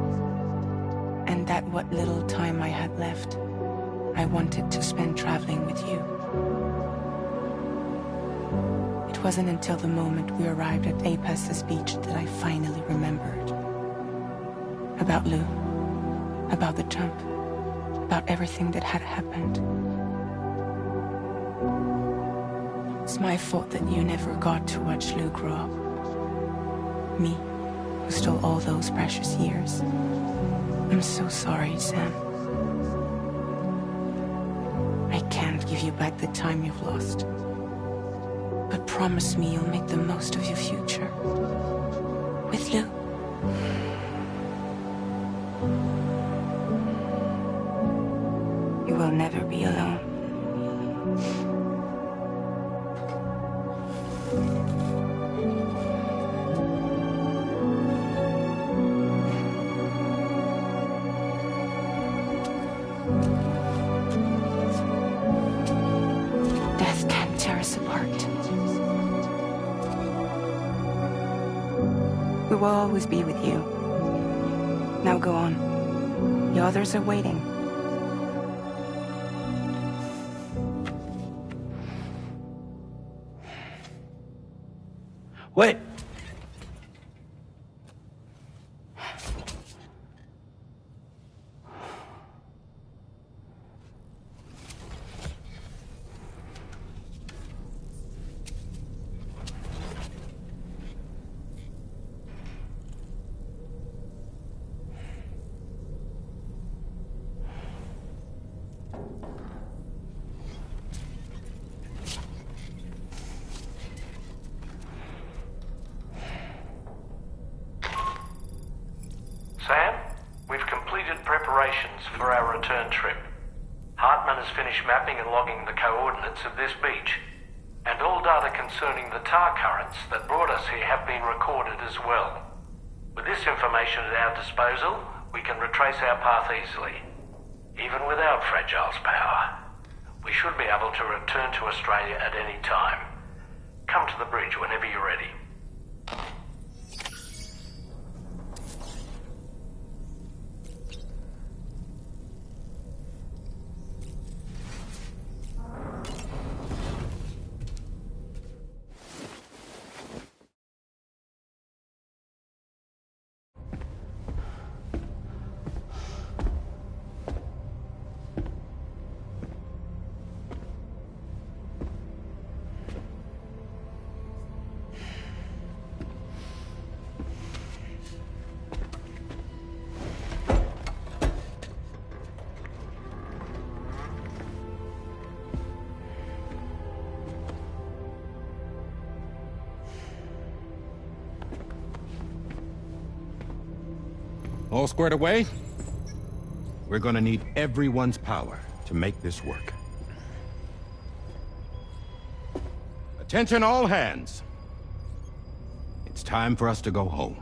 And that what little time I had left, I wanted to spend traveling with you. It wasn't until the moment we arrived at Apas's beach that I finally remembered. About Lou, about the jump, about everything that had happened. It's my fault that you never got to watch Lou grow up. Me, who stole all those precious years. I'm so sorry, Sam. I can't give you back the time you've lost. But promise me you'll make the most of your future. With Lou. You will never be alone. Death can't tear us apart. We will always be with you. Now go on. The others are waiting. Wait! preparations for our return trip. Hartman has finished mapping and logging the coordinates of this beach, and all data concerning the tar currents that brought us here have been recorded as well. With this information at our disposal, we can retrace our path easily. Even without Fragile's power, we should be able to return to Australia at any time. Come to the bridge whenever you're ready. All squared away? We're gonna need everyone's power to make this work. Attention all hands. It's time for us to go home.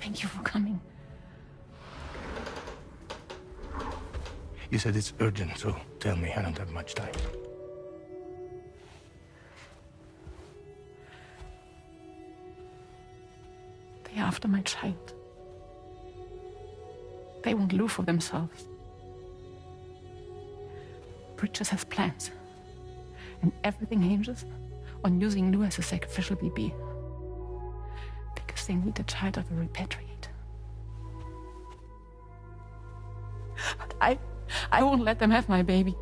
Thank you for coming. You said it's urgent, so tell me. I don't have much time. They're after my child. They want Lou for themselves. Bridges has plans. And everything hinges on using Lou as a sacrificial BB. Because they need the child of the repatriate. But I won't let them have my baby.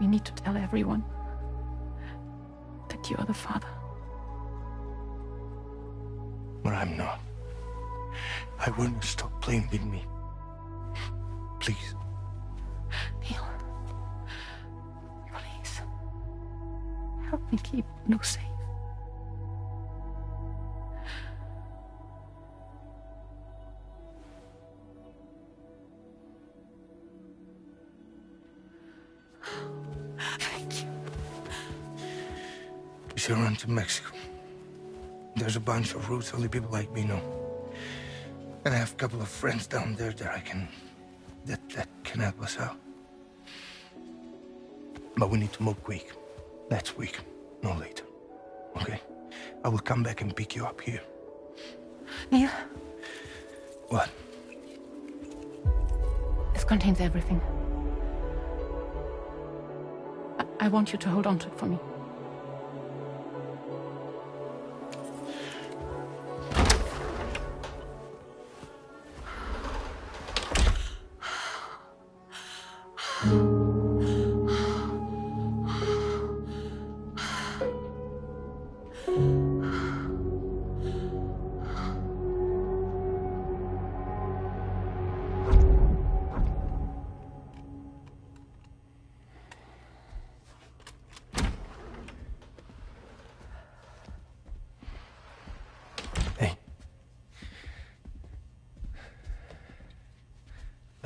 We need to tell everyone that you are the father. But I'm not. I wouldn't stop playing with me. Please. Neil. Please. Help me keep Lou safe. Thank you. We should run to Mexico. There's a bunch of routes only people like me know. And I have a couple of friends down there that that can help us out. But we need to move quick. Next week, no later. Okay? I will come back and pick you up here. Neil? What? This contains everything. I want you to hold on to it for me.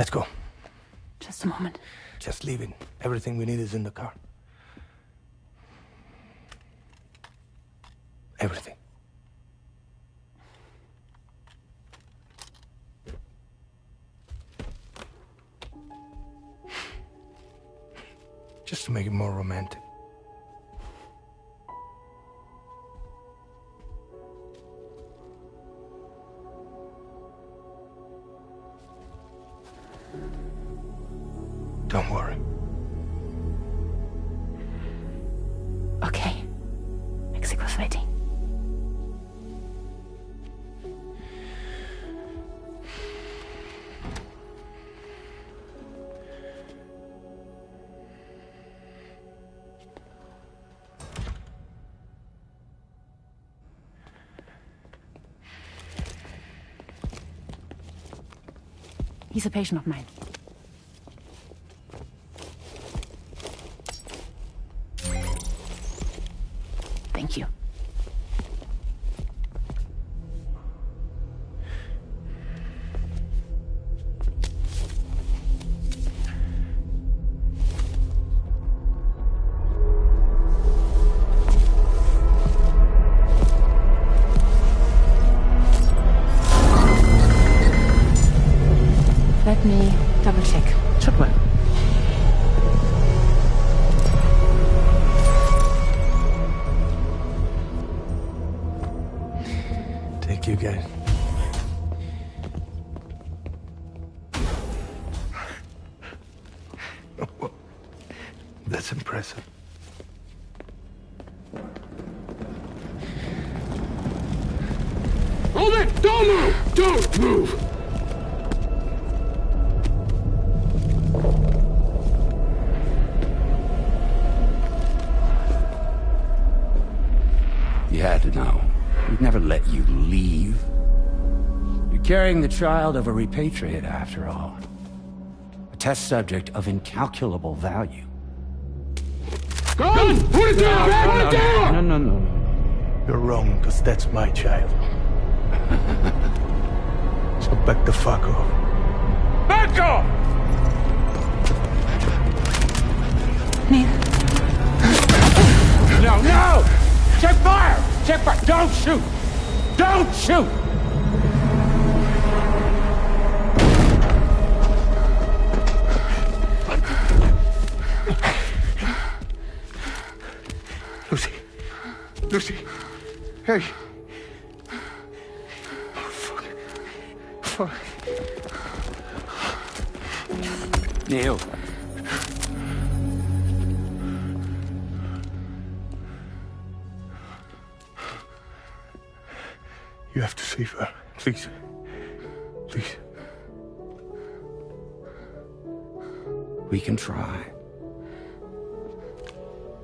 Let's go. Just a moment. Just leave it. Everything we need is in the car. Everything. Just to make it more romantic. Don't worry. Okay. Mexico's waiting. He's a patient of mine. Thank you. Let me double check. Should work. Thank you, guys. That's impressive. Hold it! Don't move! Don't move! You had to know. We'd never let you leave. You're carrying the child of a repatriate, after all. A test subject of incalculable value. Gun! Put it down! Put it down! No. You're wrong, because that's my child. So back the fuck off. Back off! No! Check fire! Check fire! Don't shoot! Don't shoot! Lucy. Hey. Oh, fuck. Neil. You have to save her. Please. Please. We can try.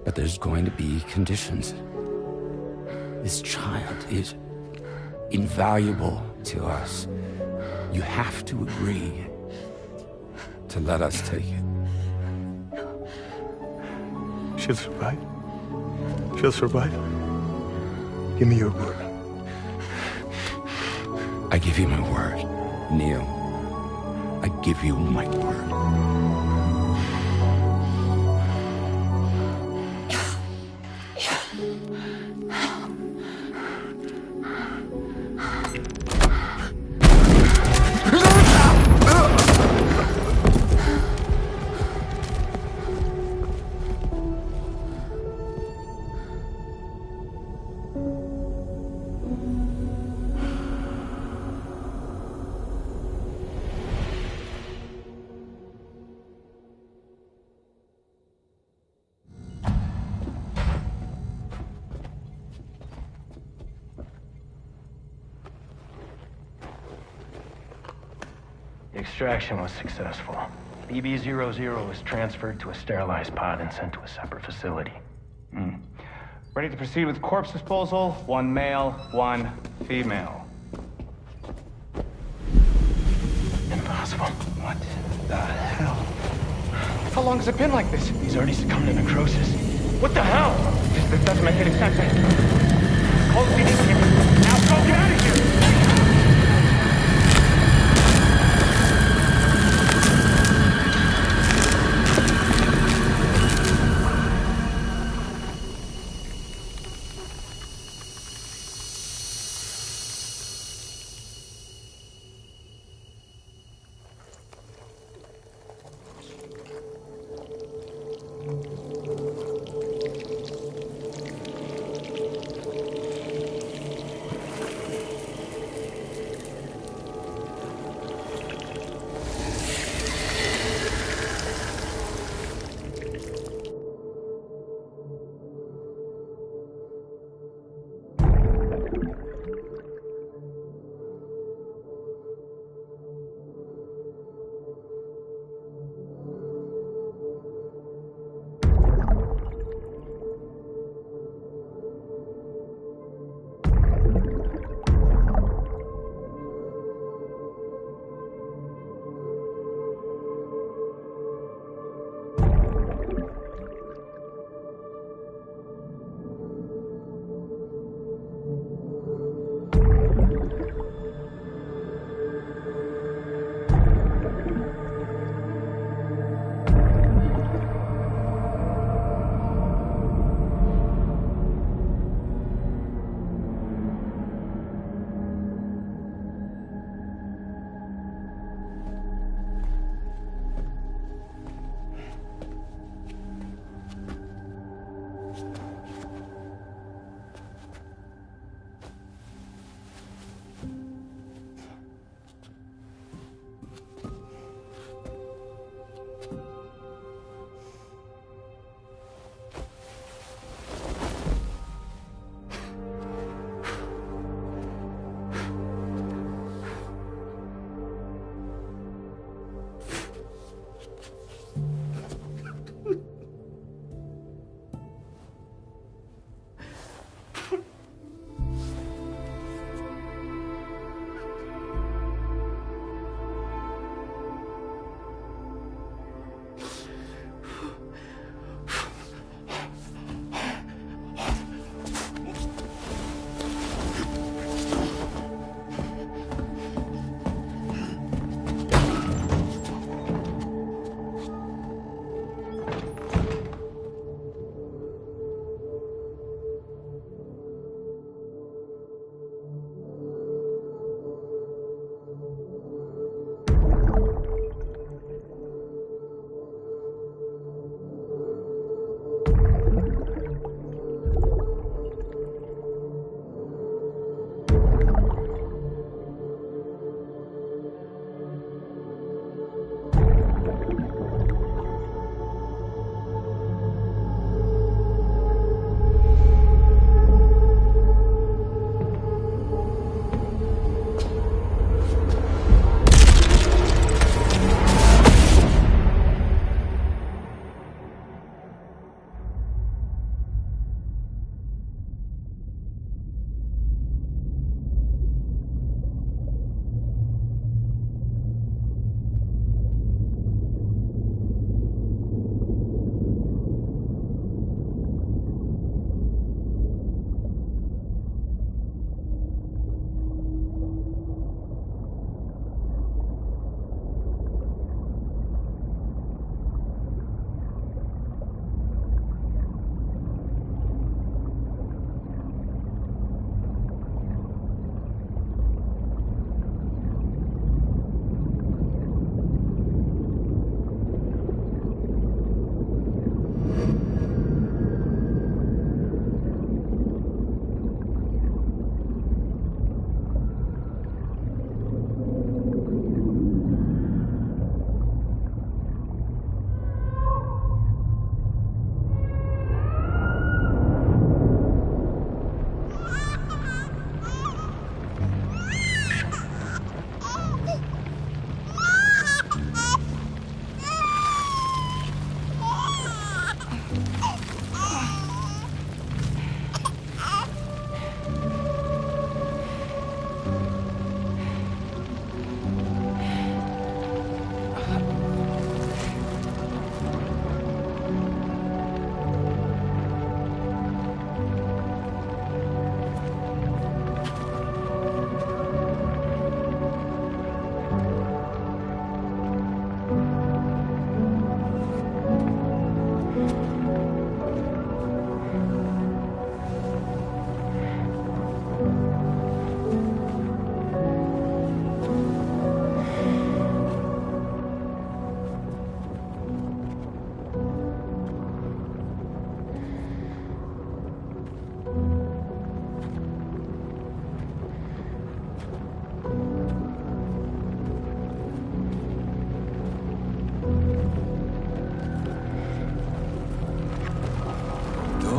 But there's going to be conditions. This child is invaluable to us. You have to agree to let us take it. She'll survive. She'll survive. Give me your word. I give you my word, Neil. I give you my word. The extraction was successful. BB-00 was transferred to a sterilized pod and sent to a separate facility. Ready to proceed with corpse disposal. 1 male, 1 female. Impossible. What the hell? How long has it been like this? He's already succumbed to necrosis. What the hell? This doesn't make any sense. Call the PD. Now go get out of here!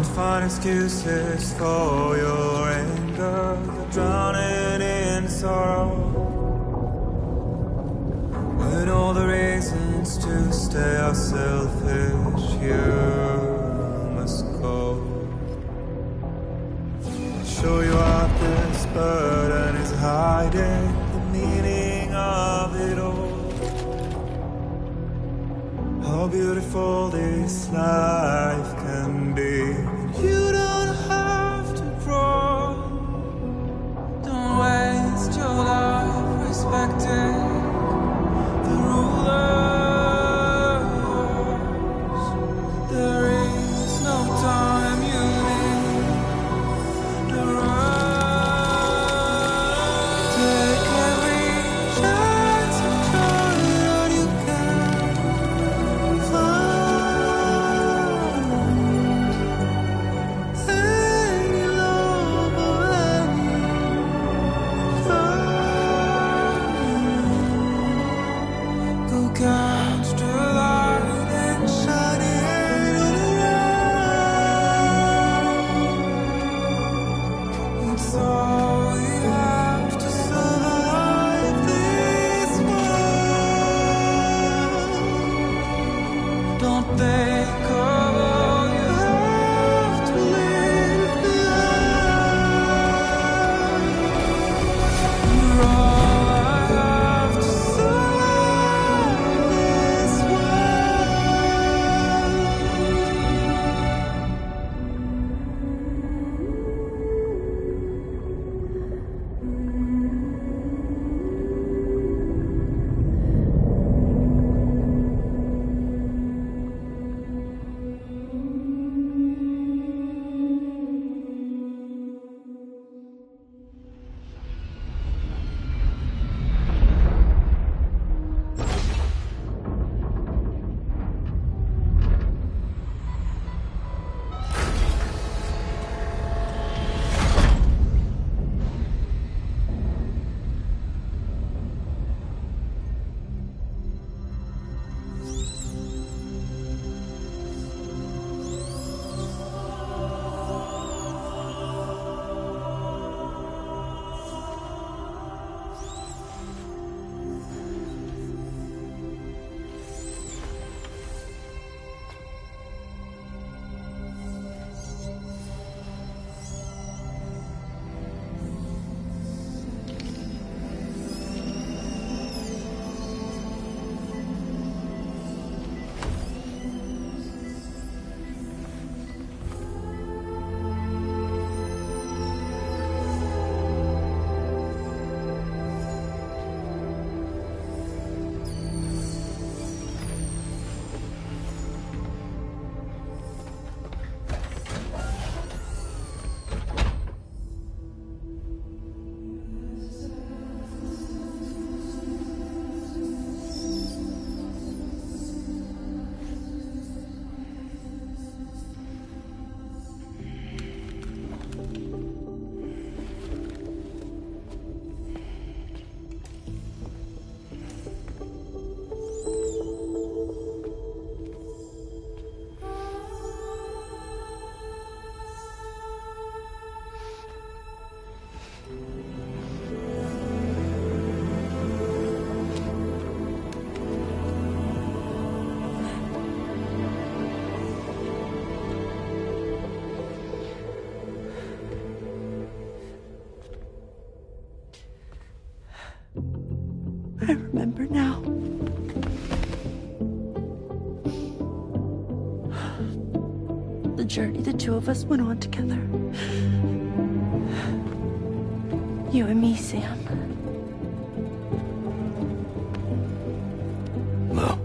Don't find excuses for your anger. You're drowning in sorrow. With all the reasons to stay are selfish, you must go. I'll show you out this burden is hiding the meaning of it all. How beautiful this life can be. You don't have to grow. Don't waste your life respecting the rulers. There is no time you need the road. Take every chance and try that you can find. Any love or any time. Go catch the light and shine it all around. It's all we have to survive this world. Don't think of all you have to leave behind. You're all I have to survive this I remember now. The journey the two of us went on together. You and me, Sam. No.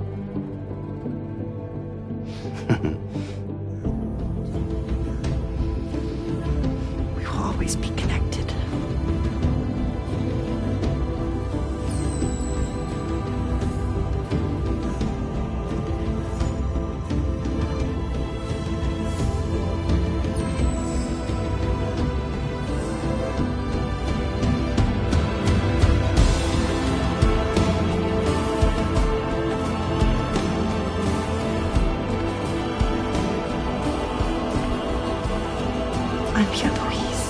We will always be connected. I'm Pierre Louise.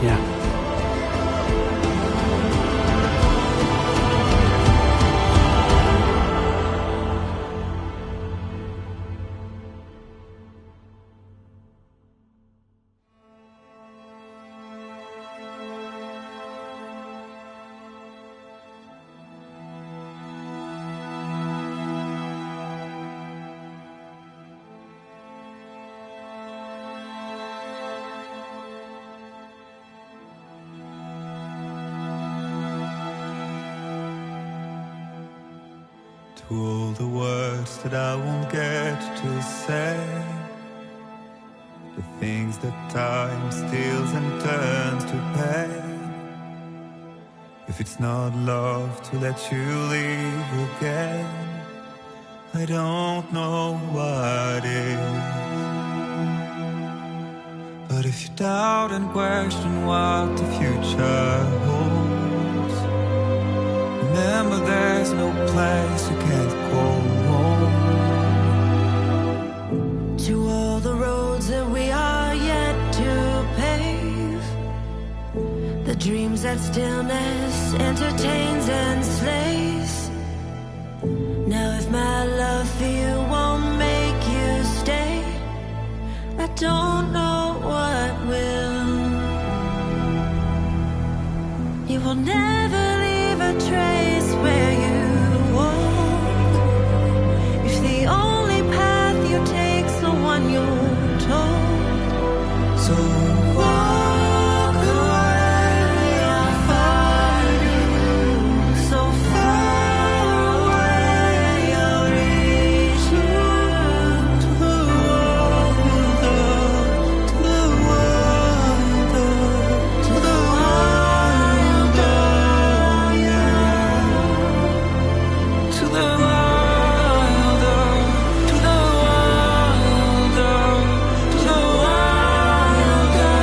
Yeah. To all the words that I won't get to say, the things that time steals and turns to pain. If it's not love to let you leave again, I don't know what is. But if you doubt and question what the future holds, remember there's no place you can't go home. To all the roads that we are yet to pave, the dreams that stillness entertains and slays. Now if my love for you won't make you stay, I don't know what will. You will never leave a trace where you walk. If the only path you take's the one you're told, so walk away, I'll follow you. So far away, I'll reach you. To the wild, to the wild, to the wild, yeah. To the wild, to the wild, to the wild, yeah.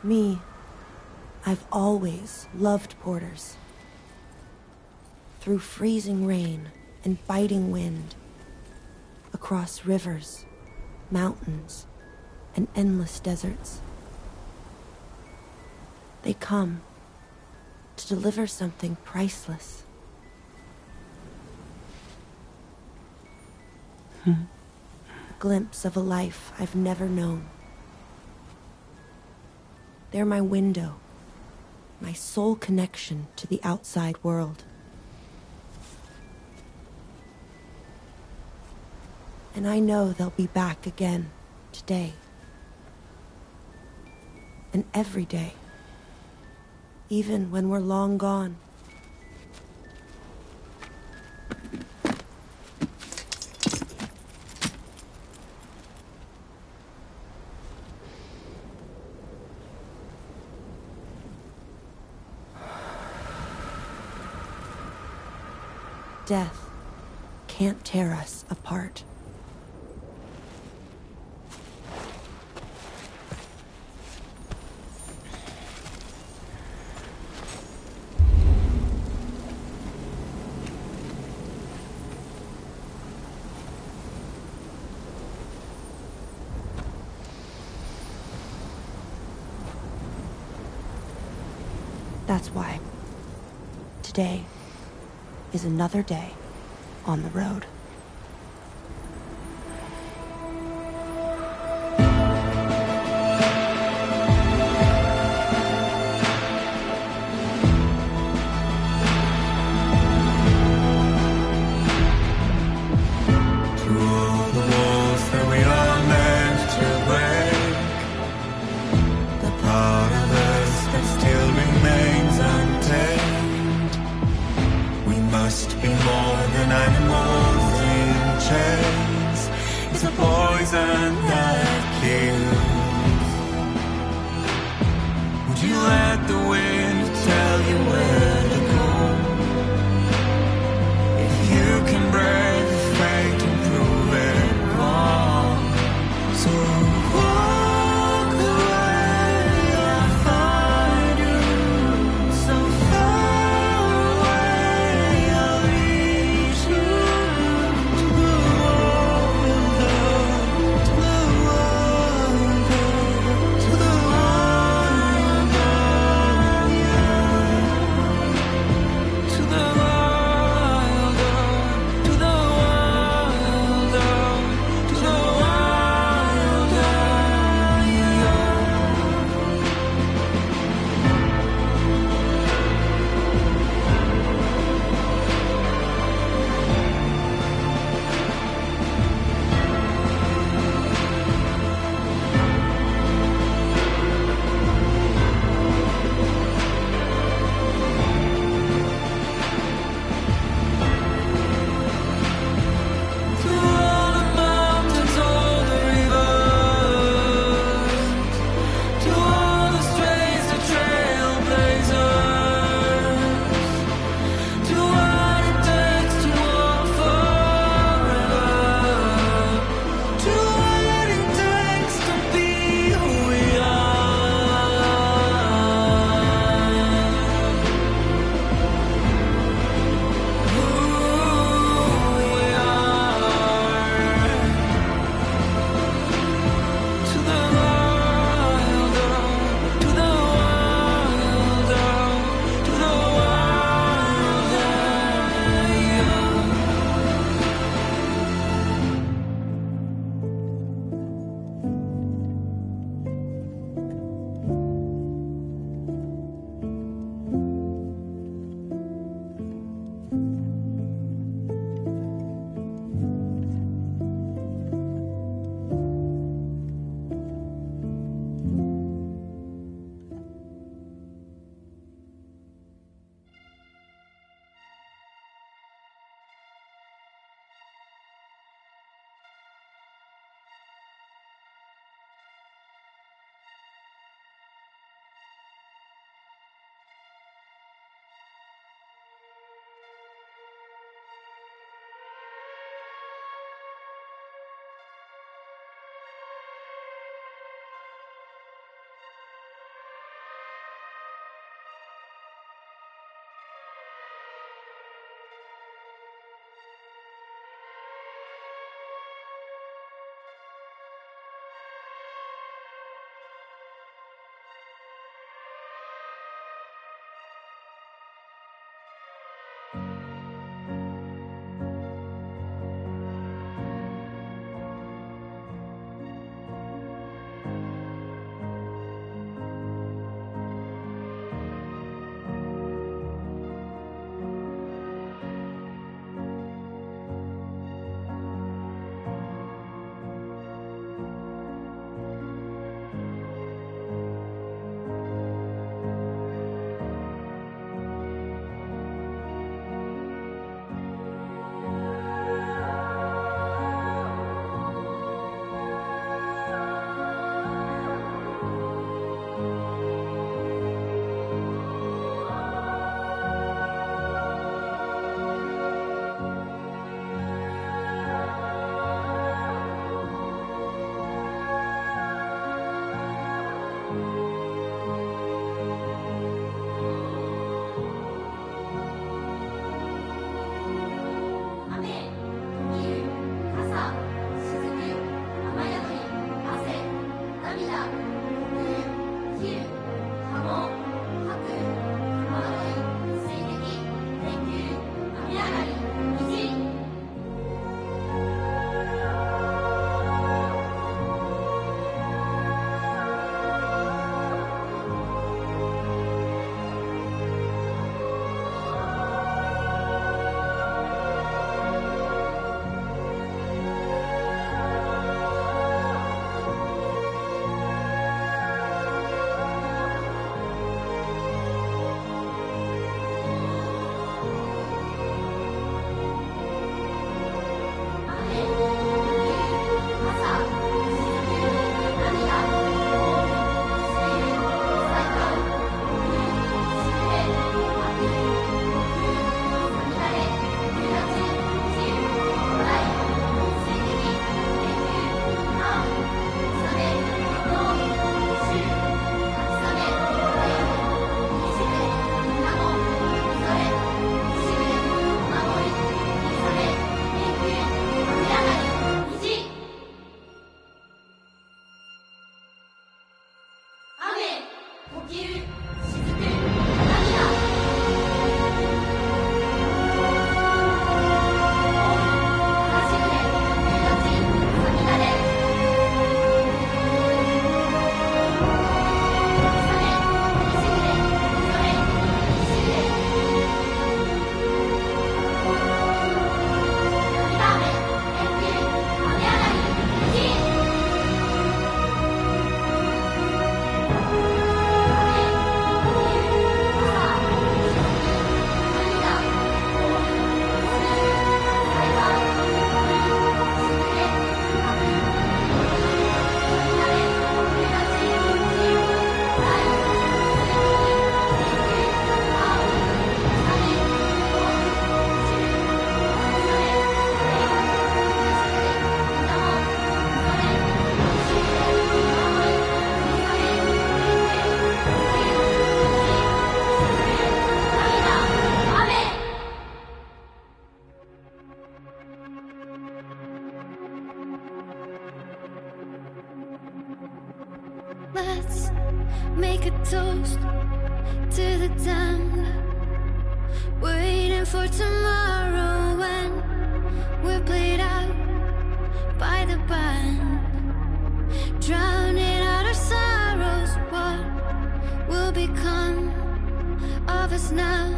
Me, I've always loved porters. Through freezing rain and biting wind, across rivers, mountains, and endless deserts. They come to deliver something priceless. A glimpse of a life I've never known. They're my window, my sole connection to the outside world. And I know they'll be back again today. And every day. Even when we're long gone. Death can't tear us apart. That's why today is another day on the road. Must be and animals in chains. It's a poison that kills. Would you let the wind tell you where to go? If you can break fate and prove it wrong, so walk away, I'll find you. So far away, I'll reach you. To the wonder, to the wonder, to the wonder. Let's make a toast to the damned, waiting for tomorrow when we're played out by the band, drowning out our sorrows. What will become of us now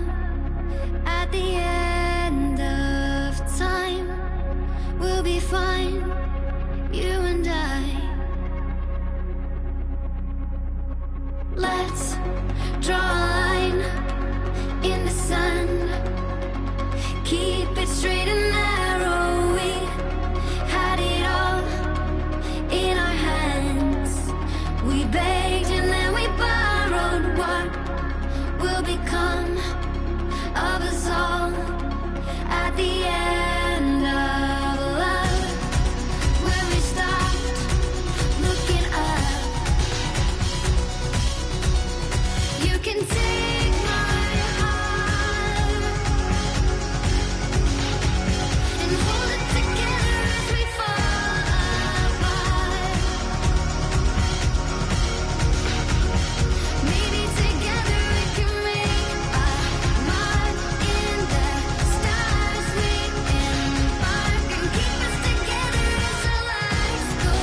at the end of time? We'll be fine, you and I. Let's draw a line in the sand, keep it straight and narrow. We had it all in our hands. We begged and then we borrowed. What will become of us all at the end of love? When we stopped looking up, you can take my heart and hold it together as we fall apart. Maybe together we can make a mark in the stars we embark and keep us together as our lives go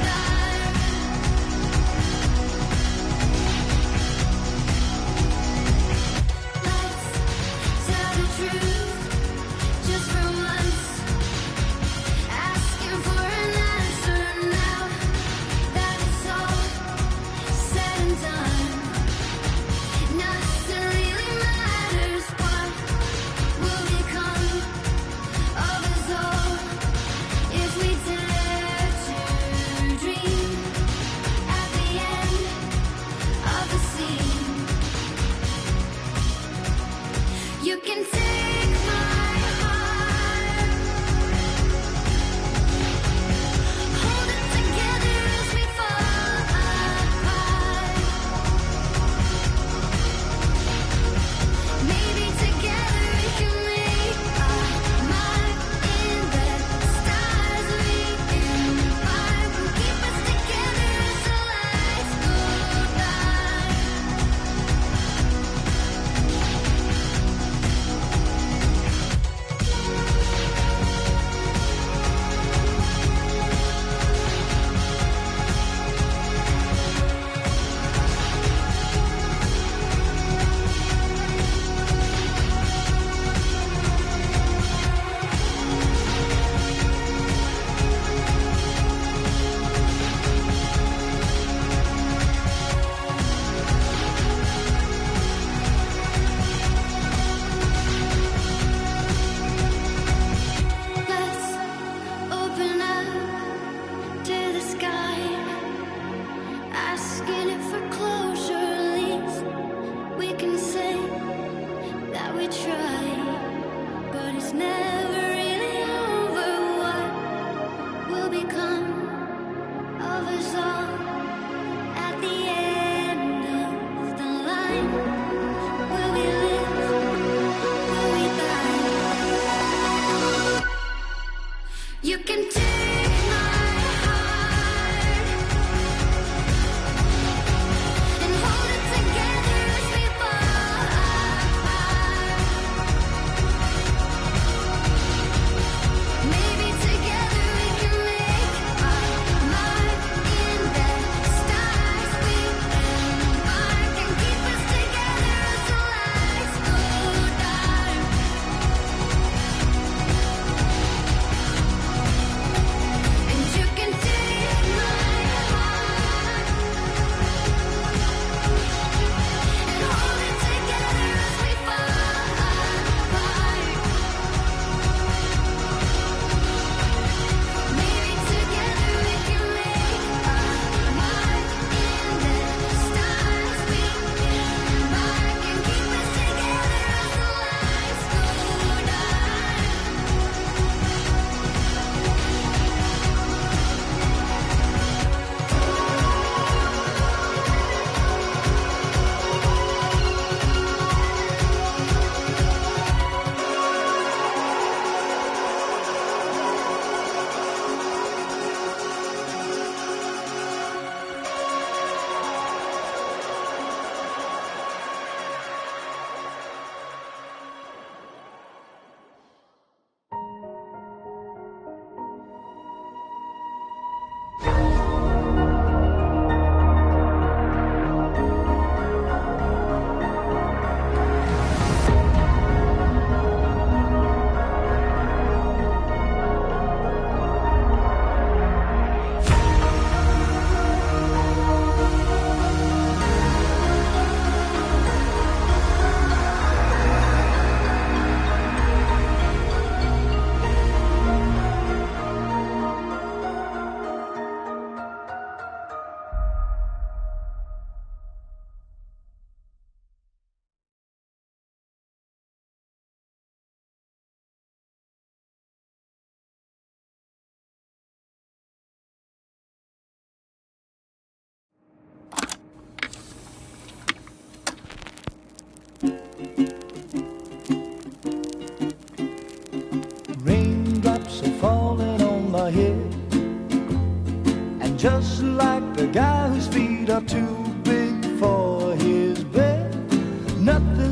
dark. Let's tell the truth just for once, asking for an answer now that it's all said and done. Nothing really matters. What will become of us all if we dare to dream at the end of the scene? You can take my heart, hold it together as we fall apart. Maybe together we can make a mark in the stars we embark and keep us together as our lives go dark. Let's open up to the sky, asking it for closure. At least we can say that we tried, but it's never really over. What will become of us all at the end of the line? Will we live? Will we die? You can take my heart and hold it together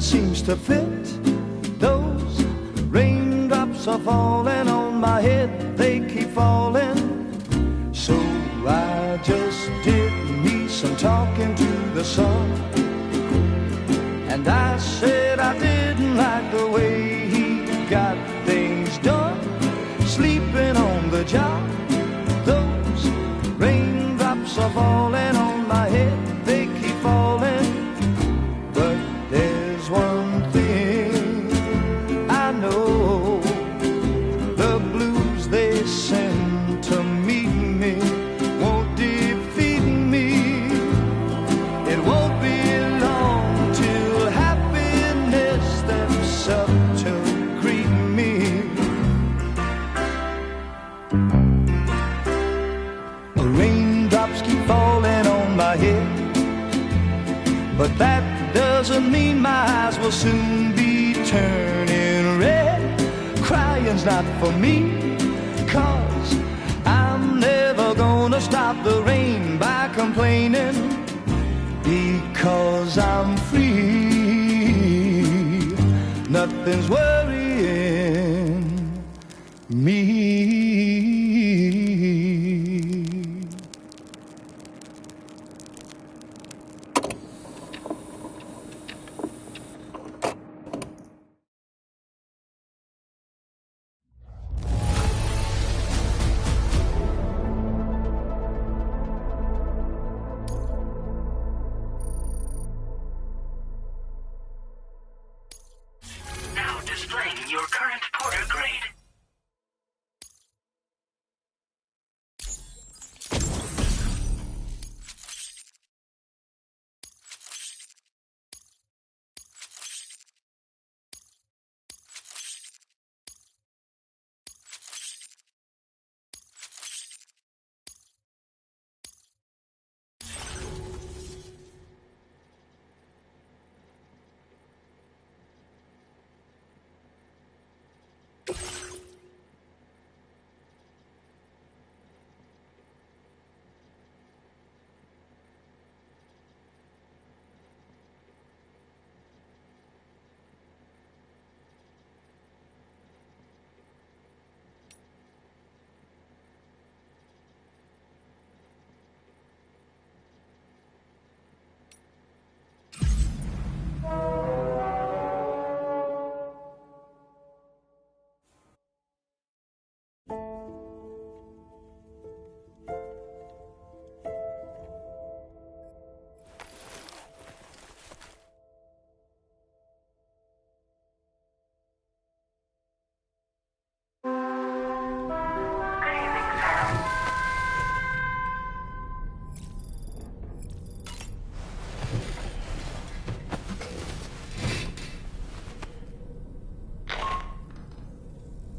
seems to fit. Those raindrops are falling on my head, they keep falling. So I just did me some talking to the sun, and I said I didn't like the way he got things done, sleeping on the job. Those raindrops are falling on my head, they keep falling. But there's one thing I know, the blues they send to meet me won't defeat me. It won't be long till happiness steps up to greet me. The raindrops keep falling on my head, but that doesn't mean my eyes will soon be turning red. Crying's not for me, 'cause I'm never gonna stop the rain by complaining, because I'm free. Nothing's worrying me. Now displaying your current porter grade.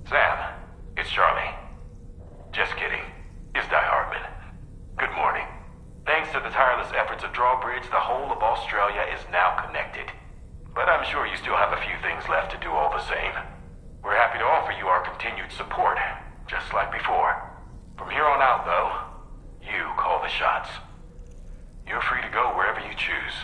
Sam, it's Charlie. Just kidding. It's Die Hardman. Good morning. Thanks to the tireless efforts of Drawbridge, the whole of Australia is now connected. But I'm sure you still have a few things left to do all the same. We're happy to offer you our continued support, just like before. From here on out, though, you call the shots. You're free to go wherever you choose.